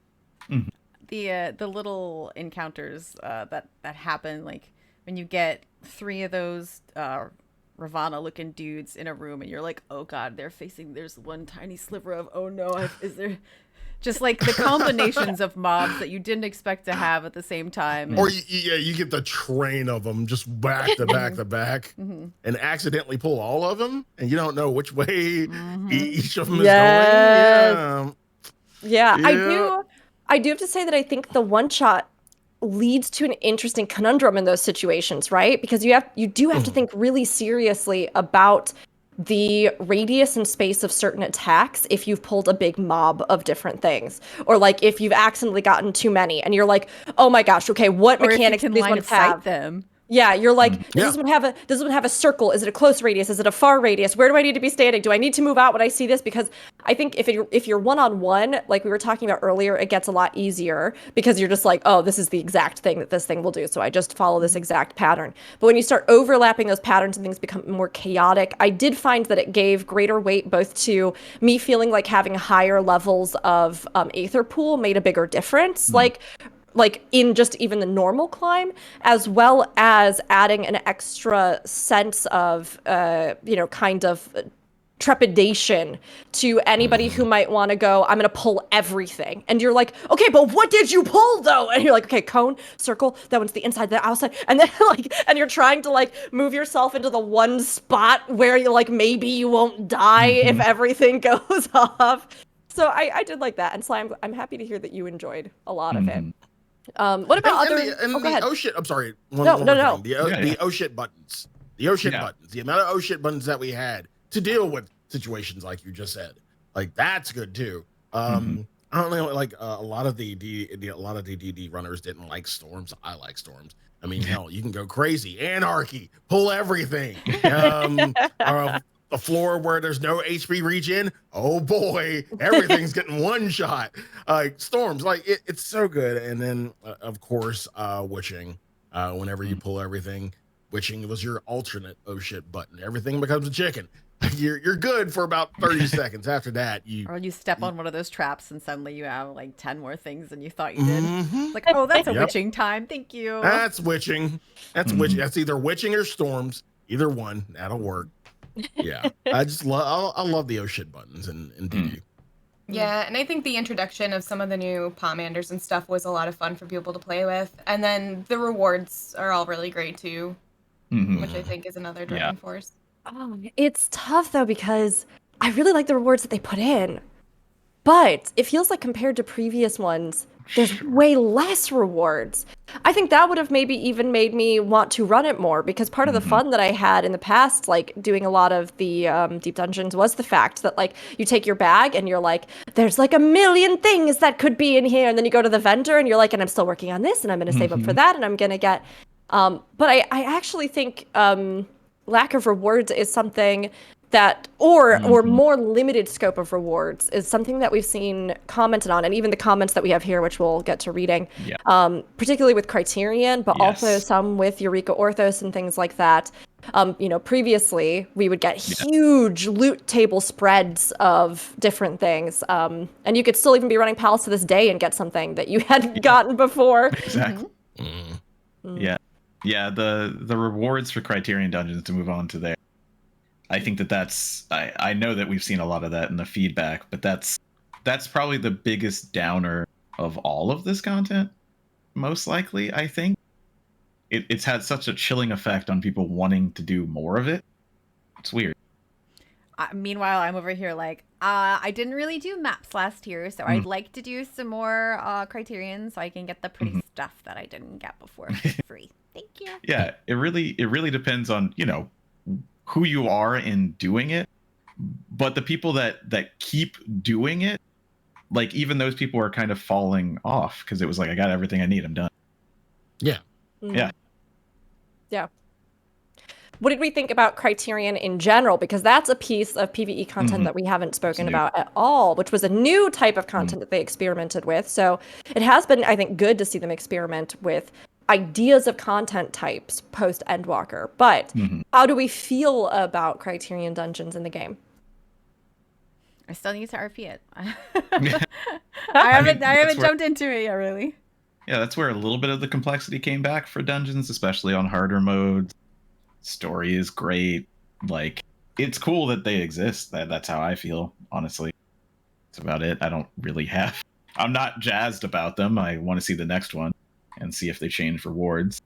S5: The little encounters that happen, like when you get 3 of those Ravana looking dudes in a room and you're like, oh god, there's one tiny sliver of, oh no, is there just like the combinations of mobs that you didn't expect to have at the same time.
S6: Or you get the train of them just back to back to back and accidentally pull all of them and you don't know which way each of them is going.
S4: Yeah, I do have to say that I think the one shot leads to an interesting conundrum in those situations, right? Because you do have to think really seriously about the radius and space of certain attacks if you've pulled a big mob of different things, or like if you've accidentally gotten too many and you're like, oh my gosh, okay, what mechanics do these ones have?
S5: Them.
S4: Yeah, you're like, does this one have a circle? Is it a close radius? Is it a far radius? Where do I need to be standing? Do I need to move out when I see this? Because I think if you're one-on-one, like we were talking about earlier, it gets a lot easier because you're just like, oh, this is the exact thing that this thing will do, so I just follow this exact pattern. But when you start overlapping those patterns and things become more chaotic, I did find that it gave greater weight both to me feeling like having higher levels of Aether Pool made a bigger difference. Like in just even the normal climb, as well as adding an extra sense of, kind of trepidation to anybody who might want to go, I'm going to pull everything. And you're like, okay, but what did you pull though? And you're like, okay, cone, circle, that one's the inside, the outside. And then and you're trying to move yourself into the one spot where you maybe you won't die if everything goes off. So I did like that. And Sly, I'm happy to hear that you enjoyed a lot of it. What about go ahead.
S6: Oh shit! I'm sorry.
S4: No.
S6: The oh shit buttons. The oh shit buttons. The amount of oh shit buttons that we had to deal with situations like you just said. Like that's good too. I don't know. Like a lot of the DD runners didn't like storms. I like storms. I mean, hell, you can go crazy. Anarchy, pull everything. A floor where there's no HP regen, oh boy, everything's getting one shot. Storms, it's so good. And then of course, witching. Whenever you pull everything, witching was your alternate oh shit button. Everything becomes a chicken. You're good for about 30 seconds. After that,
S5: or you step on one of those traps and suddenly you have 10 more things than you thought you did. It's like, oh, that's a witching time. Thank you.
S6: That's witching. That's witching. That's either witching or storms. Either one, that'll work. Yeah, I love the oh shit buttons and DD.
S7: Yeah, and I think the introduction of some of the new Pomanders and stuff was a lot of fun for people to play with. And then the rewards are all really great too, which I think is another driving force.
S4: It's tough though because I really like the rewards that they put in, but it feels like compared to previous ones, there's way less rewards. I think that would have maybe even made me want to run it more because part of the fun that I had in the past, doing a lot of the deep dungeons, was the fact that you take your bag and you're like, there's a million things that could be in here, and then you go to the vendor and you're like, and I'm still working on this, and I'm going to save up for that, and I'm going to get. But I actually think lack of rewards is something that, or more limited scope of rewards, is something that we've seen commented on, and even the comments that we have here, which we'll get to reading, particularly with Criterion, but also some with Eureka Orthos and things like that. Previously we would get huge loot table spreads of different things, and you could still even be running Palace to this day and get something that you hadn't gotten before.
S3: Exactly. Yeah. The rewards for Criterion dungeons, to move on to there, I think that's I know that we've seen a lot of that in the feedback, but that's that's probably the biggest downer of all of this content, most likely, I think. It's had such a chilling effect on people wanting to do more of it. It's weird.
S5: Meanwhile, I'm over here like, I didn't really do maps last year, so I'd like to do some more Criterion so I can get the pretty stuff that I didn't get before for free. Thank you.
S3: Yeah, it really depends on, who you are in doing it. But the people that keep doing it, like even those people are kind of falling off because it was like, I got everything I need, I'm done.
S6: Yeah.
S3: Yeah.
S4: Yeah. What did we think about Criterion in general? Because that's a piece of PvE content that we haven't spoken about at all, which was a new type of content that they experimented with. So it has been, I think, good to see them experiment with ideas of content types post Endwalker. But how do we feel about Criterion dungeons in the game?
S5: I still need to RP it. I haven't jumped into it yet, really.
S3: Yeah, that's where a little bit of the complexity came back for dungeons, especially on harder modes. Story is great. Like, it's cool that they exist. That's how I feel, honestly. That's about it. I'm not jazzed about them. I want to see the next one and see if they change rewards.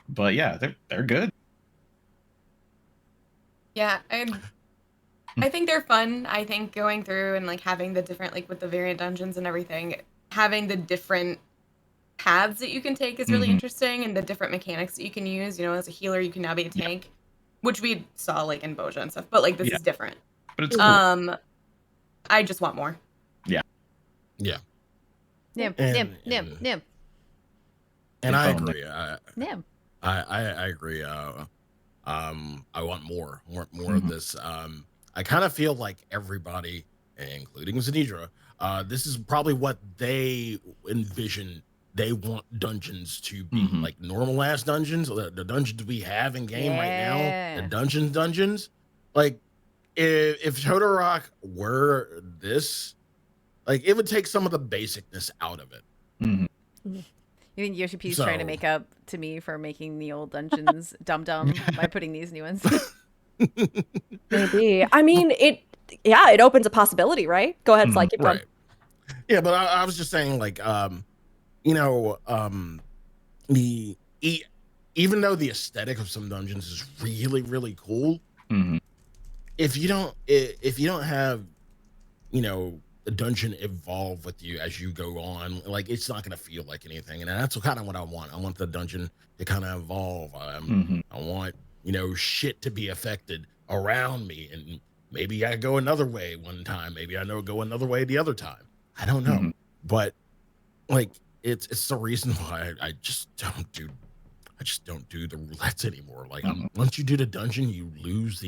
S3: But yeah, they're good.
S7: Yeah, I think they're fun. I think going through and like having the different, like with the variant dungeons and everything, having the different paths that you can take is really interesting, and the different mechanics that you can use. As a healer, you can now be a tank, which we saw like in Boja and stuff. But like this is different.
S3: But it's cool.
S7: I just want more.
S3: Yeah.
S6: Yeah.
S5: Nim.
S6: And I agree.
S5: Nim.
S6: I agree. I want more of this. I kind of feel like everybody, including Xenedra, this is probably what they envision. They want dungeons to be like normal ass dungeons. The dungeons we have in game right now, the dungeons. Like if Totorock were this, like it would take some of the basicness out of it.
S5: You think Yoshi P's trying to make up to me for making the old dungeons dumb by putting these new ones?
S4: Maybe. I mean, it opens a possibility, right? Go ahead, Sly, keep going.
S6: Right. Yeah, but I was just saying, like, even though the aesthetic of some dungeons is really, really cool, if you don't have, the dungeon evolve with you as you go on, like it's not gonna feel like anything. And that's kind of what I want. I want the dungeon to kind of evolve. I want shit to be affected around me, and maybe I go another way one time, maybe I go another way the other time. I don't know, but like it's the reason why I just don't do the roulettes anymore. Like once you do the dungeon, you lose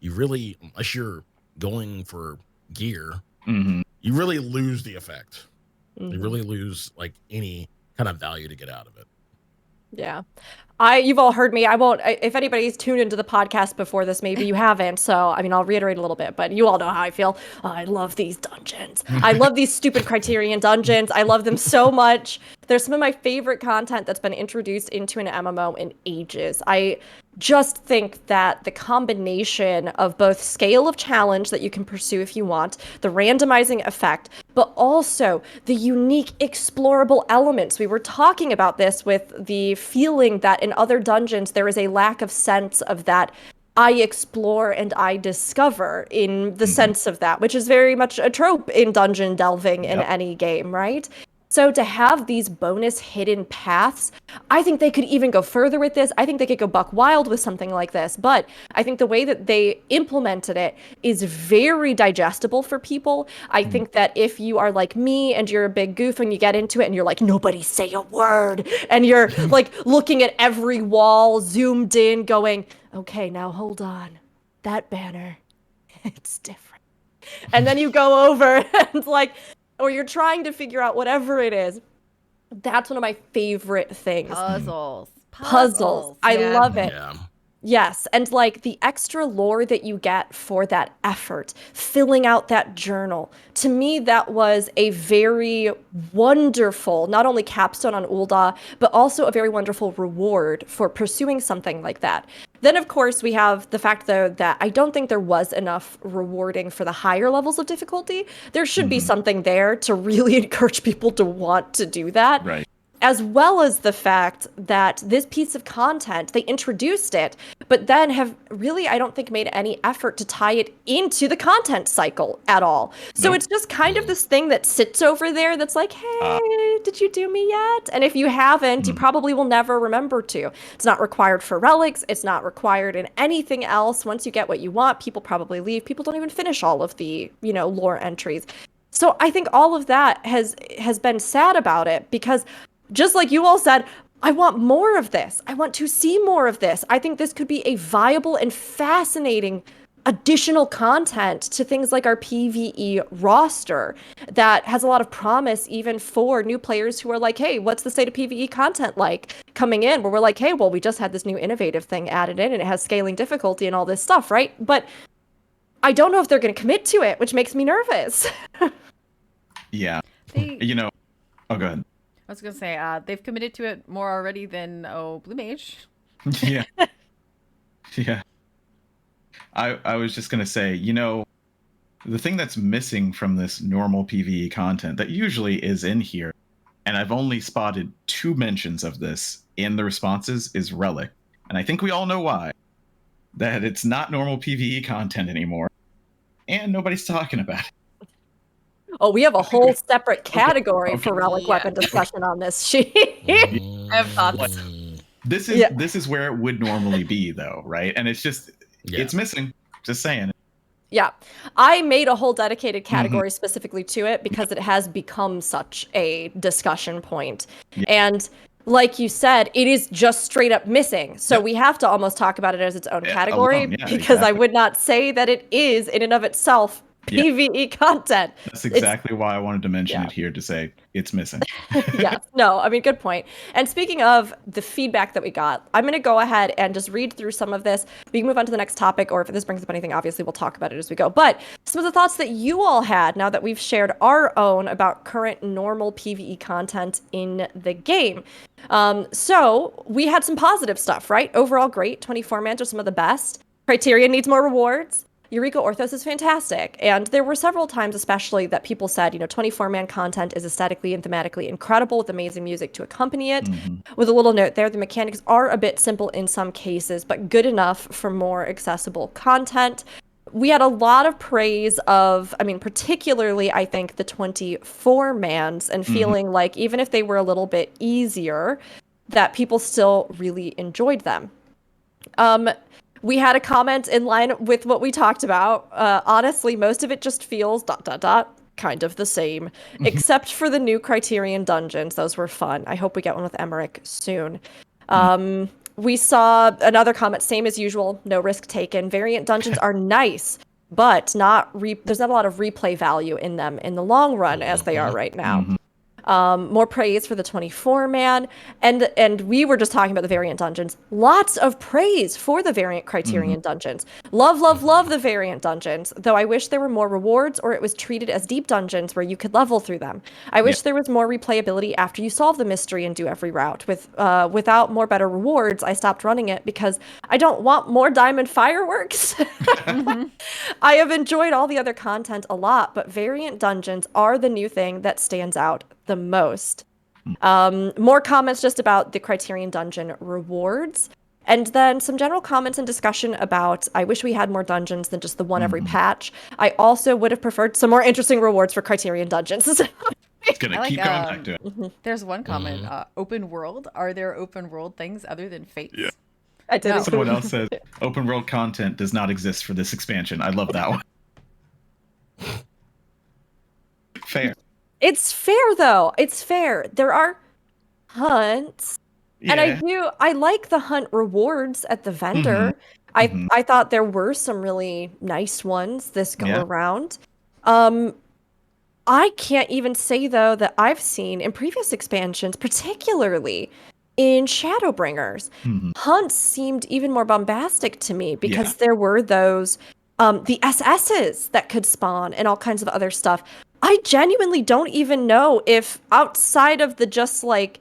S6: unless you're going for gear, you really lose the effect. You really lose like any kind of value to get out of it.
S4: Yeah. You've all heard me. I won't, if anybody's tuned into the podcast before this, maybe you haven't. So, I mean, I'll reiterate a little bit, but you all know how I feel. I love these dungeons. I love these stupid Criterion dungeons. I love them so much. They're some of my favorite content that's been introduced into an MMO in ages. I just think that the combination of both scale of challenge that you can pursue if you want, the randomizing effect, but also the unique explorable elements. We were talking about this with the feeling that in other dungeons there is a lack of sense of that I explore and I discover in the sense of that, which is very much a trope in dungeon delving in any game, right? So to have these bonus hidden paths, I think they could even go further with this. I think they could go buck wild with something like this. But I think the way that they implemented it is very digestible for people. I think that if you are like me and you're a big goof and you get into it and you're like, nobody say a word, and you're like looking at every wall zoomed in going, okay, now hold on, that banner, it's different. And then you go over and like, or you're trying to figure out whatever it is. That's one of my favorite things. Puzzles. I love it.
S6: Yeah.
S4: Yes. And like the extra lore that you get for that effort, filling out that journal. To me, that was a very wonderful, not only capstone on Ul'dah, but also a very wonderful reward for pursuing something like that. Then, of course, we have the fact, though, that I don't think there was enough rewarding for the higher levels of difficulty. There should be something there to really encourage people to want to do that.
S3: Right.
S4: As well as the fact that this piece of content, they introduced it, but then have really, I don't think, made any effort to tie it into the content cycle at all. So
S3: Nope.
S4: it's just kind of this thing that sits over there that's like, hey, did you do me yet? And if you haven't, you probably will never remember to. It's not required for relics. It's not required in anything else. Once you get what you want, people probably leave. People don't even finish all of the, lore entries. So I think all of that has been sad about it, because just like you all said, I want more of this. I want to see more of this. I think this could be a viable and fascinating additional content to things like our PvE roster that has a lot of promise, even for new players who are like, hey, what's the state of PvE content like coming in? Where we're like, hey, well, we just had this new innovative thing added in and it has scaling difficulty and all this stuff, right? But I don't know if they're going to commit to it, which makes me nervous.
S3: Yeah. Oh, go ahead.
S5: I was gonna say, they've committed to it more already than Blue Mage.
S3: Yeah. Yeah. I was just gonna say, the thing that's missing from this normal PvE content that usually is in here, and I've only spotted 2 mentions of this in the responses, is Relic. And I think we all know why. That it's not normal PvE content anymore. And nobody's talking about it.
S4: Oh, we have a whole separate category for relic weapon discussion on this sheet.
S7: I have thoughts.
S3: This is where it would normally be, though, right? And it's just it's missing. Just saying.
S4: Yeah, I made a whole dedicated category specifically to it because it has become such a discussion point.
S3: Yeah.
S4: And like you said, it is just straight up missing. So we have to almost talk about it as its own category, because I would not say that it is in and of itself PvE content.
S3: That's exactly why I wanted to mention it here, to say it's missing.
S4: Yeah, no, I mean, good point. And speaking of the feedback that we got, I'm going to go ahead and just read through some of this. We can move on to the next topic, or if this brings up anything, obviously we'll talk about it as we go. But some of the thoughts that you all had now that we've shared our own about current normal PvE content in the game. So we had some positive stuff, right? Overall, great. 24-mans are some of the best. Criterion needs more rewards. Eureka Orthos is fantastic. And there were several times, especially, that people said, 24-man content is aesthetically and thematically incredible with amazing music to accompany it. With a little note there, the mechanics are a bit simple in some cases, but good enough for more accessible content. We had a lot of praise of, particularly, I think, the 24-mans, and feeling like even if they were a little bit easier, that people still really enjoyed them. We had a comment in line with what we talked about. Honestly, most of it just feels ... kind of the same, except for the new Criterion dungeons. Those were fun. I hope we get one with Emmerich soon. We saw another comment, same as usual, no risk taken. Variant dungeons are nice, but there's not a lot of replay value in them in the long run as they are right now. More praise for the 24-man, and we were just talking about the variant dungeons. Lots of praise for the variant Criterion dungeons. Love the variant dungeons, though I wish there were more rewards, or it was treated as deep dungeons where you could level through them. I wish there was more replayability after you solve the mystery and do every route. Without more better rewards, I stopped running it because I don't want more diamond fireworks. I have enjoyed all the other content a lot, but variant dungeons are the new thing that stands out the most. More comments just about the Criterion dungeon rewards, and then some general comments and discussion about, I wish we had more dungeons than just the one every patch. I also would have preferred some more interesting rewards for Criterion dungeons.
S3: It's gonna keep going back to it.
S5: There's one comment, open world. Are there open world things other than fates?
S3: Yeah.
S4: I did.
S5: No.
S3: Someone else said open world content does not exist for this expansion. I love that one. Fair.
S4: It's fair, though. It's fair. There are hunts.
S3: Yeah.
S4: And I like the hunt rewards at the vendor. I thought there were some really nice ones this go around. I can't even say, though, that I've seen in previous expansions, particularly in Shadowbringers, hunts seemed even more bombastic to me because there were those, the SSs that could spawn and all kinds of other stuff. I genuinely don't even know if outside of the just like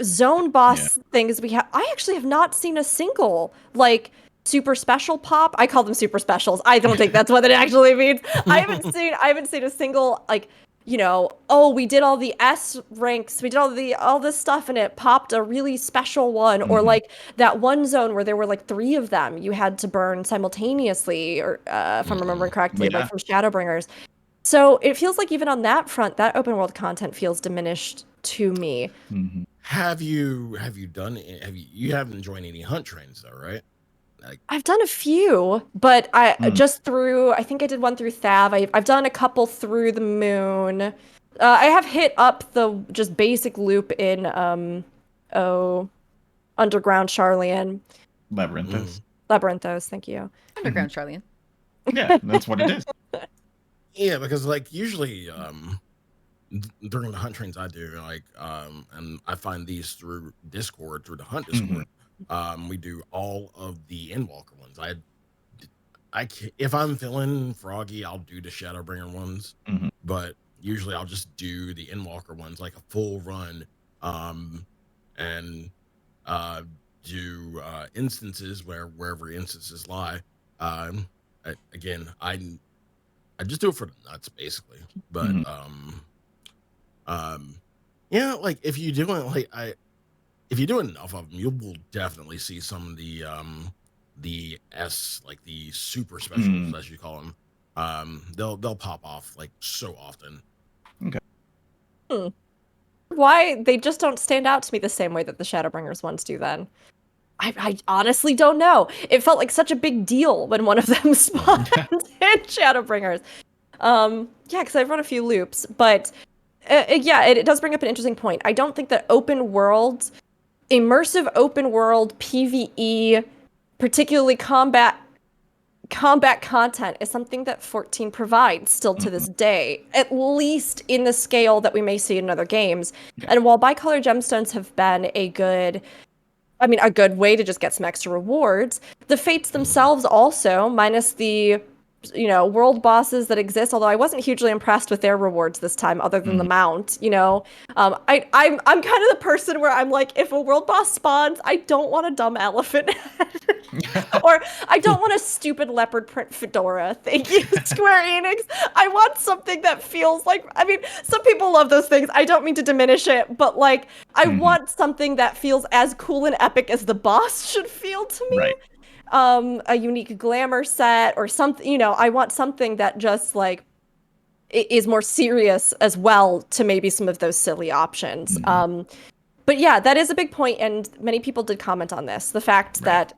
S4: zone boss things we have. I actually have not seen a single like super special pop. I call them super specials. I don't think that's what it actually means. I haven't seen a single like, you know, oh, we did all the S ranks, we did all this stuff and it popped a really special one, or like that one zone where there were like 3 of them you had to burn simultaneously, or if I'm remembering correctly, like from Shadowbringers. So it feels like even on that front, that open world content feels diminished to me.
S6: Have you haven't joined any hunt trains though, right? Like,
S4: I've done a few, but I think I did one through Thav. I've done a couple through the moon. I have hit up the just basic loop in Underground Charlian. Labyrinthos, thank you.
S5: Underground Charlian.
S3: Yeah, that's what it is.
S6: yeah, because like usually during the hunt trains I do, like and I find these through Discord, through the hunt Discord. We do all of the Endwalker ones. If I'm feeling froggy, I'll do the Shadowbringer ones, but usually I'll just do the Endwalker ones, like a full run, and do instances wherever instances lie. Again, I just do it for the nuts, basically. But yeah, like if you do it, if you do enough of them, you will definitely see some of the S, like the super specials, as you call them. They'll pop off like so often.
S3: Okay.
S4: Why they just don't stand out to me the same way that the Shadowbringers ones do then? I honestly don't know. It felt like such a big deal when one of them spawned in Shadowbringers. Yeah, because I've run a few loops, but yeah, it does bring up an interesting point. I don't think that immersive open world PvE, particularly combat content, is something that 14 provides still to this day, at least in the scale that we may see in other games. And while bicolor gemstones have been a good way to just get some extra rewards, the fates themselves also, minus the world bosses that exist, although I wasn't hugely impressed with their rewards this time, other than the mount, I'm kind of the person where I'm like, if a world boss spawns, I don't want a dumb elephant head. Or I don't want a stupid leopard print fedora. Thank you, Square Enix. I want something that feels like, some people love those things. I don't mean to diminish it, but like, I want something that feels as cool and epic as the boss should feel to me.
S3: Right.
S4: A unique glamour set or something, I want something that just like is more serious as well to maybe some of those silly options. But yeah, that is a big point, and many people did comment on this. The fact that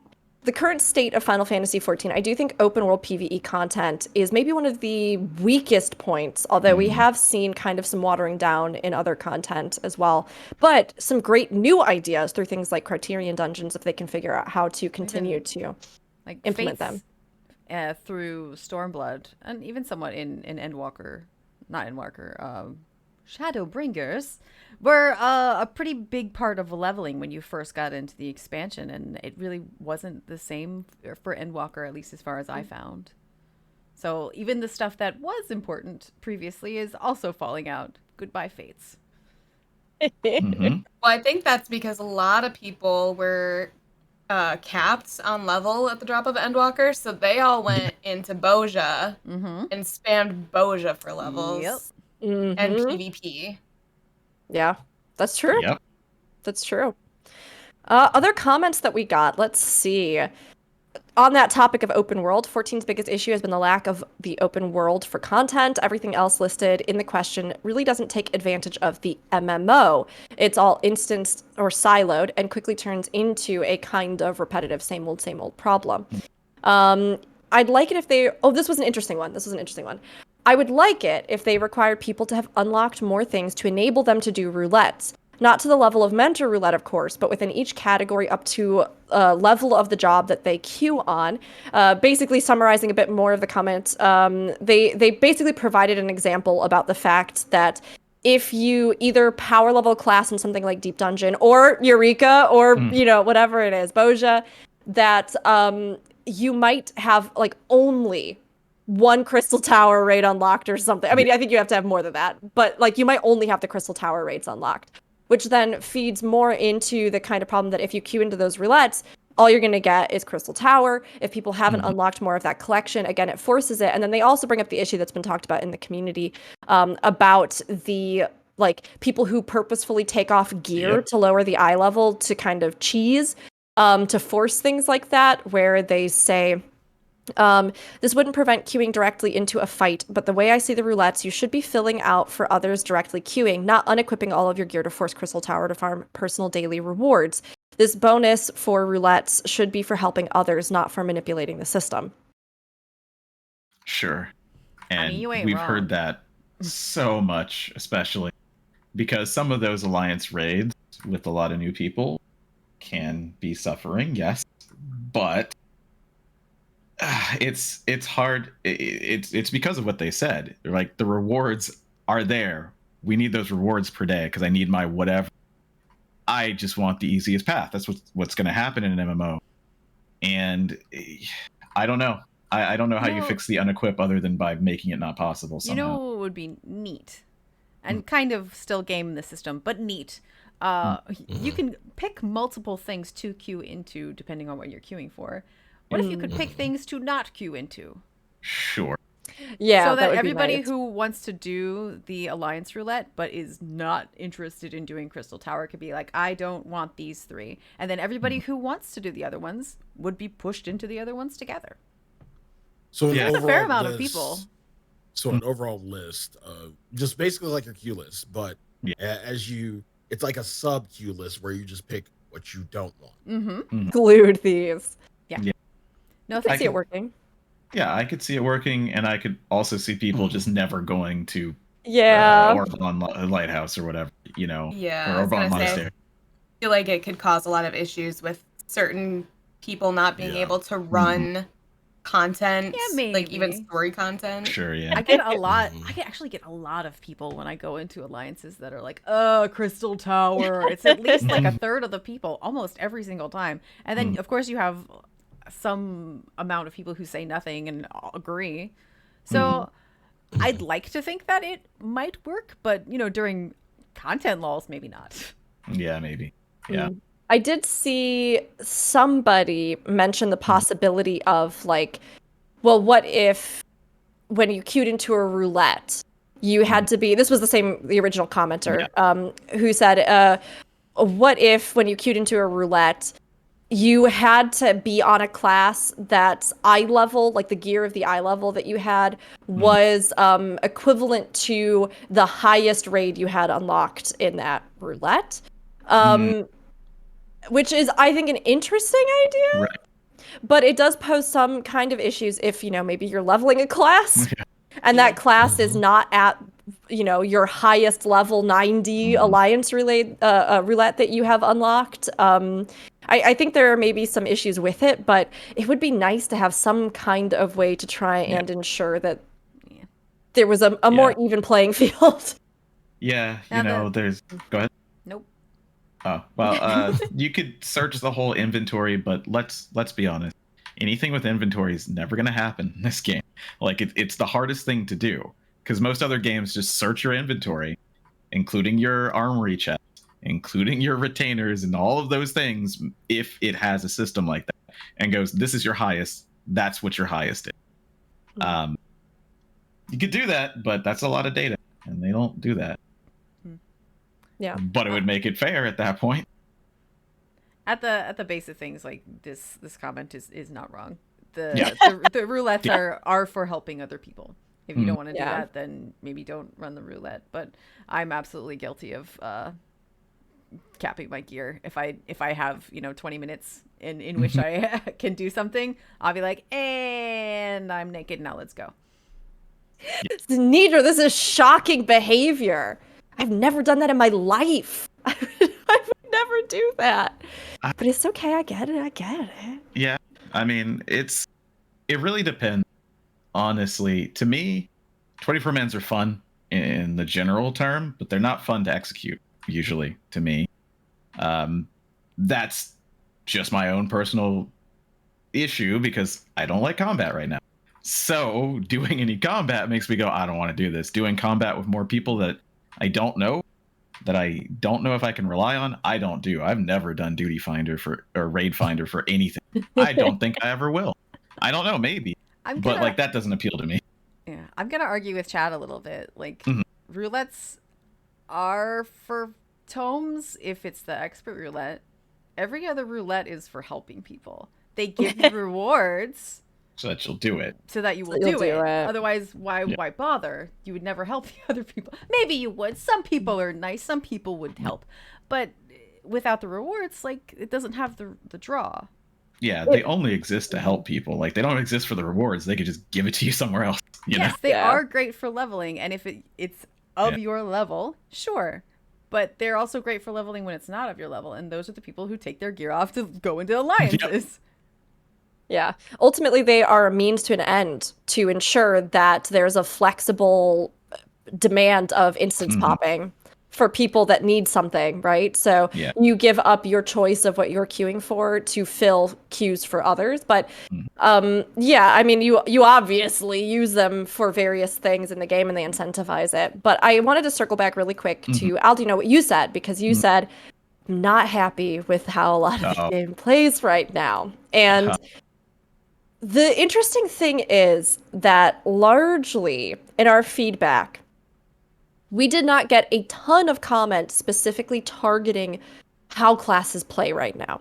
S4: the current state of Final Fantasy XIV, I do think open world PvE content is maybe one of the weakest points, although we have seen kind of some watering down in other content as well. But some great new ideas through things like Criterion dungeons, if they can figure out how to continue to implement them.
S5: Through Stormblood, and even somewhat in Shadowbringers, were a pretty big part of leveling when you first got into the expansion, and it really wasn't the same for Endwalker, at least as far as I found. So even the stuff that was important previously is also falling out. Goodbye, Fates.
S7: Well, I think that's because a lot of people were capped on level at the drop of Endwalker, so they all went into Boja and spammed Boja for levels and PvP.
S4: Yeah, that's true.
S3: Yep.
S4: That's true. Other comments that we got, let's see. On that topic of open world, 14's biggest issue has been the lack of the open world for content. Everything else listed in the question really doesn't take advantage of the MMO. It's all instanced or siloed and quickly turns into a kind of repetitive same old problem. I'd like it if they... Oh, this was an interesting one. I would like it if they required people to have unlocked more things to enable them to do roulettes. Not to the level of mentor roulette, of course, but within each category up to a level of the job that they queue on. Basically summarizing a bit more of the comments, they basically provided an example about the fact that if you either power level class in something like Deep Dungeon or Eureka or, whatever it is, Boja, that you might have like only one crystal tower raid unlocked or something. I think you have to have more than that, but like you might only have the crystal tower raids unlocked. which then feeds more into the kind of problem that if you queue into those roulettes, all you're going to get is Crystal Tower. If people haven't unlocked more of that collection, again, it forces it. And then they also bring up the issue that's been talked about in the community about the people who purposefully take off gear to lower the eye level to kind of cheese, to force things like that, where they say, this wouldn't prevent queuing directly into a fight, but the way I see the roulettes, you should be filling out for others directly queuing, not unequipping all of your gear to force Crystal Tower to farm personal daily rewards. This bonus for roulettes should be for helping others, not for manipulating the system.
S3: Sure. And
S5: I mean, you ain't
S3: we've
S5: wrong.
S3: heard that so much, especially because some of those alliance raids with a lot of new people can be suffering, yes, but it's hard. It's because of what they said. They're like, the rewards are there. We need those rewards per day because I need my whatever. I just want the easiest path. That's what's going to happen in an MMO. And I don't know. I don't know how you fix the unequip other than by making it not possible somehow.
S5: You know what would be neat? And kind of still game the system, but neat. You can pick multiple things to queue into depending on what you're queuing for. What if you could pick things to not queue into?
S3: Sure.
S4: Yeah,
S5: so that
S4: would be
S5: everybody
S4: nice.
S5: who wants to do the Alliance Roulette but is not interested in doing Crystal Tower could be like, I don't want these 3. And then everybody who wants to do the other ones would be pushed into the other ones together.
S6: So an
S5: There's a fair
S6: overall
S5: amount of people.
S6: So an overall list of just basically like your queue list, but it's like a sub queue list where you just pick what you don't want.
S4: Glued these.
S5: Yeah. No,
S4: I can
S5: thank
S4: see
S5: you.
S4: it working.
S3: Yeah, I could see it working, and I could also see people just never going to
S4: Yeah.
S3: Orbon Lighthouse or whatever,
S7: Yeah, I
S3: or
S7: was gonna
S3: Orbon
S7: say,
S3: Monastery.
S7: I feel like it could cause a lot of issues with certain people not being able to run content, like even
S5: maybe.
S7: story content.
S3: Sure, yeah.
S5: I get a lot. I can actually get a lot of people when I go into alliances that are like, "Oh, Crystal Tower." It's at least like a third of the people, almost every single time. And then, of course, you have some amount of people who say nothing and agree. So I'd like to think that it might work, but during content lulls, maybe not.
S3: Yeah, maybe. Yeah.
S4: I did see somebody mention the possibility of what if when you queued into a roulette, you had to be, this was the original commenter, who said, what if when you queued into a roulette, you had to be on a class that's eye level, like the gear of the eye level that you had was equivalent to the highest raid you had unlocked in that roulette. Which is, I think, an interesting idea.
S3: Right.
S4: But it does pose some kind of issues if, maybe you're leveling a class and that class is not at, your highest level 90 alliance roulette that you have unlocked. I think there are maybe some issues with it, but it would be nice to have some kind of way to try and ensure that there was a more even playing field.
S3: Yeah,
S5: Now
S3: there's... Go ahead.
S5: Nope.
S3: Oh, well, you could search the whole inventory, but let's be honest. Anything with inventory is never going to happen in this game. Like, it's the hardest thing to do, because most other games just search your inventory, including your armory chest, including your retainers and all of those things, if it has a system like that, and goes, this is your highest, that's what your highest is. You could do that, but that's a lot of data, and they don't do that.
S4: Yeah.
S3: But it would make it fair at that point.
S5: At the base of things, like this comment is not wrong. The roulettes are for helping other people. If you don't want to do that, then maybe don't run the roulette. But I'm absolutely guilty of capping my gear. If I have 20 minutes in which I can do something, I'll be like, and I'm naked, now let's go.
S4: Xenedra, this is shocking behavior. I've never done that in my life. I would never do that. But it's okay. I get it.
S3: Yeah. I mean, it really depends. Honestly, to me, 24-mans are fun in the general term, but they're not fun to execute, usually, to me. That's just my own personal issue because I don't like combat right now. So doing any combat makes me go, I don't want to do this. Doing combat with more people that I don't know that I don't know if I can rely on, I don't do. I've never done duty finder or raid finder for anything. I don't think I ever will. I don't know, maybe. But like that doesn't appeal to me.
S5: Yeah, I'm gonna argue with Chad a little bit. Like roulettes are for tomes if it's the expert roulette. Every other roulette is for helping people. They give you rewards
S3: so that you'll do it.
S5: So that you will do it. Otherwise, why bother? You would never help the other people. Maybe you would. Some people are nice. Some people would help. But without the rewards, like, it doesn't have the draw.
S3: Yeah, they only exist to help people. Like, they don't exist for the rewards. They could just give it to you somewhere else. You know?
S5: They are great for leveling. And if it's of your level, sure. But they're also great for leveling when it's not of your level. And those are the people who take their gear off to go into alliances.
S4: Yeah. Ultimately, they are a means to an end to ensure that there's a flexible demand of instance popping for people that need something, right? So you give up your choice of what you're queuing for to fill queues for others. But yeah, I mean, you obviously use them for various things in the game and they incentivize it. But I wanted to circle back really quick to Aldianaux, what you said, because you said, not happy with how a lot of the game plays right now. And the interesting thing is that largely in our feedback, we did not get a ton of comments specifically targeting how classes play right now.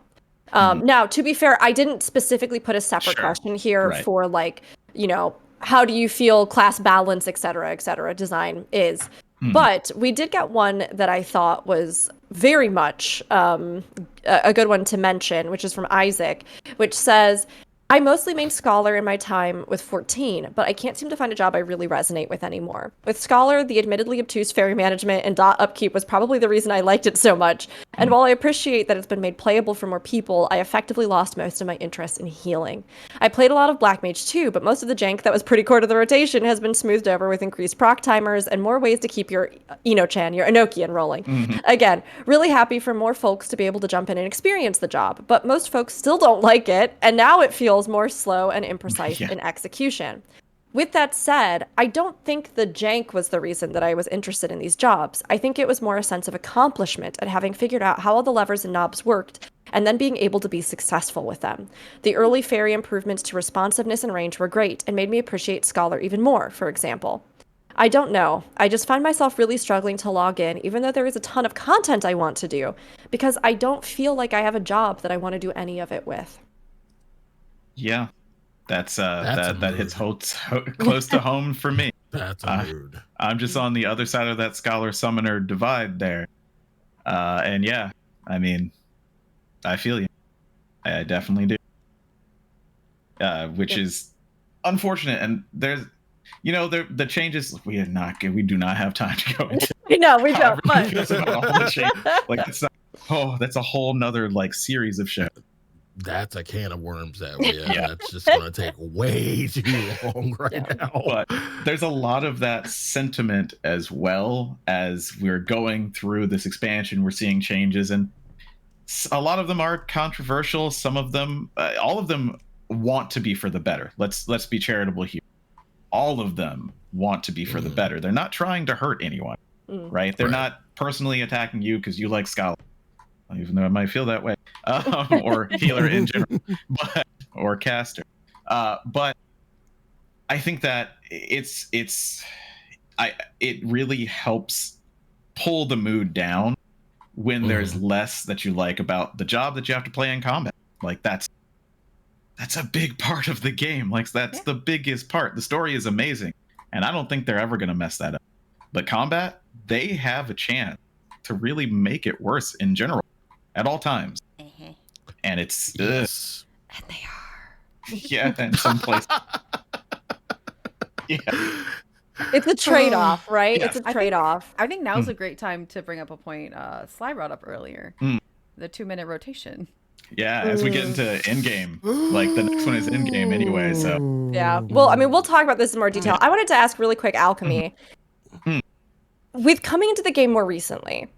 S4: Now, to be fair, I didn't specifically put a separate question here for like, you know, how do you feel class balance, et cetera, design is. But we did get one that I thought was very much a good one to mention, which is from Isaac, which says, I mostly main Scholar in my time with 14, but I can't seem to find a job I really resonate with anymore. With Scholar, the admittedly obtuse fairy management and dot upkeep was probably the reason I liked it so much. And while I appreciate that it's been made playable for more people, I effectively lost most of my interest in healing. I played a lot of Black Mage too, but most of the jank that was pretty core to the rotation has been smoothed over with increased proc timers and more ways to keep your Eno-chan, your Enochian rolling. Again, really happy for more folks to be able to jump in and experience the job, but most folks still don't like it, and now it feels more slow and imprecise in execution. With that said, I don't think the jank was the reason that I was interested in these jobs. I think it was more a sense of accomplishment and having figured out how all the levers and knobs worked, and then being able to be successful with them. The early fairy improvements to responsiveness and range were great, and made me appreciate Scholar even more, for example. I don't know. I just find myself really struggling to log in, even though there is a ton of content I want to do, because I don't feel like I have a job that I want to do any of it with.
S3: Yeah, that's that hits close to home for me.
S6: That's a mood.
S3: I'm just on the other side of that Scholar Summoner divide there. And yeah, I mean, I feel you. I definitely do. Which is unfortunate. And there's, you know, the changes we do not have time to go into.
S4: No, we don't. But
S3: like that's a whole nother like series of shows.
S6: That's a can of worms that way. That's just going to take way too long now.
S3: But there's a lot of that sentiment as well as we're going through this expansion. We're seeing changes, and a lot of them are controversial. Some of them, all of them want to be for the better. Let's be charitable here. All of them want to be for the better. They're not trying to hurt anyone, right? They're not personally attacking you because you like Scholar. Even though it might feel that way, or healer in general, or caster. But I think that it really helps pull the mood down when there's less that you like about the job that you have to play in combat. Like that's a big part of the game. Like that's the biggest part. The story is amazing, and I don't think they're ever going to mess that up. But combat, they have a chance to really make it worse in general. At all times. And it's
S5: and they are.
S3: Yeah, in some place.
S4: It's a trade-off, right? It's a trade-off.
S5: I think now's a great time to bring up a point Sly brought up earlier. The 2-minute rotation.
S3: Yeah, as we get into Endgame, like the next one is Endgame anyway, so.
S4: Yeah, well, I mean, we'll talk about this in more detail. I wanted to ask really quick, Alchemy. With coming into the game more recently,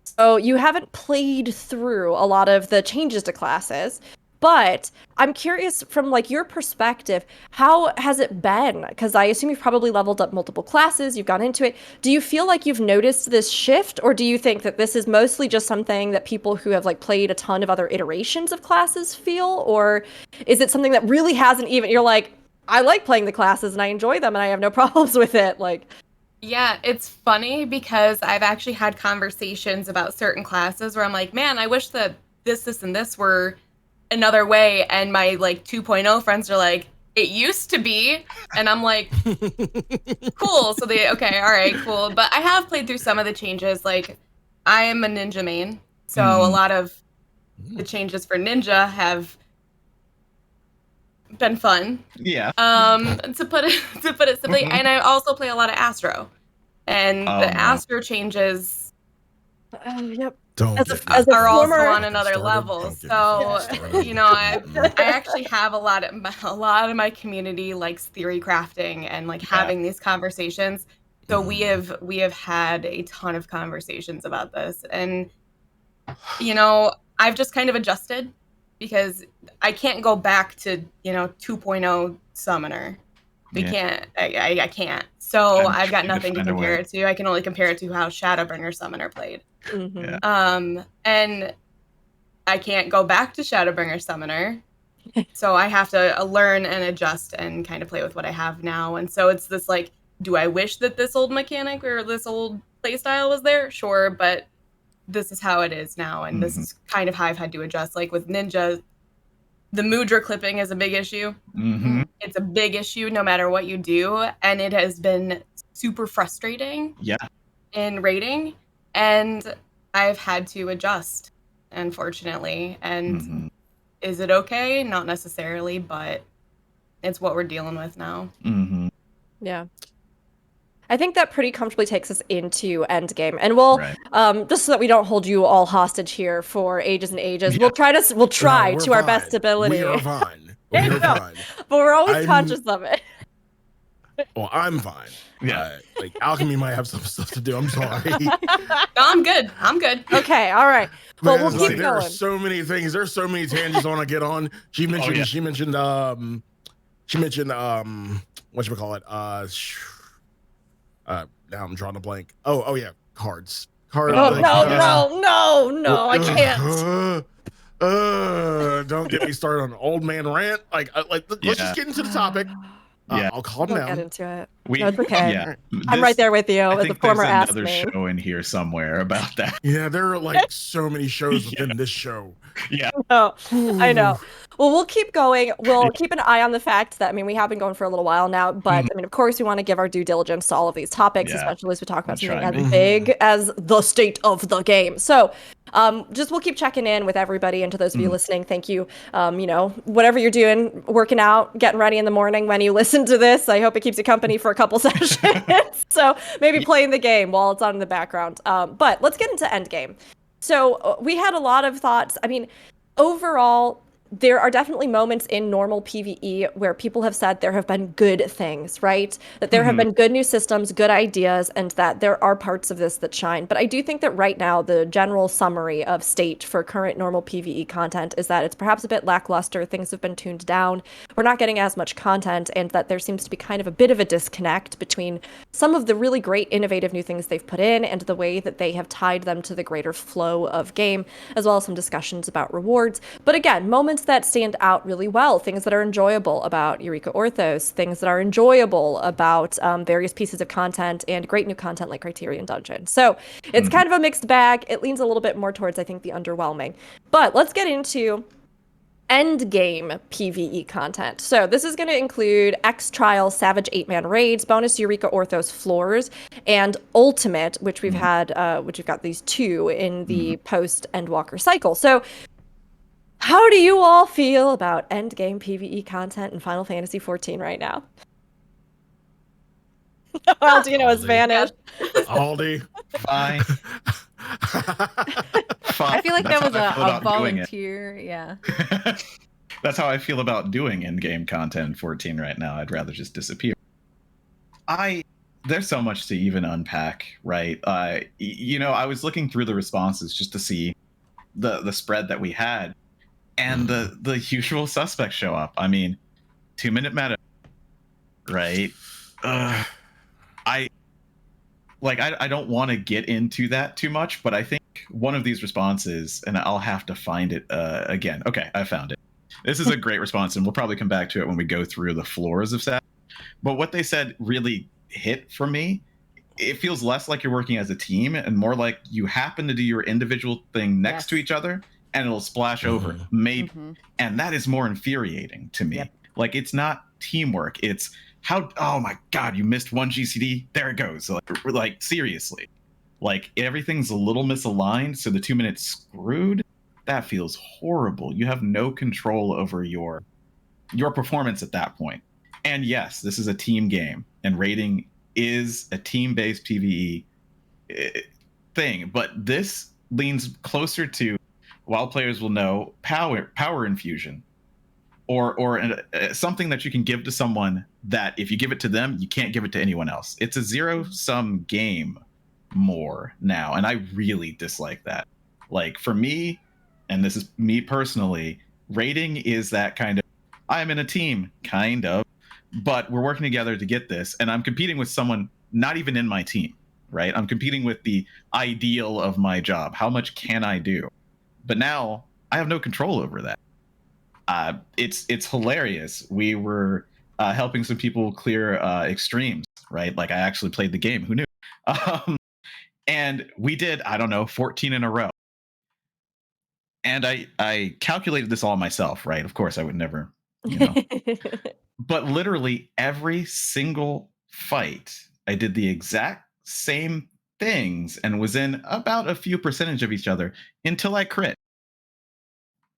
S4: so you haven't played through a lot of the changes to classes, But I'm curious from like your perspective, how has it been? Because I assume you've probably leveled up multiple classes, you've gone into it. Do you feel like you've noticed this shift, or do you think that this is mostly just something that people who have like played a ton of other iterations of classes feel, or is it something that really hasn't even, you're like, I like playing the classes and I enjoy them and I have no problems with it, like.
S7: Yeah, it's funny because I've actually had conversations about certain classes where I'm like, man, I wish that this, and this were another way. And my like 2.0 friends are like, it used to be. And I'm like, cool. So okay, all right, cool. But I have played through some of the changes. Like, I am a ninja main. So a lot of the changes for ninja have been fun.
S3: Yeah.
S7: To put it simply, and I also play a lot of Astro, and the Astro changes
S4: Yep.
S7: as are also on another level. So you know, I actually have a lot of my community likes theory crafting and like having these conversations. So we have had a ton of conversations about this, and you know, I've just kind of adjusted because I can't go back to, you know, 2.0 summoner. We can't. I can't. So I've got nothing to compare it to. I can only compare it to how Shadowbringer summoner played. And I can't go back to Shadowbringer summoner. So I have to learn and adjust and kind of play with what I have now. And so it's this like, do I wish that this old mechanic or this old playstyle was there? Sure, but this is how it is now, and this is kind of how I've had to adjust. Like with Ninja, the Mudra clipping is a big issue. It's a big issue no matter what you do, and it has been super frustrating in raiding, and I've had to adjust, unfortunately. And is it okay? Not necessarily, but it's what we're dealing with now.
S4: Yeah. I think that pretty comfortably takes us into Endgame, and we'll just so that we don't hold you all hostage here for ages and ages. We'll try to our best ability.
S6: We are fine.
S4: But we're always conscious of it.
S6: Well, I'm fine. Yeah, like Alchemy might have some stuff to do. I'm sorry.
S7: No, I'm good.
S4: Okay, all right. Well, we'll keep going.
S6: There are so many things. There's so many tangents I want to get on. She mentioned whatchamacallit. Now I'm drawing a blank. Oh yeah, cards.
S4: Oh, no, I can't.
S6: Don't get me started on old man rant. Let's just get into the topic. I'll calm down.
S4: Get into it. It's okay. I'm right there with you. As a former ass
S3: another show in here somewhere about that.
S6: Yeah, there are like so many shows within this show.
S3: Yeah.
S4: I know. Well, we'll keep going. We'll keep an eye on the fact that, I mean, we have been going for a little while now, but I mean, of course, we want to give our due diligence to all of these topics, especially as we talk about something as big as the state of the game. So we'll keep checking in with everybody, and to those of you listening, thank you. You know, whatever you're doing, working out, getting ready in the morning when you listen to this, I hope it keeps you company for a couple sessions. So maybe playing the game while it's on in the background. But let's get into Endgame. So we had a lot of thoughts. I mean, overall, there are definitely moments in normal PvE where people have said there have been good things, right? That there have been good new systems, good ideas, and that there are parts of this that shine. But I do think that right now, the general summary of state for current normal PvE content is that it's perhaps a bit lackluster. Things have been tuned down. We're not getting as much content, and that there seems to be kind of a bit of a disconnect between some of the really great innovative new things they've put in and the way that they have tied them to the greater flow of game, as well as some discussions about rewards. But again, moments that stand out really well, things that are enjoyable about Eureka Orthos, things that are enjoyable about various pieces of content, and great new content like Criterion Dungeon. So it's kind of a mixed bag. It leans a little bit more towards, I think, the underwhelming. But let's get into Endgame PvE content. So this is going to include X-Trial Savage 8-man raids, bonus Eureka Orthos floors, and Ultimate, which we've had, which we've got these two in the post Endwalker cycle. So how do you all feel about Endgame PvE content in Final Fantasy XIV right now? Aldianaux has vanished.
S6: Aldi.
S3: Fine.
S5: I feel like that was a volunteer. Yeah.
S3: That's how I feel about doing in-game content in 14 right now. I'd rather just disappear. There's so much to even unpack, right? You know, I was looking through the responses just to see the spread that we had. and the usual suspects show up. I mean, 2-minute meta, right? I don't want to get into that too much, but I think one of these responses, and I'll have to find it again. Okay, I found it. This is a great response, and we'll probably come back to it when we go through the floors of stat. But what they said really hit for me. It feels less like you're working as a team and more like you happen to do your individual thing next to each other, and it'll splash over, maybe. And that is more infuriating to me. Like, it's not teamwork. It's how, oh my God, you missed one GCD. There it goes. Like seriously. Like, everything's a little misaligned, so the 2 minutes screwed. That feels horrible. You have no control over your performance at that point. And yes, this is a team game, and raiding is a team-based PvE thing, but this leans closer to, while players will know, power infusion, or something that you can give to someone that if you give it to them, you can't give it to anyone else. It's a zero-sum game more now, and I really dislike that. Like, for me, and this is me personally, raiding is that kind of, I'm in a team, kind of, but we're working together to get this, and I'm competing with someone not even in my team, right? I'm competing with the ideal of my job. How much can I do? But now I have no control over that. It's hilarious. We were helping some people clear extremes, right? Like, I actually played the game. Who knew? And we did, I don't know, 14 in a row. And I calculated this all myself, right? Of course, I would never, But literally every single fight, I did the exact same things and was in about a few percentage of each other until I crit.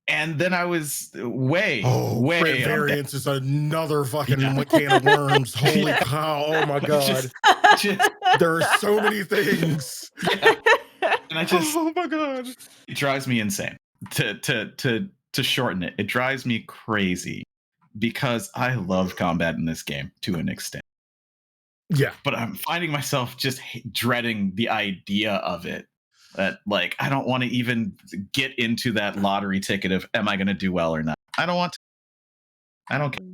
S3: And then I was way
S6: crit variance is another fucking can of worms. Holy cow! Oh my God! There are so many things.
S3: And I just,
S6: oh my God!
S3: It drives me insane. To shorten it, it drives me crazy because I love combat in this game to an extent.
S6: Yeah,
S3: but I'm finding myself just dreading the idea of it. That, like, I don't want to even get into that lottery ticket of, am I going to do well or not? I don't want to. I don't care.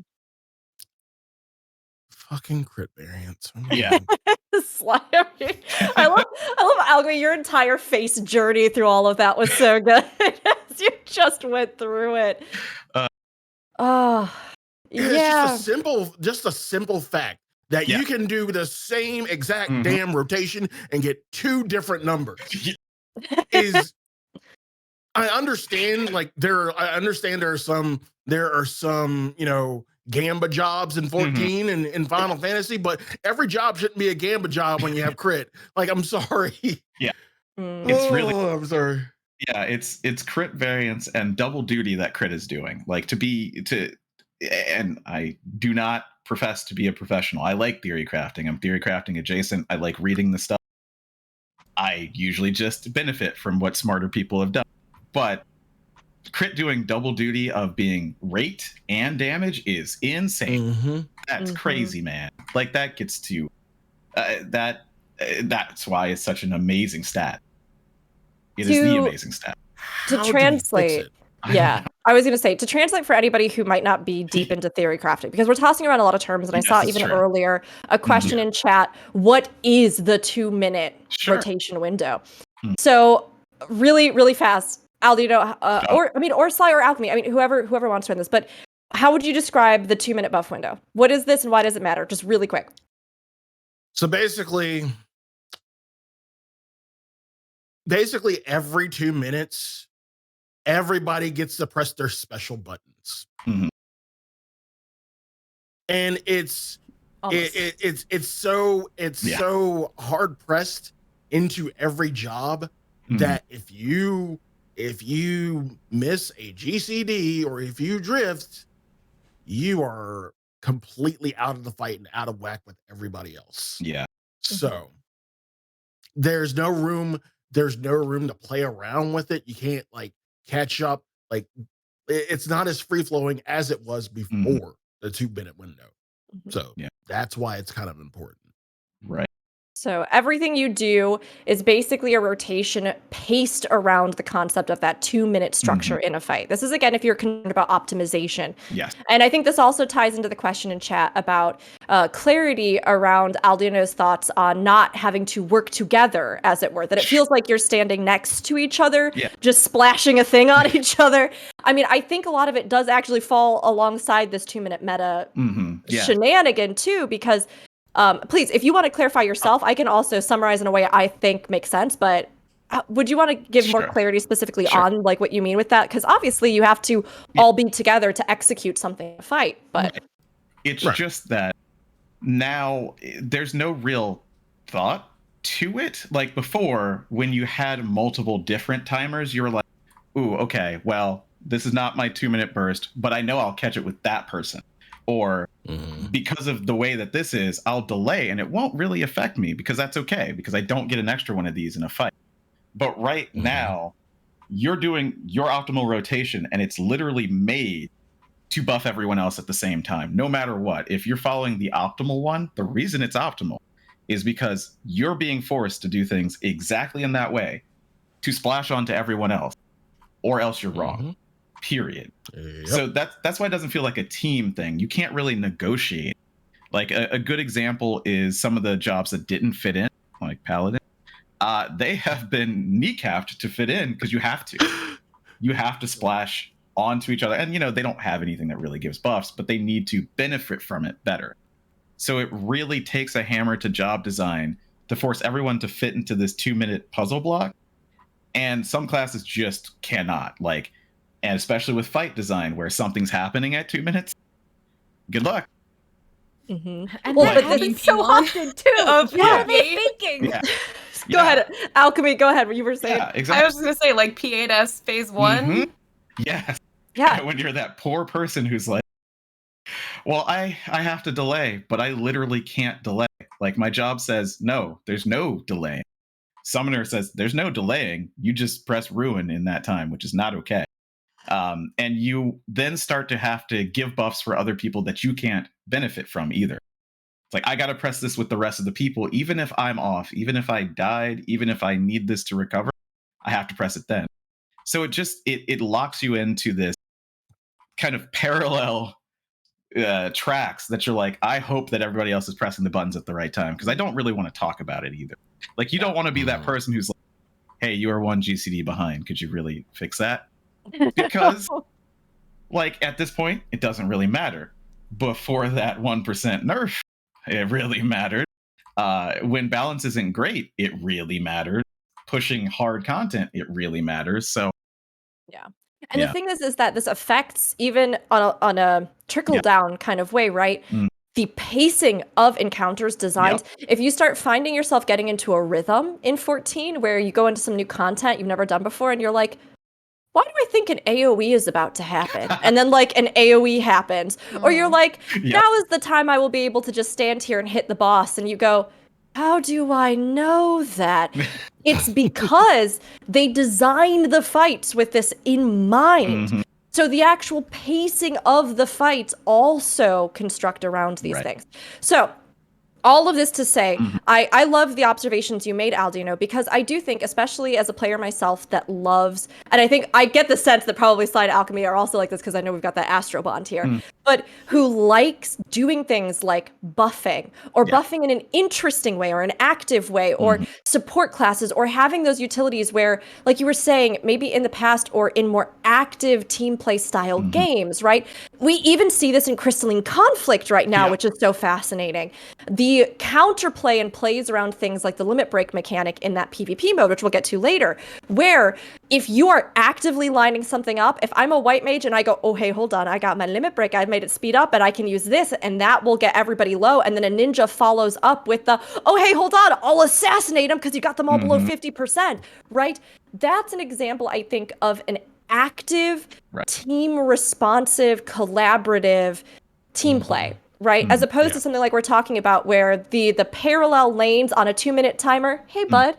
S6: Fucking crit variance.
S3: Yeah.
S4: Sly. I love Alchemy. Your entire face journey through all of that was so good. You just went through it.
S6: It's just a simple fact that you can do the same exact damn rotation and get two different numbers. I understand, like, there are some Gamba jobs in 14 and in Final Fantasy, but every job shouldn't be a Gamba job when you have crit. Like, I'm sorry.
S3: Yeah. It's really,
S6: I'm sorry.
S3: Yeah, it's crit variance and double duty that crit is doing. Like, and I do not profess to be a professional. I like theory crafting. I'm theory crafting adjacent. I like reading the stuff. I usually just benefit from what smarter people have done. But crit doing double duty of being rate and damage is insane. That's crazy, man. Like, that gets to that's why it's such an amazing stat. It is the amazing stat.
S4: To translate, I was going to say, to translate for anybody who might not be deep into theory crafting, because we're tossing around a lot of terms, and I saw even earlier a question in chat, what is the 2-minute rotation window? So really, really fast, Aldianaux, or Sly or Alchemy, whoever wants to run this, but how would you describe the 2-minute buff window? What is this and why does it matter? Just really quick.
S6: So basically every 2 minutes, everybody gets to press their special buttons. And it's so hard pressed into every job that if you miss a GCD or if you drift, you are completely out of the fight and out of whack with everybody else. So there's no room to play around with it. You can't, like, catch up. Like, it's not as free flowing as it was before the 2-minute window. So that's why it's kind of important.
S3: Right.
S4: So everything you do is basically a rotation paced around the concept of that 2-minute structure in a fight. This is, again, if you're concerned about optimization.
S3: Yes.
S4: And I think this also ties into the question in chat about clarity around Aldianaux's thoughts on not having to work together, as it were, that it feels like you're standing next to each other, just splashing a thing on each other. I mean, I think a lot of it does actually fall alongside this 2-minute meta shenanigan, too, because please, if you want to clarify yourself, I can also summarize in a way I think makes sense, but would you want to give more clarity specifically on like what you mean with that? Because obviously you have to all be together to execute something in a fight, but...
S3: It's just that now there's no real thought to it. Like before, when you had multiple different timers, you were like, ooh, okay, well, this is not my 2-minute burst, but I know I'll catch it with that person. Or because of the way that this is, I'll delay and it won't really affect me because that's okay, because I don't get an extra one of these in a fight. But right now, you're doing your optimal rotation and it's literally made to buff everyone else at the same time, no matter what. If you're following the optimal one, the reason it's optimal is because you're being forced to do things exactly in that way to splash onto everyone else, or else you're wrong. Period. So that's why it doesn't feel like a team thing. You can't really negotiate. Like a good example is some of the jobs that didn't fit in, like Paladin. They have been kneecapped to fit in because you have to. You have to splash onto each other. And, you know, they don't have anything that really gives buffs, but they need to benefit from it better. So it really takes a hammer to job design to force everyone to fit into this 2-minute puzzle block. And some classes just cannot. Like, and especially with fight design, where something's happening at 2 minutes, good luck.
S5: And that happens so often too. What are they thinking?
S4: Go ahead, Alchemy. Go ahead. What you were saying?
S3: Yeah, exactly.
S7: I was going to say, like, P8S phase 1.
S3: Yes.
S4: Yeah.
S3: When you're that poor person who's like, well, I have to delay, but I literally can't delay. Like, my job says, no, there's no delay. Summoner says, there's no delaying. You just press ruin in that time, which is not okay. And you then start to have to give buffs for other people that you can't benefit from either. It's like, I got to press this with the rest of the people, even if I'm off, even if I died, even if I need this to recover, I have to press it then. So it just, it locks you into this kind of parallel tracks that you're like, I hope that everybody else is pressing the buttons at the right time, because I don't really want to talk about it either. Like, you don't want to be that person who's like, hey, you are 1 GCD behind. Could you really fix that? Because, like, at this point, it doesn't really matter. Before that 1% nerf, it really mattered. When balance isn't great, it really mattered. Pushing hard content, it really matters. So,
S4: And the thing is that this affects, even on a trickle down kind of way, right? The pacing of encounters designs. If you start finding yourself getting into a rhythm in 14 where you go into some new content you've never done before and you're like, why do I think an AoE is about to happen? And then like an AoE happens. Or you're like, now is the time I will be able to just stand here and hit the boss. And you go, how do I know that? It's because they designed the fights with this in mind. So the actual pacing of the fights also construct around these things. So all of this to say, I love the observations you made, Aldianaux, because I do think, especially as a player myself that loves, and I think I get the sense that probably Sly and Alchemy are also like this because I know we've got that Astro Bond here, but who likes doing things like buffing, or buffing in an interesting way or an active way, or support classes, or having those utilities where, like you were saying, maybe in the past or in more active team play style games, right? We even see this in Crystalline Conflict right now, which is so fascinating. The counterplay and plays around things like the limit break mechanic in that PvP mode, which we'll get to later, where if you are actively lining something up, if I'm a white mage and I go, oh, hey, hold on, I got my limit break, I've made it speed up and I can use this, and that will get everybody low. And then a ninja follows up with the, oh, hey, hold on, I'll assassinate them because you got them all below 50%, right? That's an example, I think, of an active, team responsive, collaborative team play. Right? As opposed to something like we're talking about where the parallel lanes on a 2-minute timer, hey, bud,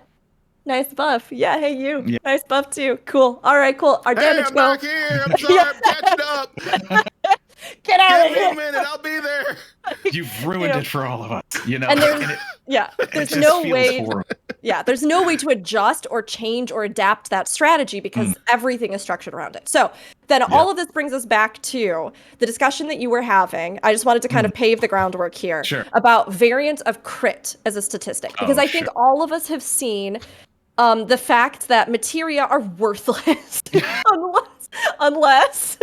S4: nice buff. Yeah, hey, you. Nice buff, too. Cool. All right, cool. Our damage
S6: I'm back here. I'm sorry, I'm catching up.
S4: get out of
S6: Give me
S4: here.
S6: a minute, I'll be there.
S3: You've ruined it for all of us. You know,
S4: And there's
S3: it
S4: there's
S3: just
S4: no
S3: feels
S4: way.
S3: horrible.
S4: Yeah, there's no way to adjust or change or adapt that strategy because everything is structured around it. So then all of this brings us back to the discussion that you were having. I just wanted to kind of pave the groundwork here about variance of crit as a statistic. Because I think all of us have seen the fact that materia are worthless unless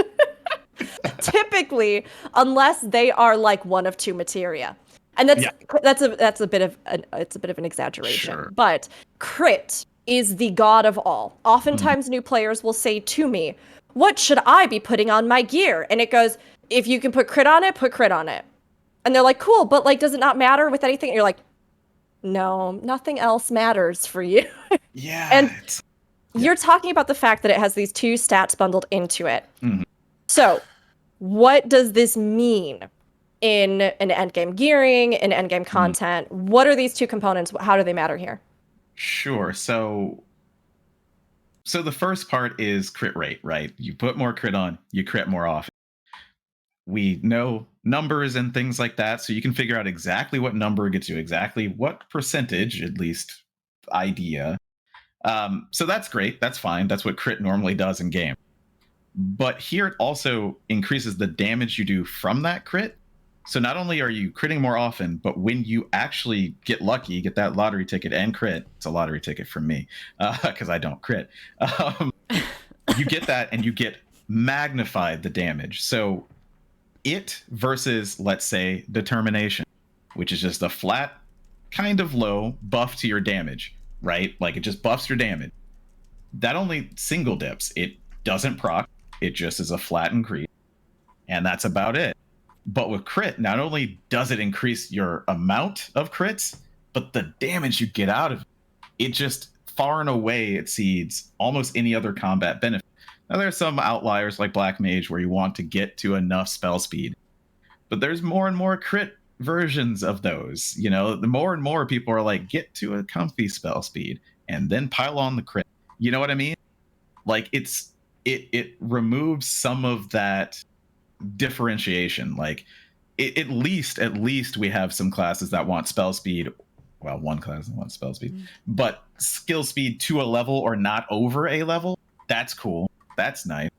S4: typically, unless they are like one of two materia. And that's a bit of an exaggeration. But crit is the god of all. Oftentimes new players will say to me, "What should I be putting on my gear?" And it goes, "If you can put crit on it, put crit on it." And they're like, "Cool, but like does it not matter with anything?" And you're like, "No, nothing else matters for you."
S3: Yeah.
S4: And you're talking about the fact that it has these two stats bundled into it. So, what does this mean in an endgame gearing, in endgame content? What are these two components? How do they matter here?
S3: Sure. So the first part is crit rate, right? You put more crit on, you crit more often. We know numbers and things like that, so you can figure out exactly what number gets you exactly what percentage, at least idea. So that's great. That's fine. That's what crit normally does in game. But here it also increases the damage you do from that crit. So not only are you critting more often, but when you actually get lucky, get that lottery ticket and crit, it's a lottery ticket from me because I don't crit. You get that and you get magnified the damage. So it versus, let's say, determination, which is just a flat, kind of low buff to your damage, right? Like it just buffs your damage. That only single dips. It doesn't proc. It just is a flat increase. And that's about it. But with crit, not only does it increase your amount of crits, but the damage you get out of it, it just far and away exceeds almost any other combat benefit. Now, there are some outliers like Black Mage where you want to get to enough spell speed, but there's more and more crit versions of those. You know, the more and more people are like, get to a comfy spell speed and then pile on the crit. You know what I mean? Like it removes some of that differentiation. Like at least we have some classes that want spell speed. Well, one class that wants spell speed, but skill speed to a level or not over a level. That's cool. That's nice.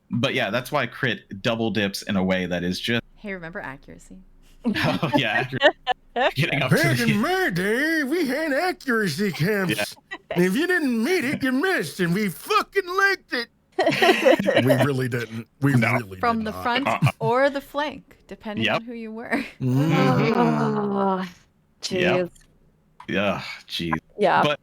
S3: But yeah, that's why crit double dips in a way that is just.
S5: Hey, remember accuracy?
S3: Oh yeah. Getting up
S6: Back
S3: to
S6: in my day, we had accuracy camps. And if you didn't meet it, you missed, and we fucking liked it. We really didn't. We really
S5: From
S6: did
S5: the
S6: not.
S5: front or the flank, depending on who you were.
S4: Oh, jeez.
S3: Yeah, jeez.
S4: Yeah.
S3: But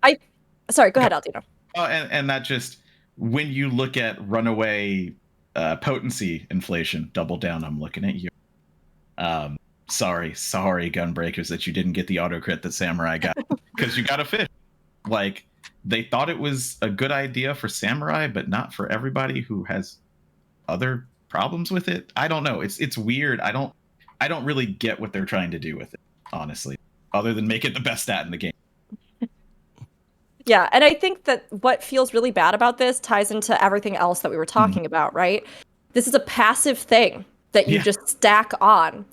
S4: sorry, go ahead, Aldianaux.
S3: Oh, and that just when you look at runaway potency inflation, double down. I'm looking at you. Sorry, Gunbreakers, that you didn't get the auto crit that Samurai got because you got a fish. Like they thought it was a good idea for Samurai, but not for everybody who has other problems with it. I don't know. It's weird. I don't really get what they're trying to do with it, honestly, other than make it the best stat in the game.
S4: Yeah, and I think that what feels really bad about this ties into everything else that we were talking about, right? This is a passive thing that you just stack on.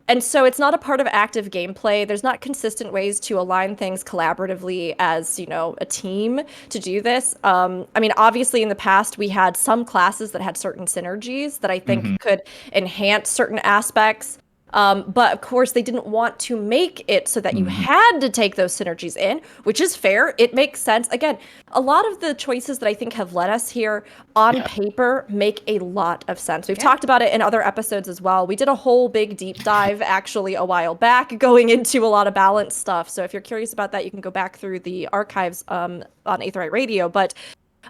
S4: And so it's not a part of active gameplay. There's not consistent ways to align things collaboratively as, you know, a team to do this. I mean, obviously in the past, we had some classes that had certain synergies that I think could enhance certain aspects. But of course, they didn't want to make it so that you had to take those synergies in, which is fair. It makes sense. Again, a lot of the choices that I think have led us here on paper make a lot of sense. We've talked about it in other episodes as well. We did a whole big deep dive actually a while back going into a lot of balance stuff. So if you're curious about that, you can go back through the archives on Aetheryte Radio. But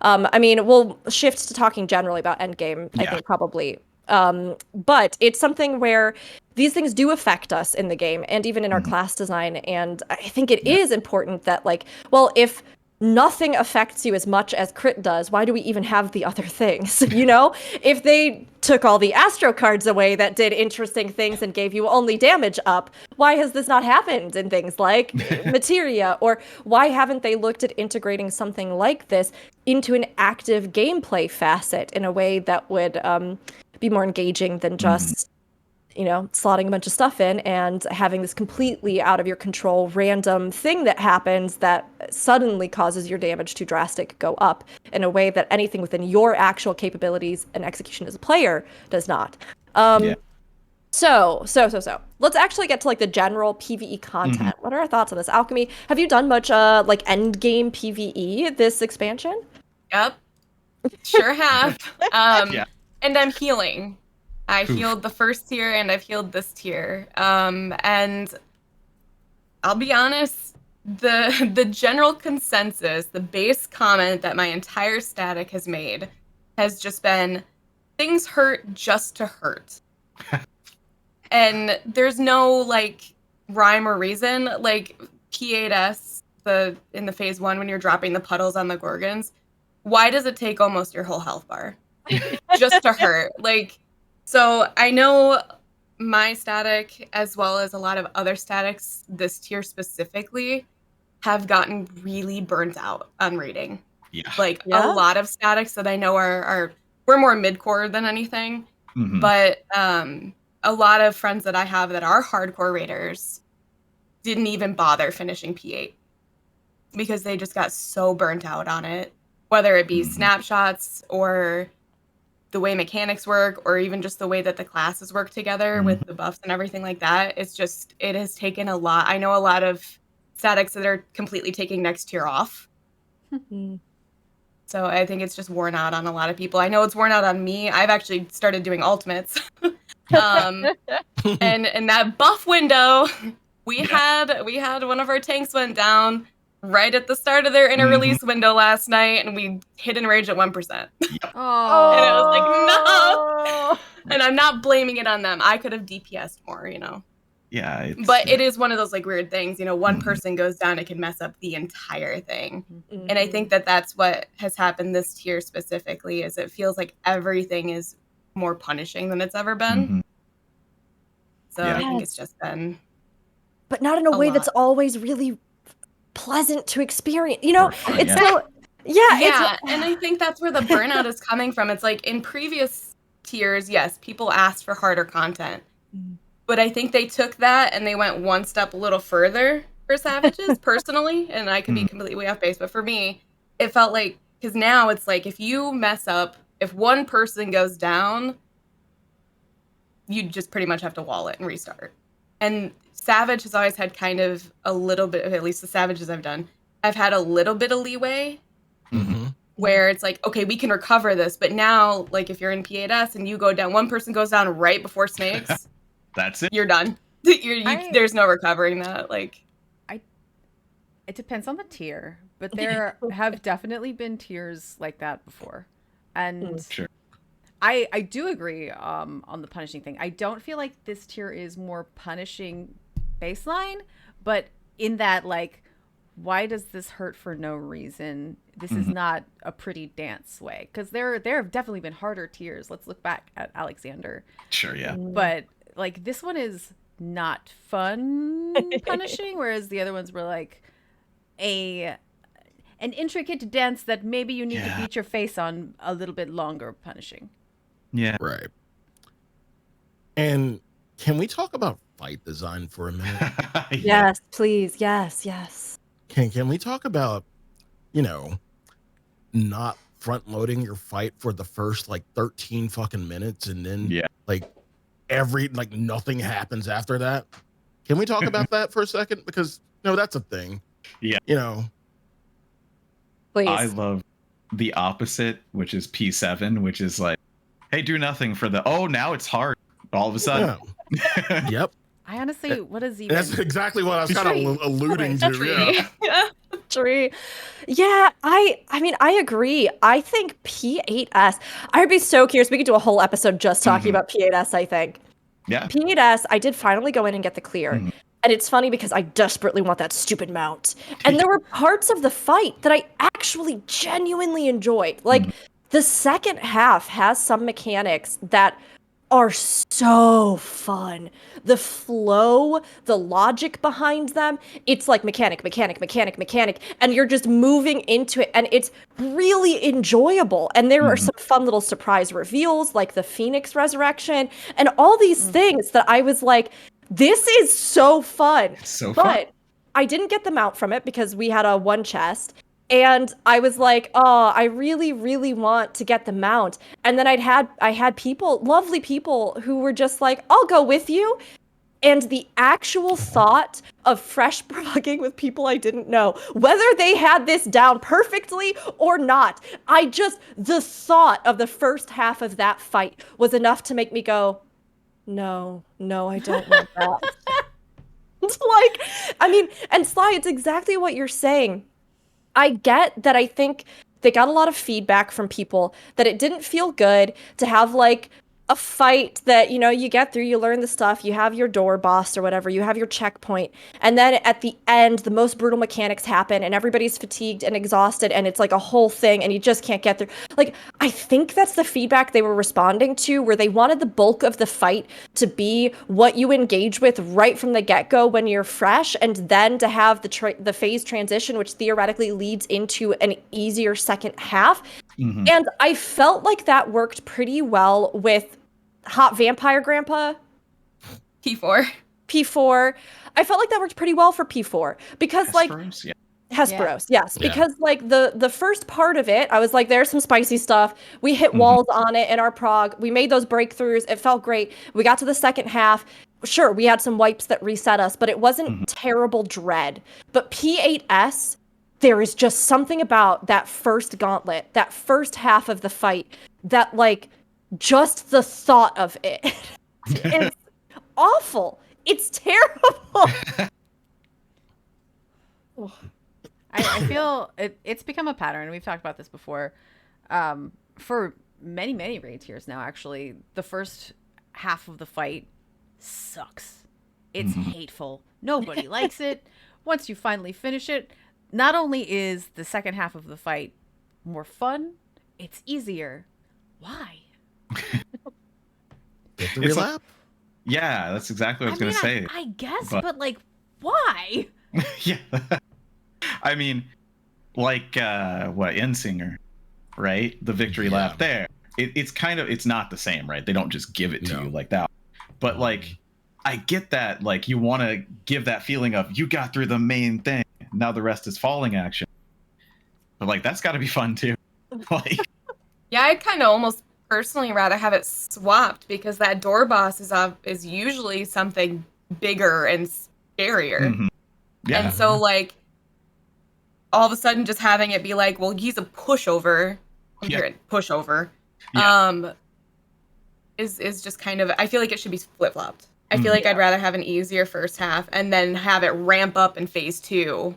S4: I mean, we'll shift to talking generally about Endgame, I think probably. But it's something where these things do affect us in the game and even in our class design. And I think it is important that, like, well, if nothing affects you as much as crit does, why do we even have the other things? You know, if they took all the Astro cards away that did interesting things and gave you only damage up, why has this not happened in things like Materia? Or why haven't they looked at integrating something like this into an active gameplay facet in a way that would be more engaging than just slotting a bunch of stuff in and having this completely out of your control random thing that happens that suddenly causes your damage to drastic go up in a way that anything within your actual capabilities and execution as a player does not. So let's actually get to like the general PvE content. What are our thoughts on this? Alchemy, have you done much like endgame PvE this expansion?
S7: Yep, sure have. And I'm healing. I healed the first tier and I've healed this tier. And I'll be honest, the general consensus, the base comment that my entire static has made has just been, things hurt just to hurt. And there's no like rhyme or reason. Like P8S, in the phase 1 when you're dropping the puddles on the Gorgons, why does it take almost your whole health bar? Just to hurt. Like, so I know my static, as well as a lot of other statics, this tier specifically, have gotten really burnt out on raiding. A lot of statics that I know we're more mid-core than anything. But a lot of friends that I have that are hardcore raiders didn't even bother finishing P8 because they just got so burnt out on it, whether it be snapshots or the way mechanics work, or even just the way that the classes work together with the buffs and everything like that. It has taken a lot. I know a lot of statics that are completely taking next tier off. So I think it's just worn out on a lot of people. I know it's worn out on me. I've actually started doing ultimates. And in that buff window, we had one of our tanks went down right at the start of their inner release window last night, and we hit enrage at 1%.
S5: Oh.
S7: And I was like, no. And I'm not blaming it on them. I could have DPS'd more,
S3: Yeah.
S7: But it is one of those like weird things, one person goes down, it can mess up the entire thing. And I think that that's what has happened this tier specifically, is it feels like everything is more punishing than it's ever been. So I think it's just been,
S4: but not in a way that's always really pleasant to experience. It's still,
S7: and I think that's where the burnout is coming from. It's like in previous tiers, yes, people asked for harder content, but I think they took that and they went one step a little further for Savages, personally, and I could be completely way off base, but for me, it felt like, because now it's like, if you mess up, if one person goes down, you just pretty much have to wall it and restart. And Savage has always had kind of a little bit, at least the Savages I've done, I've had a little bit of leeway where it's like, okay, we can recover this. But now, like if you're in P8S and you go down, one person goes down right before snakes,
S3: that's it.
S7: You're done. There's no recovering that.
S5: It depends on the tier, but there have definitely been tiers like that before. And
S3: sure.
S5: I do agree on the punishing thing. I don't feel like this tier is more punishing baseline, but in that, like, why does this hurt for no reason? This is not a pretty dance way. Because there have definitely been harder tiers. Let's look back at Alexander.
S3: Sure, yeah.
S5: But, like, this one is not fun punishing, whereas the other ones were, like, an intricate dance that maybe you need to beat your face on a little bit longer punishing.
S3: Yeah.
S6: Right. And can we talk about fight design for a minute?
S4: Yes, please. Yes.
S6: Can we talk about, not front loading your fight for the first like 13 fucking minutes and then nothing happens after that? Can we talk about that for a second? Because that's a thing.
S3: Yeah.
S4: Please.
S3: I love the opposite, which is P7, which is like, hey, do nothing for now it's hard. All of a sudden.
S6: Yeah. Yep.
S5: I honestly, what is even...
S6: That's exactly what I was kind of alluding to.
S7: Yeah.
S4: Tree. Yeah, I mean, I agree. I think P8S, I'd be so curious. We could do a whole episode just talking about P8S, I think.
S3: Yeah.
S4: P8S, I did finally go in and get the clear. And it's funny because I desperately want that stupid mount. And there were parts of the fight that I actually genuinely enjoyed. Like, the second half has some mechanics that are so fun. The flow, the logic behind them, it's like mechanic, and you're just moving into it, and it's really enjoyable. And there are some fun little surprise reveals, like the Phoenix Resurrection, and all these things that I was like, this is so fun.
S3: It's so
S4: but
S3: fun.
S4: I didn't get the mount from it because we had a one chest. And I was like, oh, I really, really want to get the mount. And then I had people, lovely people, who were just like, I'll go with you. And the actual thought of fresh progging with people I didn't know, whether they had this down perfectly or not, the thought of the first half of that fight was enough to make me go, no, I don't want that. It's like, I mean, and Sly, it's exactly what you're saying. I get that. I think they got a lot of feedback from people that it didn't feel good to have like a fight that, you know, you get through, you learn the stuff, you have your door boss or whatever, you have your checkpoint, and then at the end, the most brutal mechanics happen, and everybody's fatigued and exhausted, and it's like a whole thing, and you just can't get through. Like, I think that's the feedback they were responding to, where they wanted the bulk of the fight to be what you engage with right from the get-go when you're fresh, and then to have the phase transition, which theoretically leads into an easier second half. And I felt like that worked pretty well with Hot Vampire Grandpa.
S7: P4.
S4: I felt like that worked pretty well for P4 because
S3: Hesperos?
S4: Hesperos, yes.
S6: Yeah.
S4: Because like the first part of it, I was like, there's some spicy stuff. We hit walls on it in our prog. We made those breakthroughs. It felt great. We got to the second half. Sure, we had some wipes that reset us, but it wasn't terrible dread. But P8S, there is just something about that first gauntlet, that first half of the fight, that like just the thought of it is awful. It's terrible.
S5: I feel it's become a pattern. We've talked about this before. For many raid tiers now, actually, the first half of the fight sucks. It's hateful. Nobody likes it. Once you finally finish it, not only is the second half of the fight more fun, it's easier. Why?
S6: Victory lap?
S3: Yeah, that's exactly what I was going to say.
S5: I guess, but like, why?
S3: Yeah. I mean, like, Endsinger, right? The victory lap there. It's kind of, it's not the same, right? They don't just give it to you like that. But like, I get that, like, you want to give that feeling of, you got through the main thing, now the rest is falling action. But like, that's got to be fun too. Like,
S7: Yeah, I'd kind of almost personally rather have it swapped, because that door boss is usually something bigger and scarier.
S3: Yeah.
S7: And so like all of a sudden just having it be like, well, he's a pushover. Pushover.
S3: Yeah.
S7: Is just kind of, I feel like it should be flip-flopped. I feel like I'd rather have an easier first half and then have it ramp up in phase 2.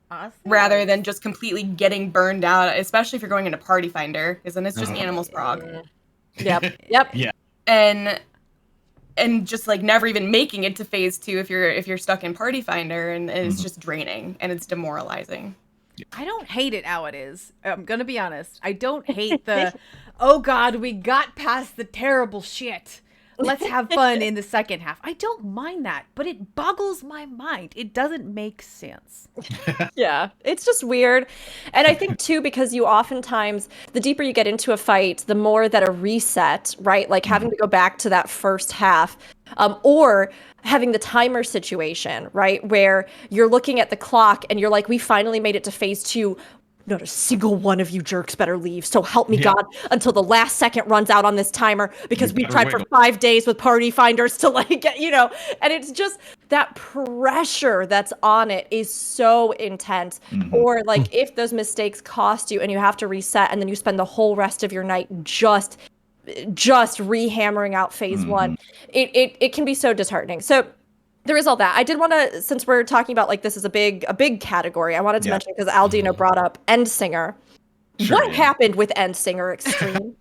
S5: Awesome.
S7: Rather than just completely getting burned out, especially if you're going into Party Finder, because then it's just animals prog.
S4: Yep.
S3: Yeah.
S7: And just like never even making it to phase 2 if you're stuck in Party Finder, and it's just draining and it's demoralizing.
S5: I don't hate it how it is. I'm gonna be honest. I don't hate the, oh god, we got past the terrible shit. Let's have fun in the second half. I don't mind that, but it boggles my mind. It doesn't make sense.
S4: Yeah, it's just weird. And I think too, because you oftentimes, the deeper you get into a fight, the more that a reset, right? Like having to go back to that first half, or having the timer situation, right? Where you're looking at the clock and you're like, we finally made it to phase 2. Not a single one of you jerks better leave. So help me God, until the last second runs out on this timer, because we tried for 5 days with Party Finders to like get, and it's just that pressure that's on it is so intense. Or like if those mistakes cost you and you have to reset, and then you spend the whole rest of your night just rehammering out phase 1, it can be so disheartening. So there is all that. I did want to, since we're talking about like this is a big category, I wanted to mention, because Aldianaux brought up Endsinger. What happened with Endsinger Extreme?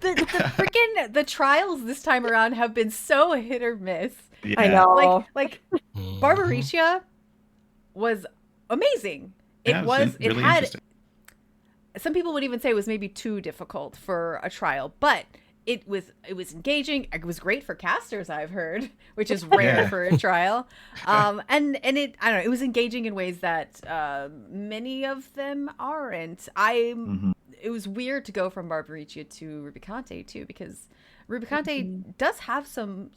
S5: The freaking the trials this time around have been so hit or miss.
S3: Yeah.
S4: I know.
S5: Like Barbaricia was amazing. It
S3: Yeah,
S5: was
S3: really
S5: it had
S3: interesting.
S5: some people would even say it was maybe too difficult for a trial, but it was engaging. It was great for casters, I've heard, which is rare for a trial. And it, I don't know, it was engaging in ways that many of them aren't. It was weird to go from Barbaricia to Rubicante too, because Rubicante does have some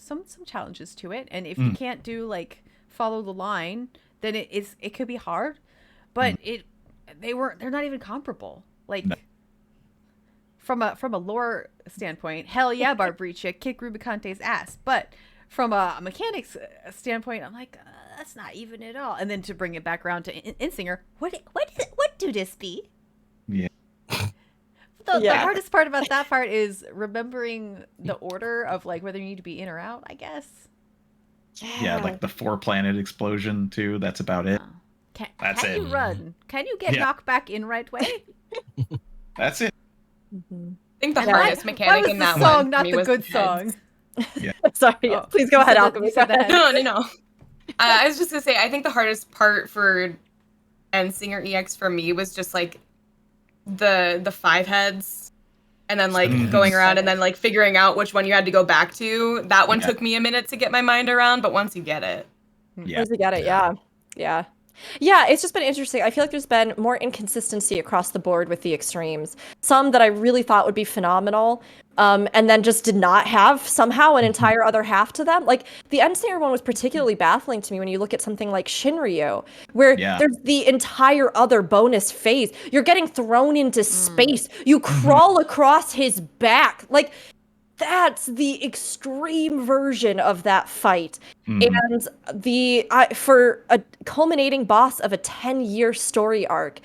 S5: challenges to it, and if you can't do like follow the line, then it could be hard. But they're not even comparable. Like from a lore standpoint, hell yeah, Barbaricia kick Rubicante's ass. But from a mechanics standpoint, I'm like, that's not even at all. And then to bring it back around to Insinger, what do this be?
S3: Yeah.
S5: The hardest part about that part is remembering the order of like whether you need to be in or out, I guess.
S3: Yeah, like the 4-planet explosion too. That's about it.
S5: Can
S3: it.
S5: You run? Can you get knocked back in right way?
S3: That's it.
S7: I think the hardest mechanic in that
S5: song,
S7: one
S5: not
S7: for me
S5: the
S7: was
S5: good
S7: the
S5: song.
S3: Yeah.
S4: Sorry, please go ahead, Alchemy.
S7: No. I was just gonna say, I think the hardest part for Endsinger EX for me was just like the 5 heads, and then like going around and then like figuring out which one you had to go back to. That one took me a minute to get my mind around, but once you get it,
S4: once you get it, yeah, it's just been interesting. I feel like there's been more inconsistency across the board with the extremes. Some that I really thought would be phenomenal, and then just did not have somehow an entire other half to them. Like the Endsinger one was particularly baffling to me when you look at something like Shinryu, where there's the entire other bonus phase. You're getting thrown into space. You crawl across his back. Like, that's the extreme version of that fight. And for a culminating boss of a 10-year story arc,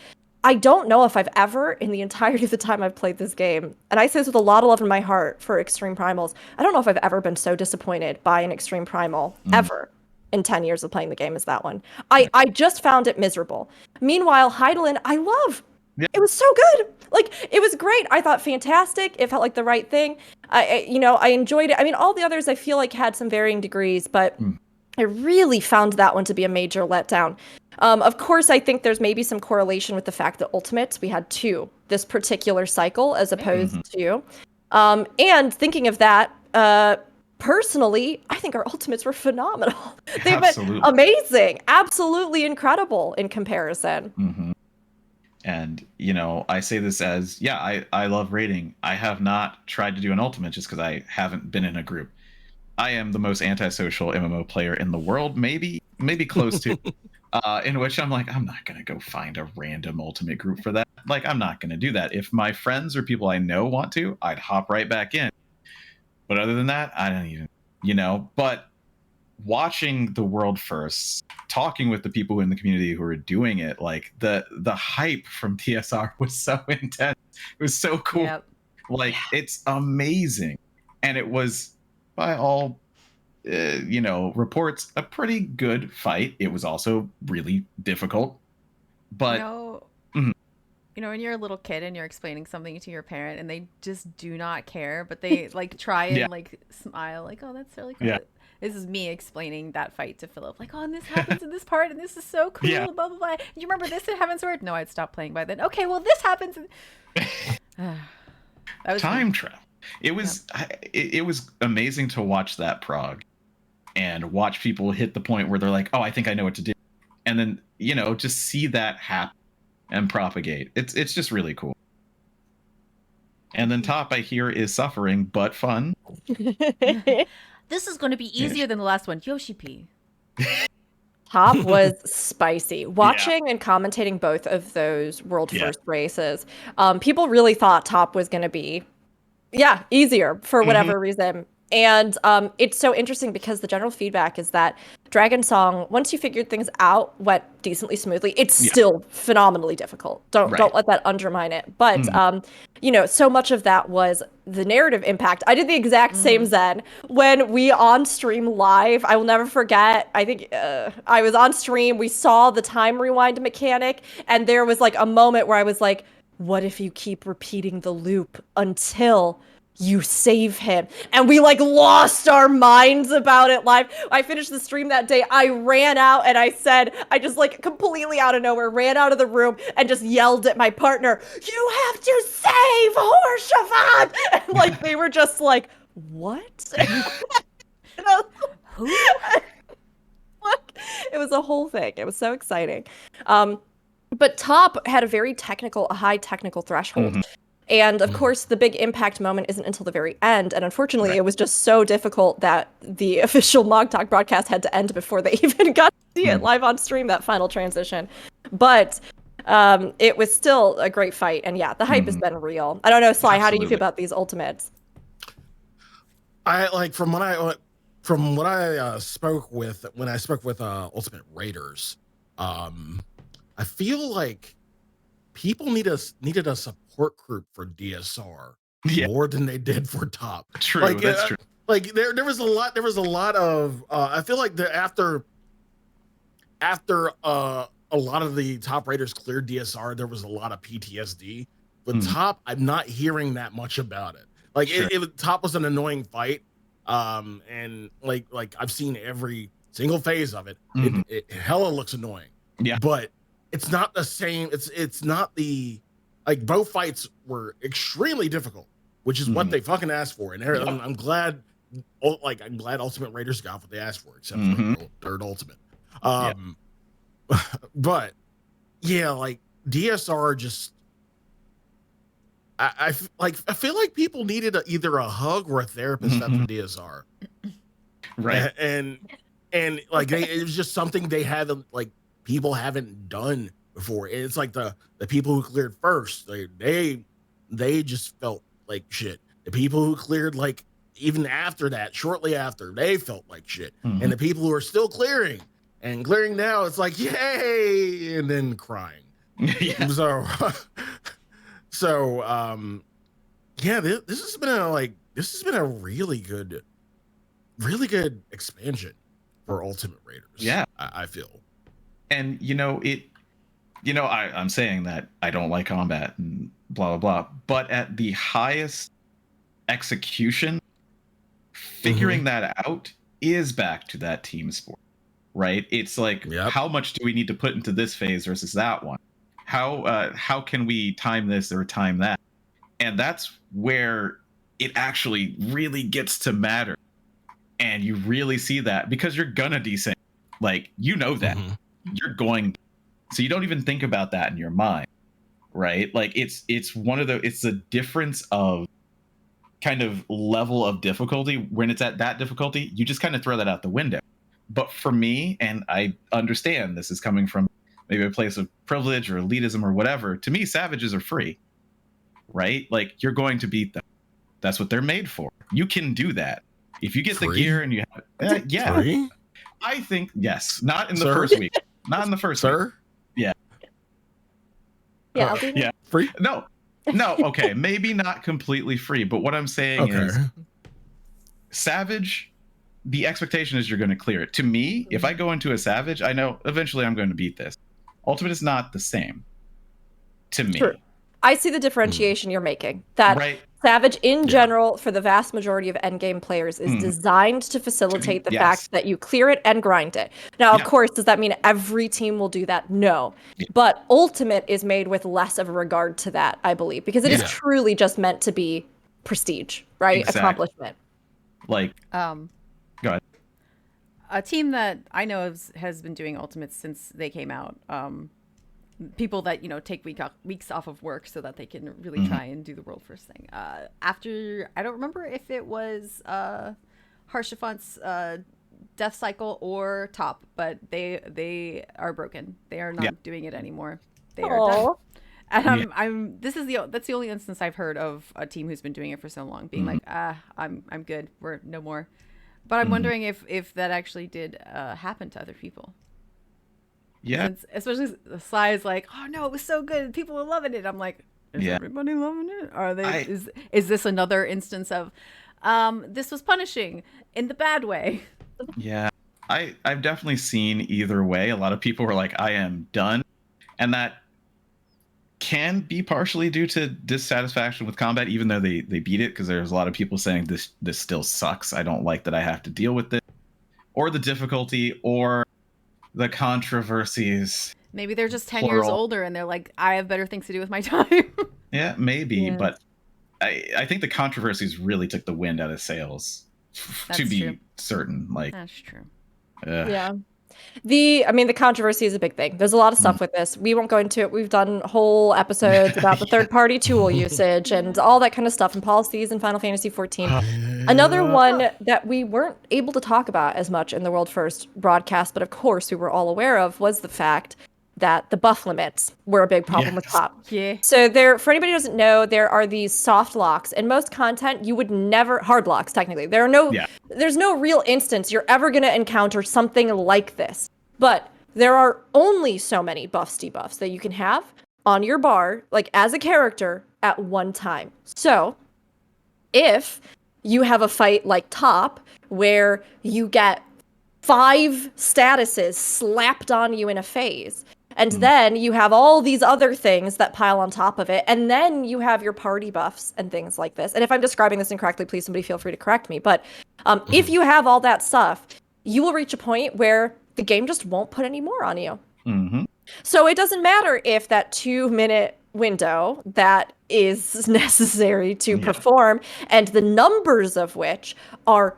S4: I don't know if I've ever, in the entirety of the time I've played this game, and I say this with a lot of love in my heart for Extreme Primals, I don't know if I've ever been so disappointed by an Extreme Primal, ever, in 10 years of playing the game as that one. I just found it miserable. Meanwhile, Heidelin, I love. Yeah. It was so good. Like, it was great. I thought fantastic. It felt like the right thing. I enjoyed it. I mean, all the others I feel like had some varying degrees, but I really found that one to be a major letdown. Of course, I think there's maybe some correlation with the fact that Ultimates, we had 2 this particular cycle as opposed to. And thinking of that, personally, I think our Ultimates were phenomenal. They've been amazing. Absolutely incredible in comparison.
S3: And, I say this as, I love raiding. I have not tried to do an ultimate just because I haven't been in a group. I am the most antisocial MMO player in the world, maybe close to, in which I'm like, I'm not going to go find a random ultimate group for that. Like, I'm not going to do that. If my friends or people I know want to, I'd hop right back in. But other than that, I don't even, but watching the world first, talking with the people in the community who are doing it, like the hype from TSR was so intense. It was so cool. Yep. Like, it's amazing. And it was, by all reports, a pretty good fight. It was also really difficult. But
S5: when you're a little kid and you're explaining something to your parent and they just do not care, but they like try and like smile, like, oh, that's really cool. This is me explaining that fight to Philip. Like, oh, and this happens in this part, and this is so cool, blah, blah, blah. You remember this in Heaven's Word? No, I'd stopped playing by then. Okay, well, this happens. That was
S3: time travel. It was it was amazing to watch that prog and watch people hit the point where they're like, oh, I think I know what to do. And then, just see that happen and propagate. It's just really cool. And then top, I hear, is suffering, but fun.
S5: This is going to be easier than the last one. Yoshi P.
S4: Top was spicy. Watching and commentating both of those world first races, people really thought top was going to be, easier for whatever reason. And it's so interesting because the general feedback is that Dragon Song, once you figured things out, went decently smoothly. It's still phenomenally difficult. Don't let that undermine it. But so much of that was the narrative impact. I did the exact same Zen when we on stream live. I will never forget. I think I was on stream. We saw the time rewind mechanic, and there was like a moment where I was like, "What if you keep repeating the loop until you save him. And we like lost our minds about it live. I finished the stream that day. I ran out and I said, I just like completely out of nowhere ran out of the room and just yelled at my partner, "You have to save Horshavan!" And like they were just like, "What?"
S5: Who?
S4: It was a whole thing. It was so exciting. But top had a high technical threshold.
S3: Mhm.
S4: And of course, the big impact moment isn't until the very end. And unfortunately, it was just so difficult that the official Mog Talk broadcast had to end before they even got to see it live on stream, that final transition. But it was still a great fight. And yeah, the hype has been real. I don't know, Sly, how do you feel about these ultimates?
S6: I like from what I spoke with when I spoke with Ultimate Raiders, I feel like people needed a support group for DSR more than they did for top.
S3: True,
S6: like,
S3: that's true.
S6: Like there was a lot of I feel like after a lot of the top raiders cleared DSR, there was a lot of PTSD. But top, I'm not hearing that much about it. Like top was an annoying fight. And like I've seen every single phase of it. It hella looks annoying.
S3: Yeah.
S6: But it's not the same. It's not the like both fights were extremely difficult, which is what they fucking asked for. And I'm glad Ultimate Raiders got what they asked for, except for the third Ultimate. But yeah, like DSR just I feel like people needed either a hug or a therapist after DSR.
S3: Right.
S6: And like it was just something they haven't like people haven't done before. And it's like the people who cleared first, they just felt like shit. The people who cleared like even after that, shortly after, they felt like shit. And the people who are still clearing now, it's like yay, and then crying. So yeah, this has been a really good expansion for Ultimate Raiders.
S3: Yeah,
S6: I feel.
S3: And I'm saying that I don't like combat and blah blah blah, but at the highest execution, figuring that out is back to that team sport, right? It's like how much do we need to put into this phase versus that one? How can we time this or time that? And that's where it actually really gets to matter. And you really see that because you're gonna desync. Like, you know that. You're going, so you don't even think about that in your mind, right? Like it's the difference of kind of level of difficulty. When it's at that difficulty, you just kind of throw that out the window. But for me, and I understand this is coming from maybe a place of privilege or elitism or whatever, to me, savages are free, right? Like, you're going to beat them. That's what they're made for. You can do that. If you get the gear and you have
S6: Free?
S3: I think, yes. Not in the first week. Not in the first week. Yeah.
S4: Yeah, I'll do that.
S3: Yeah.
S6: Free?
S3: No, okay. Maybe not completely free, but what I'm saying is Savage, the expectation is you're going to clear it. To me, if I go into a Savage, I know eventually I'm going to beat this. Ultimate is not the same to me.
S4: True. I see the differentiation you're making. That Savage, in general, for the vast majority of endgame players, is designed to facilitate the fact that you clear it and grind it. Now, of course, does that mean every team will do that? No. But Ultimate is made with less of a regard to that, I believe, because it is truly just meant to be prestige, right?
S3: Exactly.
S4: Accomplishment.
S3: Like,
S5: go
S3: ahead.
S5: A team that I know has been doing Ultimates since they came out. People that take weeks off of work so that they can really try and do the world first thing. After, I don't remember if it was Harshafon's death cycle or top, but they are broken. They are not doing it anymore. They are done. And that's the only instance I've heard of a team who's been doing it for so long being like, I'm good. We're no more. But I'm wondering if that actually did happen to other people.
S3: Yeah.
S5: Since, especially Sly is like, oh no, it was so good. People were loving it. I'm like, is everybody loving it? Are they? Is this another instance of this was punishing in the bad way?
S3: Yeah, I've definitely seen either way. A lot of people were like, I am done, and that can be partially due to dissatisfaction with combat, even though they beat it, because there's a lot of people saying this still sucks. I don't like that I have to deal with it, or the difficulty, or the controversies.
S5: Maybe they're just 10 years older and they're like, I have better things to do with my time.
S3: Yeah, maybe, but I think the controversies really took the wind out of sails. To be
S5: true.
S3: certain, like
S5: That's true.
S4: Yeah. The controversy is a big thing. There's a lot of stuff with this. We won't go into it. We've done whole episodes about the third-party tool usage and all that kind of stuff and policies in Final Fantasy XIV. Another one that we weren't able to talk about as much in the World First broadcast, but of course we were all aware of, was the fact that the buff limits were a big problem with top.
S5: Yeah.
S4: So for anybody who doesn't know, there are these soft locks. In most content, you would never, hard locks technically. There's no real instance you're ever going to encounter something like this. But there are only so many buffs, debuffs that you can have on your bar, like as a character, at one time. So if you have a fight like top, where you get 5 statuses slapped on you in a phase, and then you have all these other things that pile on top of it. And then you have your party buffs and things like this. And if I'm describing this incorrectly, please somebody feel free to correct me. But if you have all that stuff, you will reach a point where the game just won't put any more on you.
S3: Mm-hmm.
S4: So it doesn't matter if that 2-minute window that is necessary to perform, and the numbers of which are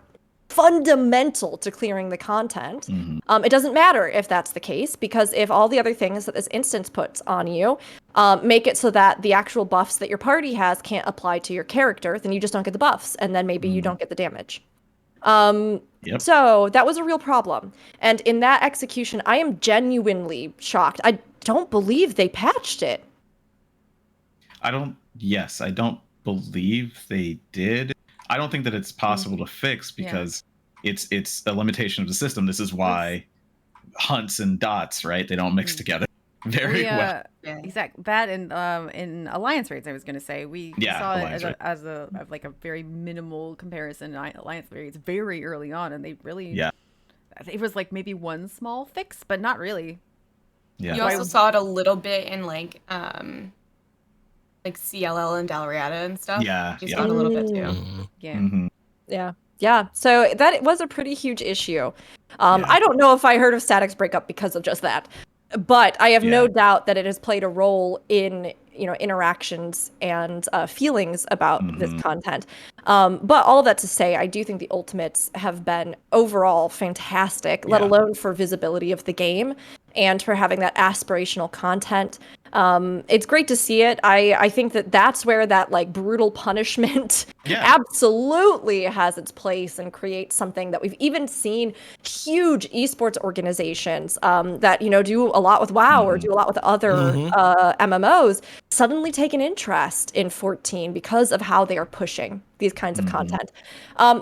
S4: fundamental to clearing the content. It doesn't matter if that's the case, because if all the other things that this instance puts on you make it so that the actual buffs that your party has can't apply to your character, then you just don't get the buffs, and then maybe you don't get the damage. So that was a real problem. And in that execution, I am genuinely shocked. I don't believe they patched it.
S3: I don't believe they did. I don't think that it's possible to fix, because it's a limitation of the system. This is why hunts and dots, right? They don't mix together very well.
S5: Exactly. That in Alliance raids, I was going to say, we saw it as a very minimal comparison in Alliance raids very early on, and they really it was like maybe one small fix, but not really.
S7: Yeah. You also saw it a little bit in like CLL and Dalriada and stuff.
S3: Yeah.
S7: You saw it a little bit too.
S4: Yeah. So that was a pretty huge issue. I don't know if I heard of Static's breakup because of just that, but I have no doubt that it has played a role in interactions and feelings about this content. But all of that to say, I do think the ultimates have been overall fantastic, let alone for visibility of the game and for having that aspirational content. It's great to see it. I think that that's where that like brutal punishment absolutely has its place and creates something that we've even seen huge esports organizations that do a lot with WoW or do a lot with other MMOs suddenly take an interest in 14 because of how they are pushing these kinds of content.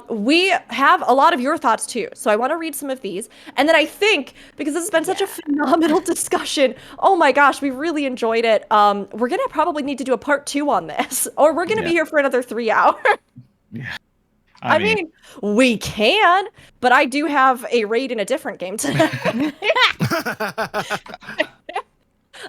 S4: We have a lot of your thoughts too, so I want to read some of these, and then I think, because this has been such a phenomenal discussion, oh my gosh, we really enjoyed it, we're gonna probably need to do a part 2 on this, or we're gonna be here for another 3 hours. I mean, we can, but I do have a raid in a different game today.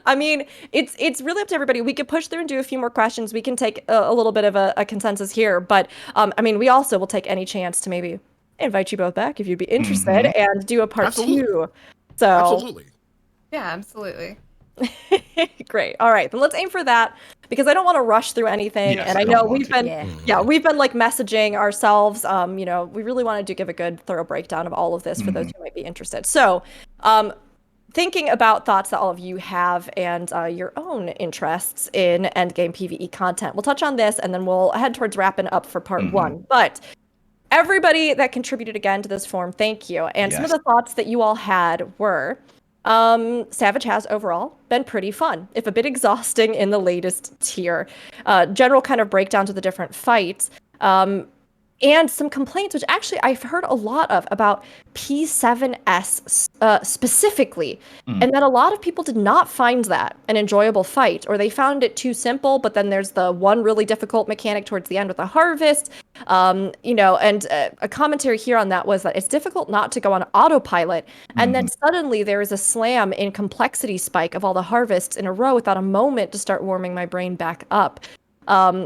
S4: I mean, it's really up to everybody. We could push through and do a few more questions. We can take a little bit of a consensus here, but I mean, we also will take any chance to maybe invite you both back if you'd be interested and do a part 2. So
S6: absolutely.
S7: Yeah, absolutely.
S4: Great. All right, then let's aim for that, because I don't want to rush through anything.
S3: Yes,
S4: and I know we've been we've been like messaging ourselves. We really wanted to give a good thorough breakdown of all of this for those who might be interested. So thinking about thoughts that all of you have and your own interests in Endgame PvE content. We'll touch on this, and then we'll head towards wrapping up for part 1. But everybody that contributed again to this forum, thank you. And some of the thoughts that you all had were, Savage has overall been pretty fun, if a bit exhausting in the latest tier. General kind of breakdown to the different fights. And some complaints, which actually I've heard a lot of about P7S specifically, and that a lot of people did not find that an enjoyable fight, or they found it too simple. But then there's the one really difficult mechanic towards the end with the harvest, and a commentary here on that was that it's difficult not to go on autopilot, and then suddenly there is a slam in complexity spike of all the harvests in a row without a moment to start warming my brain back up.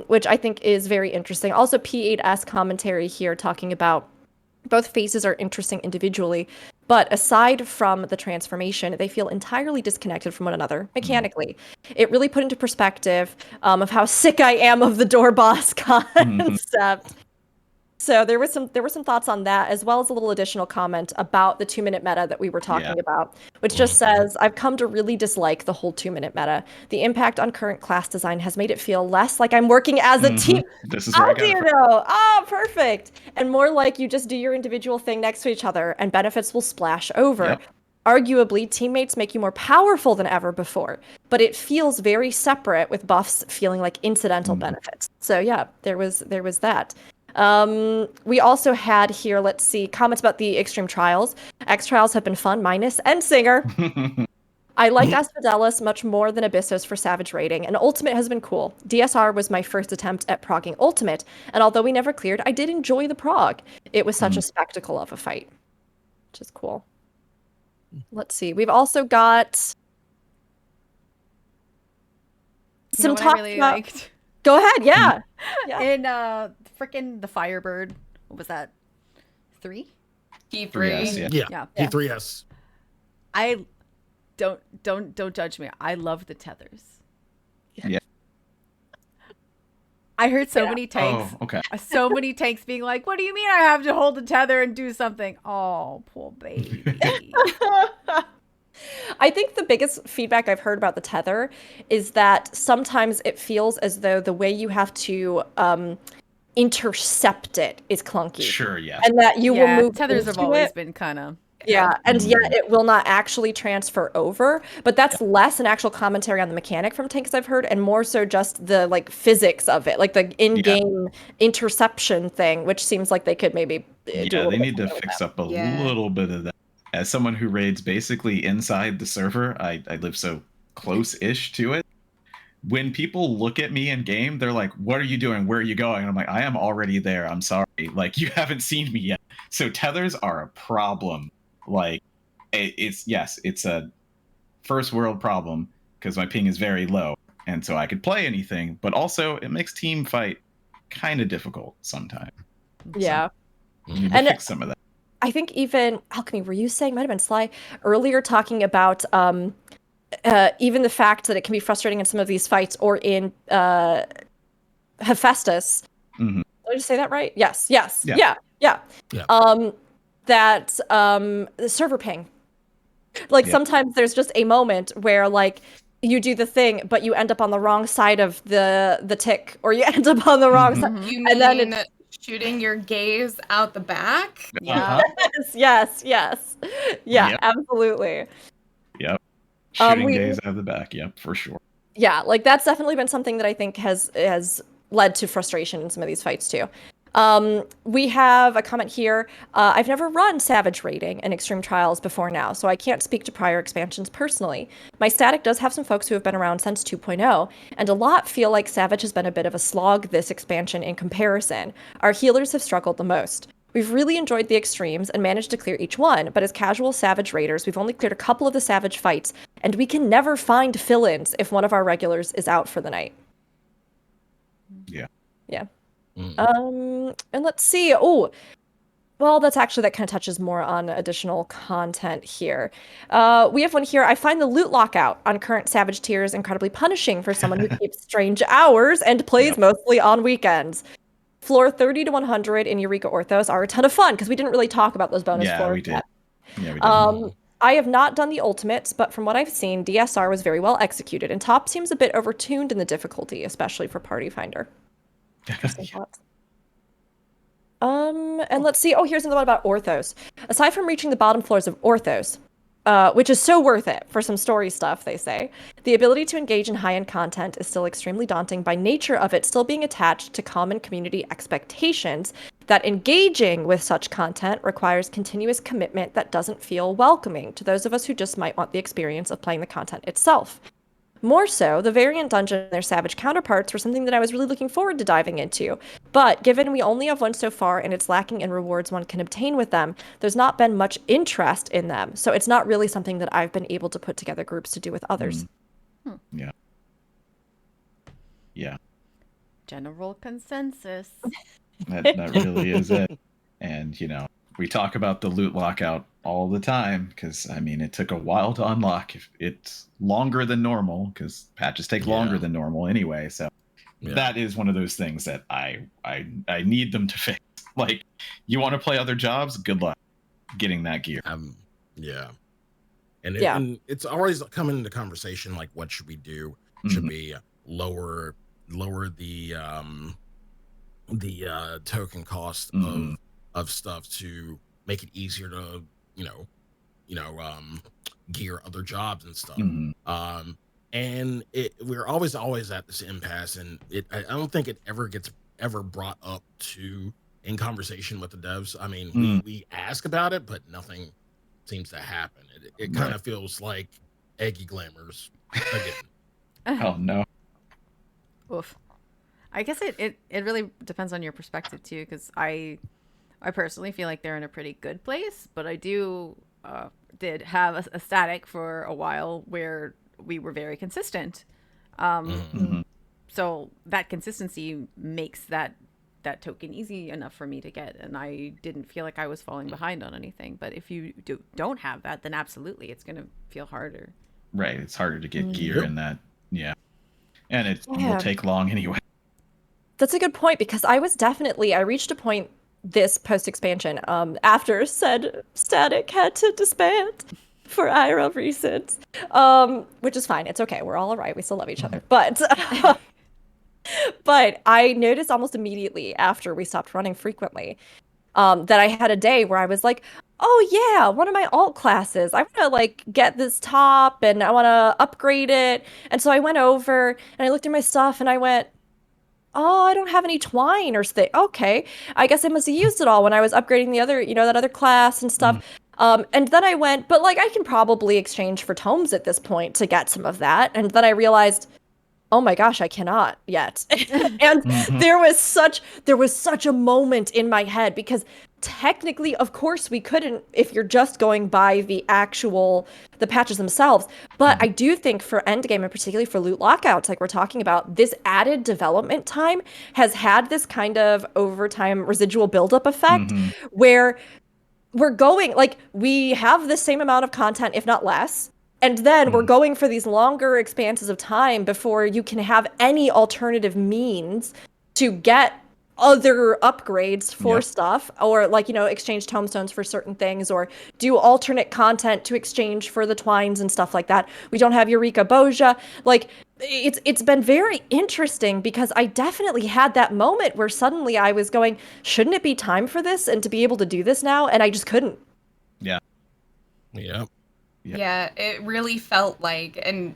S4: Which I think is very interesting. Also, P8S commentary here talking about both phases are interesting individually, but aside from the transformation, they feel entirely disconnected from one another mechanically. It really put into perspective of how sick I am of the door boss concept. So there was some thoughts on that, as well as a little additional comment about the 2-minute meta that we were talking about, which just says, I've come to really dislike the whole 2-minute meta. The impact on current class design has made it feel less like I'm working as a team.
S3: This is where I got it from.
S4: Oh, perfect. And more like you just do your individual thing next to each other and benefits will splash over.
S3: Yep.
S4: Arguably, teammates make you more powerful than ever before, but it feels very separate, with buffs feeling like incidental benefits. So yeah, there was that. We also had here, let's see, comments about the Extreme Trials. X Trials have been fun, minus Endsinger. I liked Asphodelos much more than Abyssos for Savage rating, and Ultimate has been cool. DSR was my first attempt at progging Ultimate, and although we never cleared, I did enjoy the prog. It was such a spectacle of a fight, which is cool. Let's see, we've also got some talk
S5: I really
S4: about...
S5: liked?
S4: Go ahead, yeah.
S5: In frickin' the Firebird, what was that? 3?
S7: P3.
S6: Yeah. P3S.
S5: I don't judge me. I love the tethers.
S3: Yeah.
S5: I heard so many tanks.
S3: Oh, okay.
S5: So many tanks being like, "What do you mean I have to hold the tether and do something?" Oh, poor baby.
S4: I think the biggest feedback I've heard about the tether is that sometimes it feels as though the way you have to intercept it is clunky.
S3: Sure, yeah.
S4: And that you will move
S5: tethers have
S4: into
S5: always
S4: it.
S5: been kind of...
S4: Yeah, and yet it will not actually transfer over. But that's less an actual commentary on the mechanic from tanks I've heard, and more so just the physics of it, like the in-game interception thing, which seems like they could maybe do
S3: they need to fix up a little bit of that. As someone who raids basically inside the server, I live so close-ish to it. When people look at me in game, they're like, "What are you doing? Where are you going?" And I'm like, "I am already there. I'm sorry. Like, you haven't seen me yet." So tethers are a problem. Like, it's a first world problem because my ping is very low, and so I could play anything. But also, it makes team fight kind of difficult sometimes.
S4: Yeah,
S3: so, you need to fix some of that.
S4: I think even Alchemy, were you saying, might have been Sly earlier, talking about even the fact that it can be frustrating in some of these fights, or in Hephaestus. Did I just say that right? Yes. Yeah. That the server ping. Sometimes there's just a moment where you do the thing, but you end up on the wrong side of the tick, or you end up on the wrong side.
S7: You mean then shooting your gaze out the back?
S5: Yeah.
S4: Yes. Yeah, absolutely.
S3: Yep. Shooting gaze out of the back. Yep, for sure.
S4: Yeah, that's definitely been something that I think has led to frustration in some of these fights too. We have a comment here. I've never run Savage rating in Extreme Trials before now, so I can't speak to prior expansions personally. My static does have some folks who have been around since 2.0, and a lot feel like Savage has been a bit of a slog this expansion in comparison. Our healers have struggled the most. We've really enjoyed the extremes and managed to clear each one, but as casual Savage raiders, we've only cleared a couple of the Savage fights, and we can never find fill-ins if one of our regulars is out for the night.
S3: Yeah.
S4: And let's see. Oh, well, that kind of touches more on additional content here. We have one here. I find the loot lockout on current Savage tiers incredibly punishing for someone who keeps strange hours and plays mostly on weekends. Floor 30 to 100 in Eureka Orthos are a ton of fun, because we didn't really talk about those bonus floors yet.
S3: Yeah, we did.
S4: I have not done the ultimates, but from what I've seen, DSR was very well executed, and top seems a bit overtuned in the difficulty, especially for Party Finder. Interesting thoughts. And let's see. Oh, here's another one about Orthos. Aside from reaching the bottom floors of Orthos, which is so worth it for some story stuff, they say, the ability to engage in high-end content is still extremely daunting by nature of it still being attached to common community expectations that engaging with such content requires continuous commitment that doesn't feel welcoming to those of us who just might want the experience of playing the content itself. More so, the variant dungeon and their savage counterparts were something that I was really looking forward to diving into. But given we only have one so far and it's lacking in rewards one can obtain with them, there's not been much interest in them. So it's not really something that I've been able to put together groups to do with others.
S3: Yeah. Yeah.
S5: General consensus.
S3: That really is it. And, you know, we talk about the loot lockout all the time because, I mean, it took a while to unlock. It's longer than normal because patches take longer than normal anyway. So that is one of those things that I need them to fix. Like, you want to play other jobs? Good luck getting that gear.
S6: Yeah. And it's always coming into conversation like, what should we do? Should we lower the token cost of stuff to make it easier to gear other jobs and stuff. And we're always at this impasse, and I don't think it gets brought up in conversation with the devs. I mean, we ask about it, but nothing seems to happen. It kind of feels like eggy glamours again.
S3: Oh no.
S5: Oof. I guess it really depends on your perspective too, because I personally feel like they're in a pretty good place, but I did have a static for a while where we were very consistent. So that consistency makes that token easy enough for me to get, and I didn't feel like I was falling behind on anything. But if you don't have that, then absolutely it's going to feel harder.
S3: Right, it's harder to get gear in that. Yeah. And it will take long anyway.
S4: That's a good point, because I reached a point this post-expansion, after said static had to disband for IRL reasons, which is fine. It's okay. We're all right. We still love each other. But I noticed almost immediately after we stopped running frequently that I had a day where I was like, oh yeah, one of my alt classes, I want to like get this top and I want to upgrade it. And so I went over and I looked at my stuff and I went, oh, I don't have any twine or something. Okay, I guess I must have used it all when I was upgrading the other, that other class and stuff. And then I went, but like I can probably exchange for tomes at this point to get some of that. And then I realized, oh my gosh, I cannot yet. And there was such a moment in my head, because technically, of course, we couldn't if you're just going by the patches themselves. But I do think for Endgame, and particularly for loot lockouts, like we're talking about, this added development time has had this kind of overtime residual buildup effect where we're going, like, we have the same amount of content, if not less. And then we're going for these longer expanses of time before you can have any alternative means to get other upgrades for stuff, or like, exchange tomestones for certain things, or do alternate content to exchange for the twines and stuff like that. We don't have Eureka Boja. Like, it's been very interesting, because I definitely had that moment where suddenly I was going, shouldn't it be time for this and to be able to do this now? And I just couldn't.
S6: Yeah.
S7: Yeah, it really felt like, and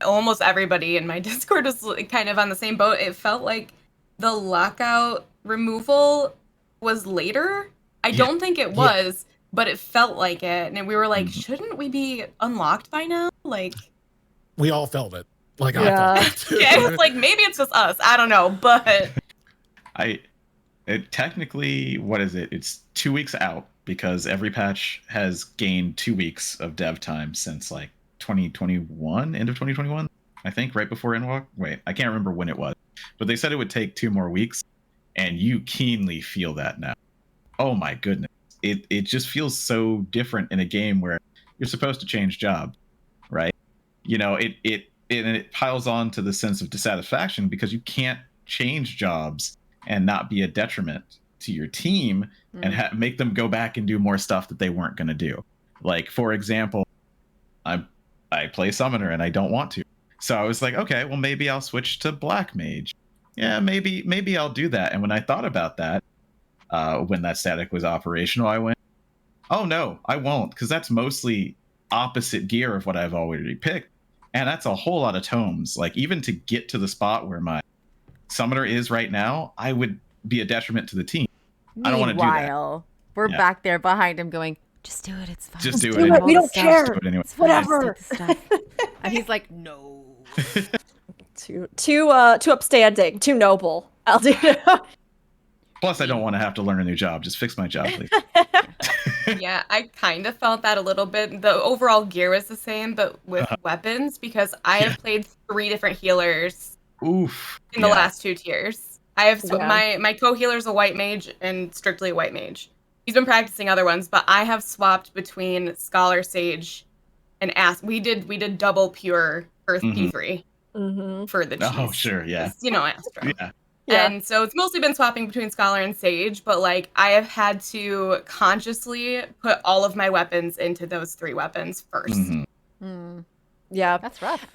S7: almost everybody in my Discord was kind of on the same boat. It felt like the lockout removal was later. I don't think it was, but it felt like it. And we were like, shouldn't we be unlocked by now? Like,
S6: we all felt it. Like, I felt it too.
S7: Yeah, it's like, maybe it's just us. I don't know, but
S3: technically, what is it? It's 2 weeks out, because every patch has gained 2 weeks of dev time since like 2021, end of 2021, I think, right before Endwalk. Wait, I can't remember when it was, but they said it would take 2 more weeks, and you keenly feel that now. Oh my goodness. It just feels so different in a game where you're supposed to change jobs, right? It piles on to the sense of dissatisfaction, because you can't change jobs and not be a detriment to your team and make them go back and do more stuff that they weren't going to do. Like, for example, I play Summoner and I don't want to. So I was like, okay, well, maybe I'll switch to Black Mage. Yeah, maybe I'll do that. And when I thought about that, when that static was operational, I went, oh no, I won't, because that's mostly opposite gear of what I've already picked. And that's a whole lot of tomes. Like, even to get to the spot where my Summoner is right now, I would be a detriment to the team. I don't want to do that.
S5: Meanwhile, we're
S3: Yeah.
S5: back there behind him going, just do it, it's fine.
S3: Just do
S4: Do
S3: it.
S4: it.
S3: anyway.
S4: We don't
S5: Just do
S4: care.
S3: Do it anyway.
S5: It's fine, just
S4: Whatever.
S5: take the stuff. And he's like, no.
S4: Too upstanding, too noble. Aldianaux.
S3: Plus, I don't want to have to learn a new job. Just fix my job, please.
S7: Yeah, I kind of felt that a little bit. The overall gear was the same, but with weapons, because I have played 3 different healers
S3: Oof.
S7: in the
S3: Yeah.
S7: last 2 tiers. I have
S4: Yeah.
S7: my co-healer's a white mage and strictly a white mage. He's been practicing other ones, but I have swapped between Scholar Sage and we did double pure Earth
S3: Mhm.
S7: P3
S4: Mm-hmm.
S7: for the cheese.
S3: Oh, sure. Yeah.
S7: 'Cause, you know, Astro.
S3: Yeah.
S4: Yeah.
S7: And so it's mostly been swapping between Scholar and Sage, but like I have had to consciously put all of my weapons into those 3 weapons first.
S3: Mhm.
S5: Hmm,
S4: Yeah,
S5: that's rough.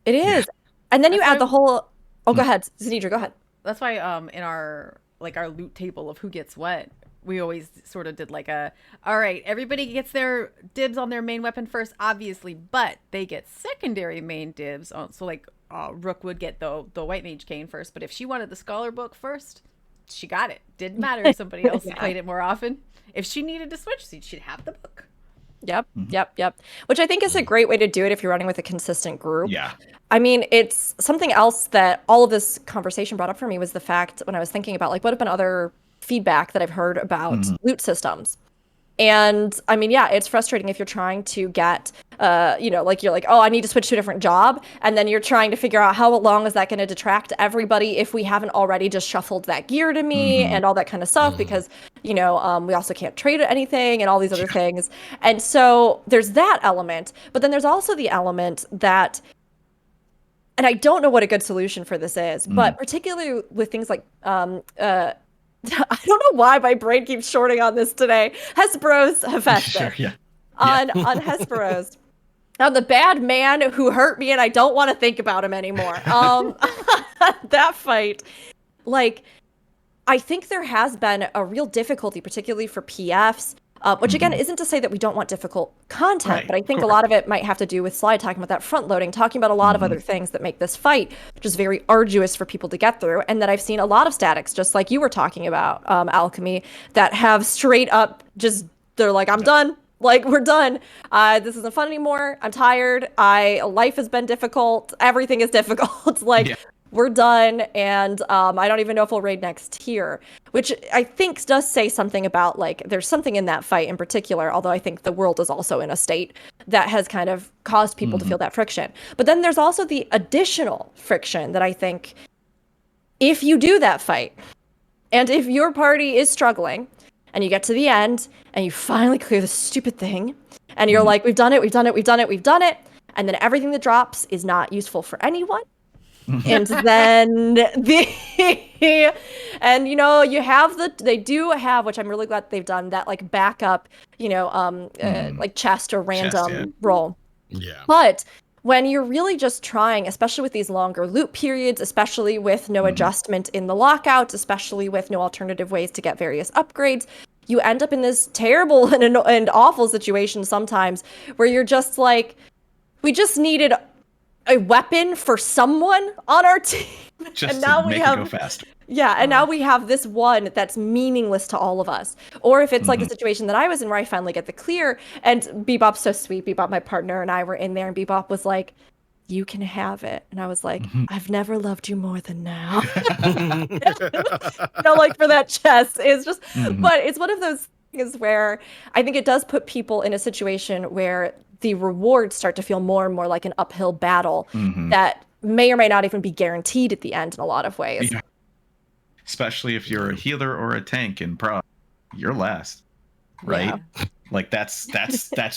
S4: it is. And then you
S5: That's
S4: add
S5: why-
S4: the whole. Oh, go ahead, Xenedra. Go ahead.
S5: That's why in our loot table of who gets what, we always sort of did like all right, everybody gets their dibs on their main weapon first, obviously, but they get secondary main dibs on. So like Rook would get the white mage cane first, but if she wanted the scholar book first, she got it. Didn't matter if somebody else played it more often. If she needed to switch, she'd have the book.
S4: Yep, yep. Which I think is a great way to do it if you're running with a consistent group.
S3: Yeah.
S4: I mean, it's something else that all of this conversation brought up for me was the fact when I was thinking about like what have been other feedback that I've heard about loot systems. And I mean, yeah, it's frustrating if you're trying to get, like you're like, oh, I need to switch to a different job. And then you're trying to figure out how long is that going to detract everybody if we haven't already just shuffled that gear to me and all that kind of stuff because, we also can't trade anything and all these other things. And so there's that element. But then there's also the element that, and I don't know what a good solution for this is, but particularly with things like, I don't know why my brain keeps shorting on this today. Hesperos Hephaestus.
S3: Sure. Yeah.
S4: On Hesperos. On the bad man who hurt me and I don't want to think about him anymore. That fight, like, I think there has been a real difficulty, particularly for PFs, which again isn't to say that we don't want difficult content,
S3: Right,
S4: but I
S3: of
S4: think a
S3: course.
S4: lot of it might have to do with Sly talking about that front loading, talking about a lot of other things that make this fight just very arduous for people to get through, and that I've seen a lot of statics, just like you were talking about, Alchemy, that have straight up just, they're like, I'm done. Like, we're done. This isn't fun anymore. I'm tired. Life has been difficult. Everything is difficult. Like,
S3: Yeah.
S4: we're done, and I don't even know if we'll raid next tier, which I think does say something about, like, there's something in that fight in particular, although I think the world is also in a state that has kind of caused people to feel that friction. But then there's also the additional friction that I think if you do that fight, and if your party is struggling, and you get to the end, and you finally clear the stupid thing, and you're like, we've done it, and then everything that drops is not useful for anyone. And then you have they do have, which I'm really glad they've done, that like backup, like chest or random roll.
S6: Yeah.
S4: But when you're really just trying, especially with these longer loop periods, especially with no adjustment in the lockouts, especially with no alternative ways to get various upgrades, you end up in this terrible and awful situation sometimes where you're just like, we just needed a weapon for someone on our team.
S3: Just
S4: and now
S3: to
S4: we
S3: make
S4: have
S3: it go faster.
S4: Yeah, and now we have this one that's meaningless to all of us. Or if it's like the situation that I was in where I finally get the clear, and Bebop's so sweet. Bebop, my partner, and I were in there, and Bebop was like, you can have it. And I was like, I've never loved you more than now. Like for that chest. It's just, but it's one of those things where I think it does put people in a situation where the rewards start to feel more and more like an uphill battle that may or may not even be guaranteed at the end in a lot of ways.
S3: Yeah. Especially if you're a healer or a tank in Pro, you're last, right?
S4: Yeah.
S3: Like that's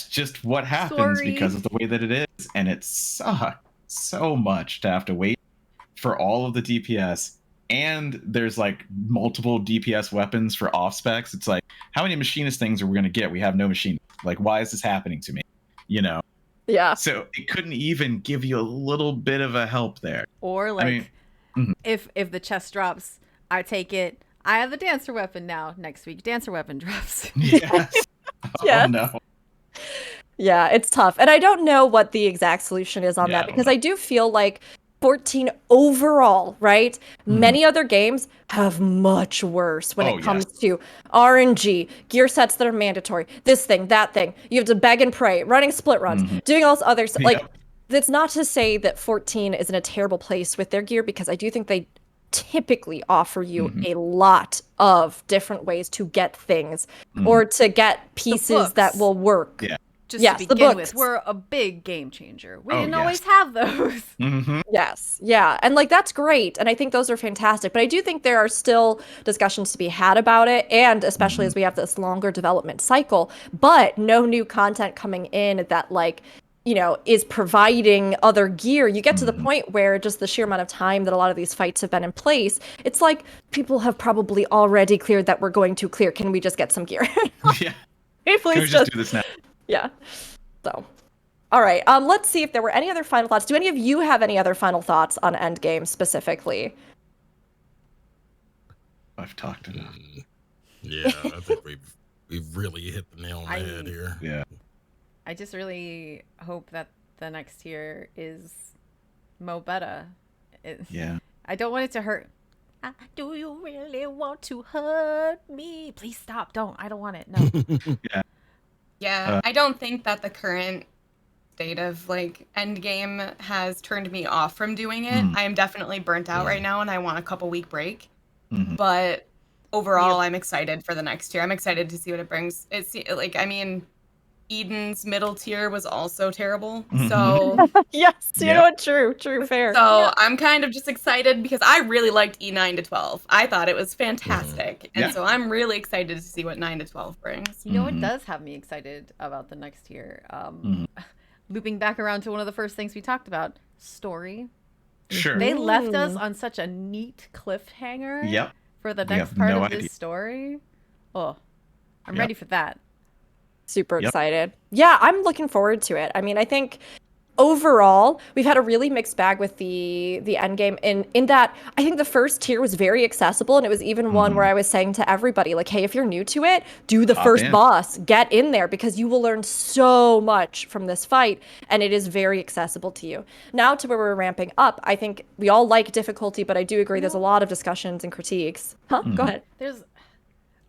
S3: just what happens
S5: Sorry.
S3: because of the way that it is, and it sucks so much to have to wait for all of the DPS, and there's like multiple DPS weapons for off specs. It's like, how many machinist things are we gonna get? We have no machinist. Like, why is this happening to me?
S4: Yeah.
S3: So it couldn't even give you a little bit of a help there.
S5: Or like, if the chest drops, I take it. I have the dancer weapon now. Next week, dancer weapon drops.
S3: Yes.
S4: Yes.
S3: Oh no.
S4: Yeah, it's tough. And I don't know what the exact solution is on
S3: Yeah, I
S4: that
S3: don't
S4: because
S3: know.
S4: I do feel like 14 overall, right? Many other games have much worse when it comes to RNG, gear sets that are mandatory, this thing, that thing. You have to beg and pray, running split runs, doing all this other stuff. Like, that's not to say that 14 is in a terrible place with their gear, because I do think they typically offer you a lot of different ways to get things or to get pieces that will work.
S5: Just to begin with, we're a big game changer. We didn't always have those.
S4: Yes. Yeah. And like, that's great. And I think those are fantastic. But I do think there are still discussions to be had about it. And especially as we have this longer development cycle, but no new content coming in that like, you know, is providing other gear. You get to the point where just the sheer amount of time that a lot of these fights have been in place, it's like people have probably already cleared that we're going to clear. Can we just get some gear?
S3: Yeah.
S4: Please
S3: Can we just do this now?
S4: Yeah. So, all right. Let's see if there were any other final thoughts. Do any of you have any other final thoughts on Endgame specifically?
S3: I've talked enough.
S6: Yeah, I think we've really hit the nail on the head here.
S3: Yeah.
S5: I just really hope that the next tier is Mo Betta. I don't want it to hurt. Do you really want to hurt me? Please stop. Don't. I don't want it. No.
S7: Yeah, I don't think that the current state of like Endgame has turned me off from doing it. I am definitely burnt out right now and I want a couple week break. But overall, I'm excited for the next tier. I'm excited to see what it brings. It's like, I mean, Eden's middle tier was also terrible. So
S4: yes, you know what? True, fair.
S7: So I'm kind of just excited because I really liked E9 to 12. I thought it was fantastic. And so I'm really excited to see what 9 to 12 brings.
S5: You know what does have me excited about the next tier? Looping back around to one of the first things we talked about, story.
S3: Sure.
S5: They left us on such a neat cliffhanger for the next part of this story. Oh, I'm ready for that.
S4: Super excited. Yeah, I'm looking forward to it. I mean, I think overall, we've had a really mixed bag with the Endgame in that I think the first tier was very accessible, and it was even one where I was saying to everybody, like, hey, if you're new to it, do the first boss, get in there, because you will learn so much from this fight, and it is very accessible to you. Now to where we're ramping up, I think we all like difficulty, but I do agree there's a lot of discussions and critiques. Go ahead.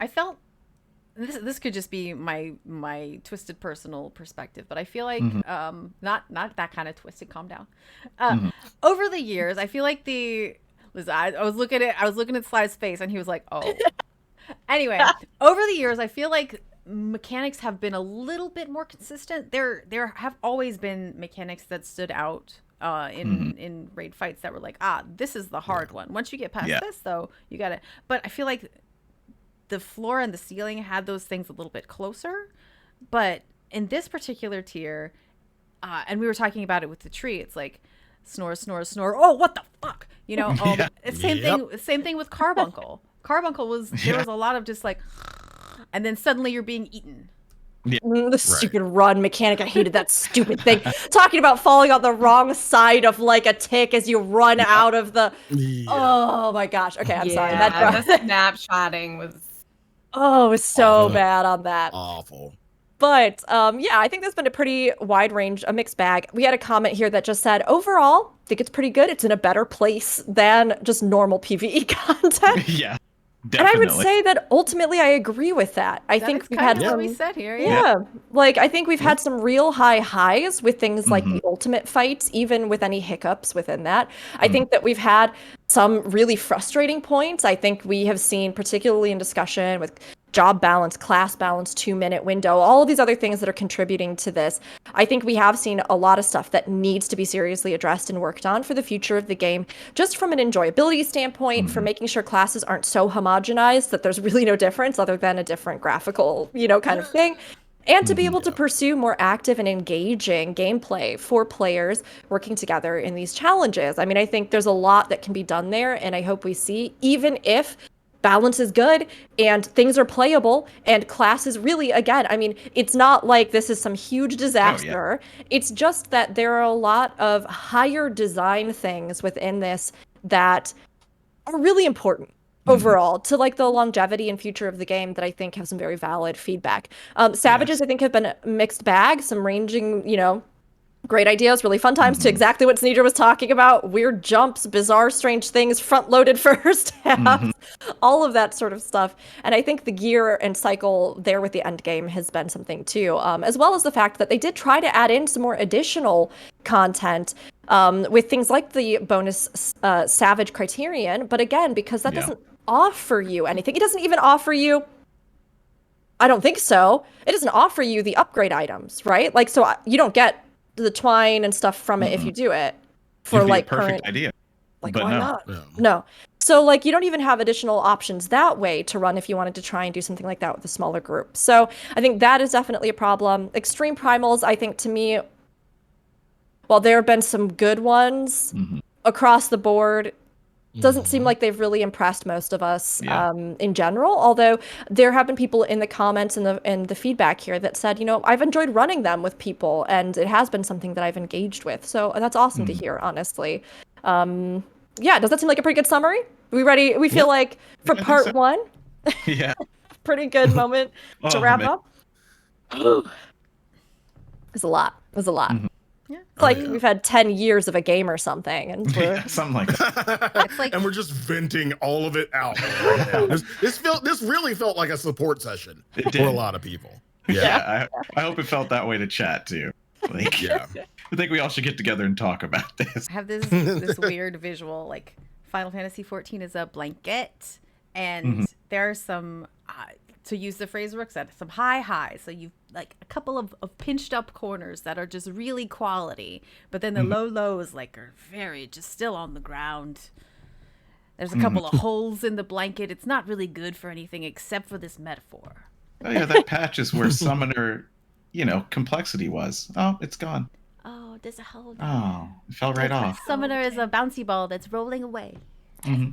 S5: I felt this could just be my twisted personal perspective, but I feel like not that kind of twisted. Calm down. Over the years, I feel like I was looking at Sly's face, and he was like, "Oh." Anyway, over the years, I feel like mechanics have been a little bit more consistent. There have always been mechanics that stood out in raid fights that were like, this is the hard one. Once you get past this, though, you got it. But I feel like the floor and the ceiling had those things a little bit closer, but in this particular tier, and we were talking about it with the tree, it's like snore, snore, snore. Oh, what the fuck? You know, it's same thing with Carbuncle. Carbuncle there was a lot of just like, and then suddenly you're being eaten.
S4: The stupid run mechanic. I hated that stupid thing. Talking about falling on the wrong side of like a tick as you run out of the. Oh my gosh. Okay, I'm sorry.
S7: The snapshotting was.
S4: Oh, it was so bad on that.
S6: Awful.
S4: But I think there's been a pretty wide range, a mixed bag. We had a comment here that just said, overall, I think it's pretty good. It's in a better place than just normal PvE content.
S3: Yeah, definitely.
S4: And I would say that ultimately I agree with that. I think we've had
S5: what we said here.
S4: Like I think we've had some real high highs with things like the ultimate fights, even with any hiccups within that. I think that we've had some really frustrating points. I think we have seen, particularly in discussion with job balance, class balance, 2-minute window, all of these other things that are contributing to this. I think we have seen a lot of stuff that needs to be seriously addressed and worked on for the future of the game, just from an enjoyability standpoint, for making sure classes aren't so homogenized that there's really no difference other than a different graphical, kind of thing. And to be able to pursue more active and engaging gameplay for players working together in these challenges. I mean, I think there's a lot that can be done there, and I hope we see, even if balance is good and things are playable and class is really, again, I mean, it's not like this is some huge disaster. It's just that there are a lot of higher design things within this that are really important overall to like the longevity and future of the game that I think have some very valid feedback. Savages, I think, have been a mixed bag, some ranging, Great ideas, really fun times, to exactly what Xenedra was talking about. Weird jumps, bizarre, strange things, front-loaded first half, all of that sort of stuff. And I think the gear and cycle there with the Endgame has been something too, as well as the fact that they did try to add in some more additional content with things like the bonus Savage Criterion. But again, because that doesn't offer you anything, it doesn't even offer you, I don't think so, it doesn't offer you the upgrade items, right? Like, so you don't get the twine and stuff from it if you do it for
S3: It'd be a
S4: like
S3: perfect
S4: current
S3: idea.
S4: like
S3: but
S4: why
S3: no.
S4: not
S6: No.
S4: no so like you don't even have additional options that way to run if you wanted to try and do something like that with a smaller group. So I think that is definitely a problem. Extreme primals, I think, to me, while there have been some good ones across the board, doesn't seem like they've really impressed most of us in general. Although there have been people in the comments and the feedback here that said, I've enjoyed running them with people, and it has been something that I've engaged with. So that's awesome to hear, honestly. Does that seem like a pretty good summary? Are we ready? We feel like for
S3: I think
S4: part
S3: so.
S4: one,
S3: Yeah.
S4: pretty good moment to
S3: Oh,
S4: wrap
S3: man.
S4: up. It was a lot. It was a lot.
S5: Yeah.
S4: It's like we've had 10 years of a game or something, and we're
S3: Yeah, something like that.
S5: It's like
S6: and we're just venting all of it out right now. This really felt like a support session
S3: It
S6: for
S3: did.
S6: a lot of people.
S3: Yeah, I hope it felt that way to chat too. Like,
S6: Yeah.
S3: I think we all should get together and talk about this.
S5: I have this weird visual, like Final Fantasy XIV is a blanket, and there are some, to use the phrase Rook said, some high highs. So you've like a couple of pinched up corners that are just really quality, but then the low lows like are very just still on the ground. There's a couple of holes in the blanket. It's not really good for anything except for this metaphor.
S3: Oh yeah, that patch is where summoner, complexity was. Oh, it's gone.
S5: Oh, there's a hole.
S3: Oh, it fell right off.
S5: Summoner is a bouncy ball that's rolling away.
S4: Yeah.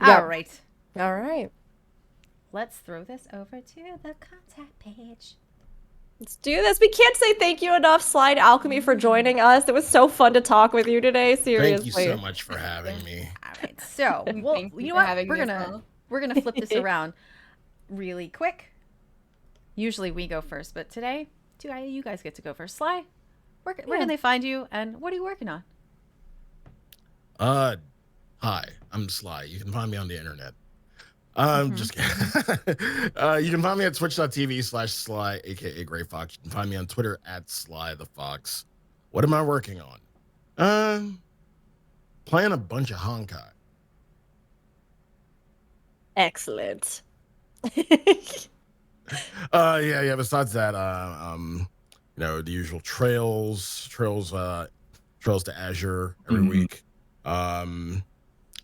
S5: All right.
S4: all right.
S5: Let's throw this over to the contact page.
S4: Let's do this. We can't say thank you enough, Sly and Alchemy, for joining us. It was so fun to talk with you today. Seriously.
S6: Thank you so much for having me.
S5: All right. So, well,
S7: Thank you
S5: you know
S7: for
S5: what?
S7: having
S5: We're
S7: me as
S5: gonna
S7: well.
S5: we're gonna flip this around really quick. Usually we go first, but today, you guys get to go first. Sly, where can they find you, and what are you working on?
S6: Hi, I'm Sly. You can find me on the internet. Just kidding. You can find me at twitch.tv/Sly, aka Gray Fox. You can find me on Twitter at Sly the Fox. What am I working on? Playing a bunch of Honkai.
S4: Excellent.
S6: Yeah. Besides that, the usual trails to Azure every week.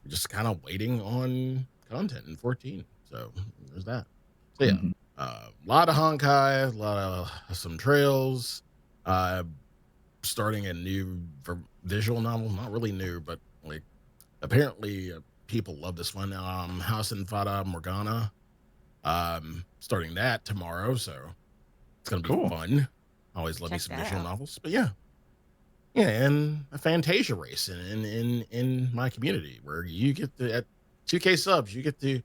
S6: Just kind of waiting on content in 14. So there's that. So yeah, a lot of Honkai, some trails. Starting a new visual novel, not really new, but like apparently people love this one. House and Fata Morgana. Starting that tomorrow, so it's gonna be
S3: Cool.
S6: fun. Always love me
S5: Check
S6: some
S5: that
S6: visual
S5: out.
S6: novels, but yeah, and a Fantasia race in my community where you get to, at 2K subs, you get to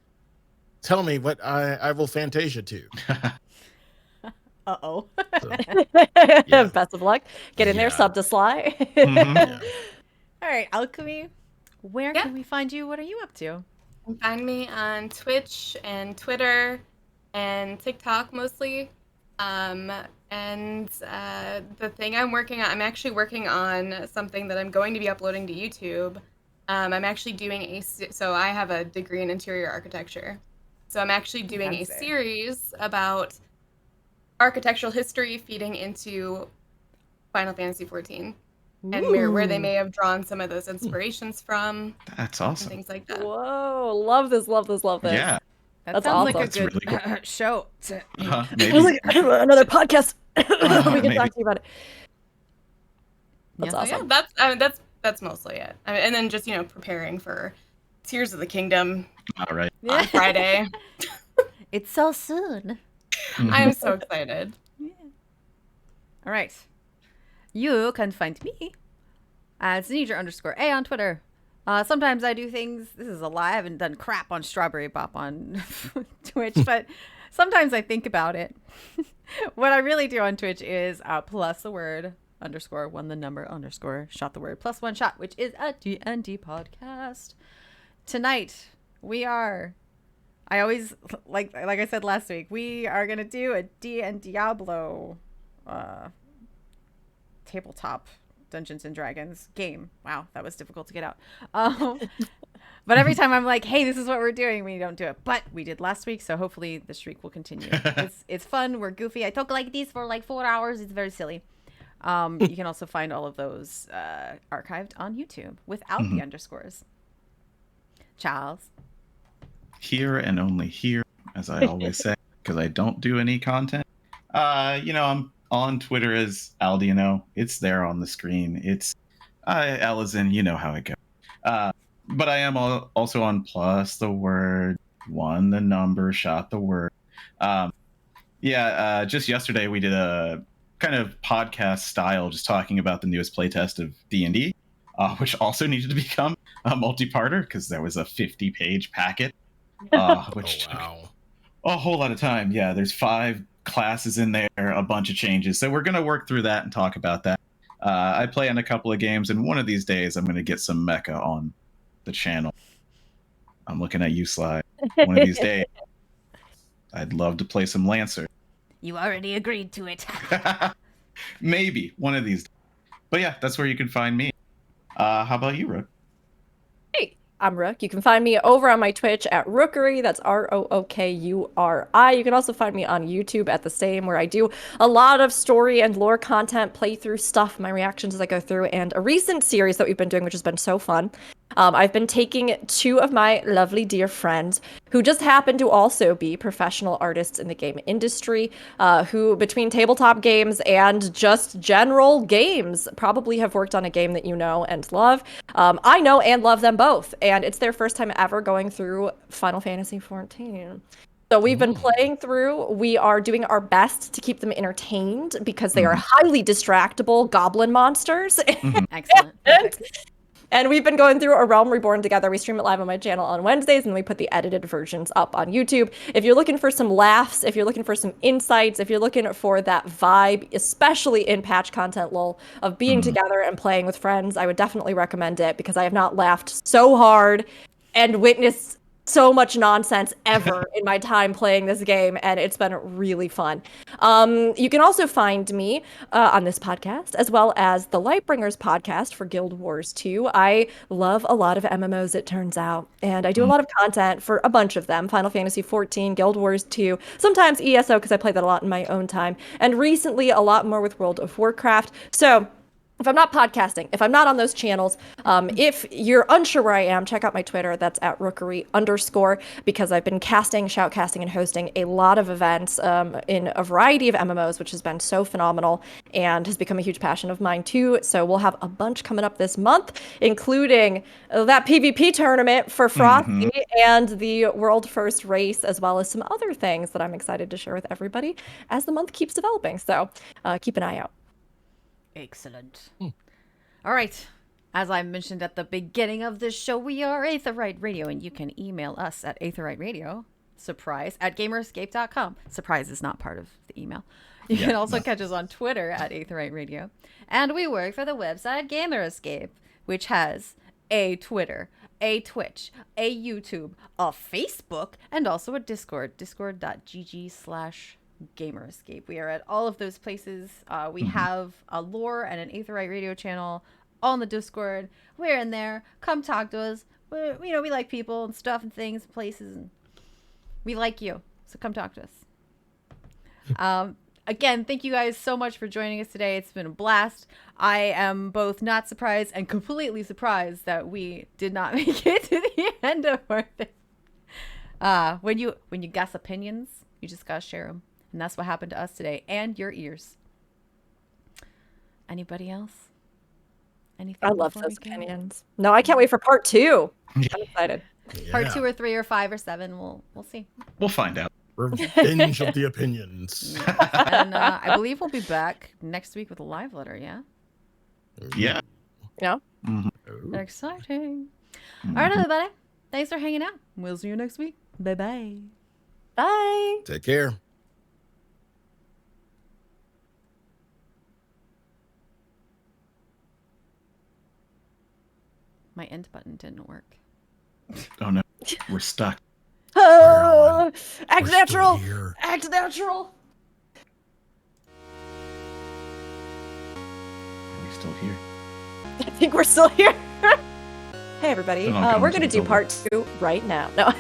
S6: tell me what I will Fantasia to.
S5: Uh-oh.
S6: So, Yeah.
S4: Best of luck. Get in there,
S6: Yeah.
S4: sub to Sly.
S6: yeah.
S5: All right, Alchemy, where
S7: Yeah.
S5: can we find you? What are you up to?
S7: You can find me on Twitch and Twitter and TikTok mostly. The thing I'm working on, I'm actually working on something that I'm going to be uploading to YouTube. I'm actually doing so I have a degree in interior architecture. So I'm actually doing a
S5: Fancy.
S7: series about architectural history feeding into Final Fantasy XIV and where they may have drawn some of those inspirations from
S3: That's
S7: and
S3: awesome.
S7: things like that.
S4: Whoa, love this, love this, love this.
S3: Yeah.
S5: That
S4: That's
S5: sounds like a
S4: awesome.
S5: good
S3: That's really
S5: show.
S4: I
S3: Maybe.
S4: was like, another podcast. we can
S3: Maybe.
S4: talk to you about it. That's
S5: Yeah.
S7: So
S4: awesome.
S7: yeah, that's mostly it. And then just preparing for Tears of the Kingdom
S3: All right.
S7: on Friday.
S5: It's so soon.
S7: I am so excited.
S5: All right. You can find me at Xenedra_A on Twitter. Sometimes I do things. This is a lie. I haven't done crap on Strawberry Bop on Twitch, but Sometimes I think about it. What I really do on Twitch is plus the word underscore one the number underscore shot the word plus one shot, which is a D&D podcast. Tonight I always like I said last week, we are gonna do a Diablo tabletop Dungeons and Dragons game. Wow, that was difficult to get out. But every time I'm like, hey, this is what we're doing, we don't do it. But we did last week, so hopefully the streak will continue. It's fun. We're goofy. I talk like this for like 4 hours. It's very silly. You can also find all of those archived on YouTube without the underscores. Charles.
S3: Here and only here, as I always say, because I don't do any content. I'm on Twitter as Aldianaux. It's there on the screen. It's Ellison, you know how it goes. But I am also on plus the word, one the number, shot the word. Just yesterday we did a kind of podcast style, just talking about the newest playtest of D&D, which also needed to become a multi-parter because there was a 50-page packet, which took a whole lot of time. Yeah, there's 5 classes in there, a bunch of changes. So we're going to work through that and talk about that. I play in a couple of games, and one of these days I'm going to get some mecha on the channel. I'm looking at you, Sly. One of these days, I'd love to play some Lancer.
S5: You already agreed to it.
S3: Maybe one of these days. But yeah, that's where you can find me. How about you, Rook?
S4: Hey, I'm Rook. You can find me over on my Twitch at Rookery. That's ROOKURI. You can also find me on YouTube at the same, where I do a lot of story and lore content, playthrough stuff, my reactions as I go through, and a recent series that we've been doing, which has been so fun. I've been taking 2 of my lovely dear friends who just happen to also be professional artists in the game industry, who between tabletop games and just general games probably have worked on a game that you know and love. I know and love them both, and it's their first time ever going through Final Fantasy XIV. So we've been playing through. We are doing our best to keep them entertained because they are highly distractible goblin monsters.
S5: Excellent. Perfect.
S4: And we've been going through A Realm Reborn together. We stream it live on my channel on Wednesdays, and we put the edited versions up on YouTube. If you're looking for some laughs, if you're looking for some insights, if you're looking for that vibe, especially in patch content lull, of being together and playing with friends, I would definitely recommend it, because I have not laughed so hard and witnessed so much nonsense ever in my time playing this game, and it's been really fun. You can also find me on this podcast, as well as the Lightbringers podcast for Guild Wars 2. I love a lot of MMOs, it turns out, and I do a lot of content for a bunch of them. Final Fantasy XIV, Guild Wars 2, sometimes ESO, because I play that a lot in my own time, and recently a lot more with World of Warcraft. So if I'm not podcasting, if I'm not on those channels, if you're unsure where I am, check out my Twitter. That's at Rookery_, because I've been shoutcasting, and hosting a lot of events in a variety of MMOs, which has been so phenomenal and has become a huge passion of mine too. So we'll have a bunch coming up this month, including that PvP tournament for Frosty and the world first race, as well as some other things that I'm excited to share with everybody as the month keeps developing. So keep an eye out.
S5: Excellent. All right. As I mentioned at the beginning of this show, we are Aetheryte Radio, and you can email us at aetheryteradio, surprise, at gamerescape.com. Surprise is not part of the email. You can also catch us on Twitter at Aetheryte Radio. And we work for the website Gamerescape, which has a Twitter, a Twitch, a YouTube, a Facebook, and also a Discord, discord.gg/Gamerescape. We are at all of those places. We have a lore and an Aetheryte Radio channel on the Discord. We're in there. Come talk to us. We like people and stuff and things and places, and we like you. So come talk to us. Again, thank you guys so much for joining us today. It's been a blast. I am both not surprised and completely surprised that we did not make it to the end of our thing. When you gas opinions, you just gotta share them. And that's what happened to us today, and your ears. Anybody else? Anything?
S4: I love those opinions. No, I can't wait for part 2. I'm excited.
S6: Yeah.
S5: Part 2 or 3 or 5 or 7. We'll see.
S3: We'll find out.
S6: Revenge of the opinions.
S5: And I believe we'll be back next week with a live letter. Yeah.
S3: Yeah.
S4: Yeah.
S5: Exciting. All right, everybody. Thanks for hanging out. We'll see you next week. Bye bye.
S4: Bye.
S6: Take care.
S5: My end button didn't work.
S3: Oh no, we're stuck.
S4: Oh, act
S6: We're still
S4: natural.
S6: here.
S4: Act natural.
S3: Are we still here?
S4: I think we're still here. Hey everybody,
S3: Then I'll come
S4: we're
S3: to
S4: gonna
S3: the
S4: do
S3: building.
S4: part 2 right now. No.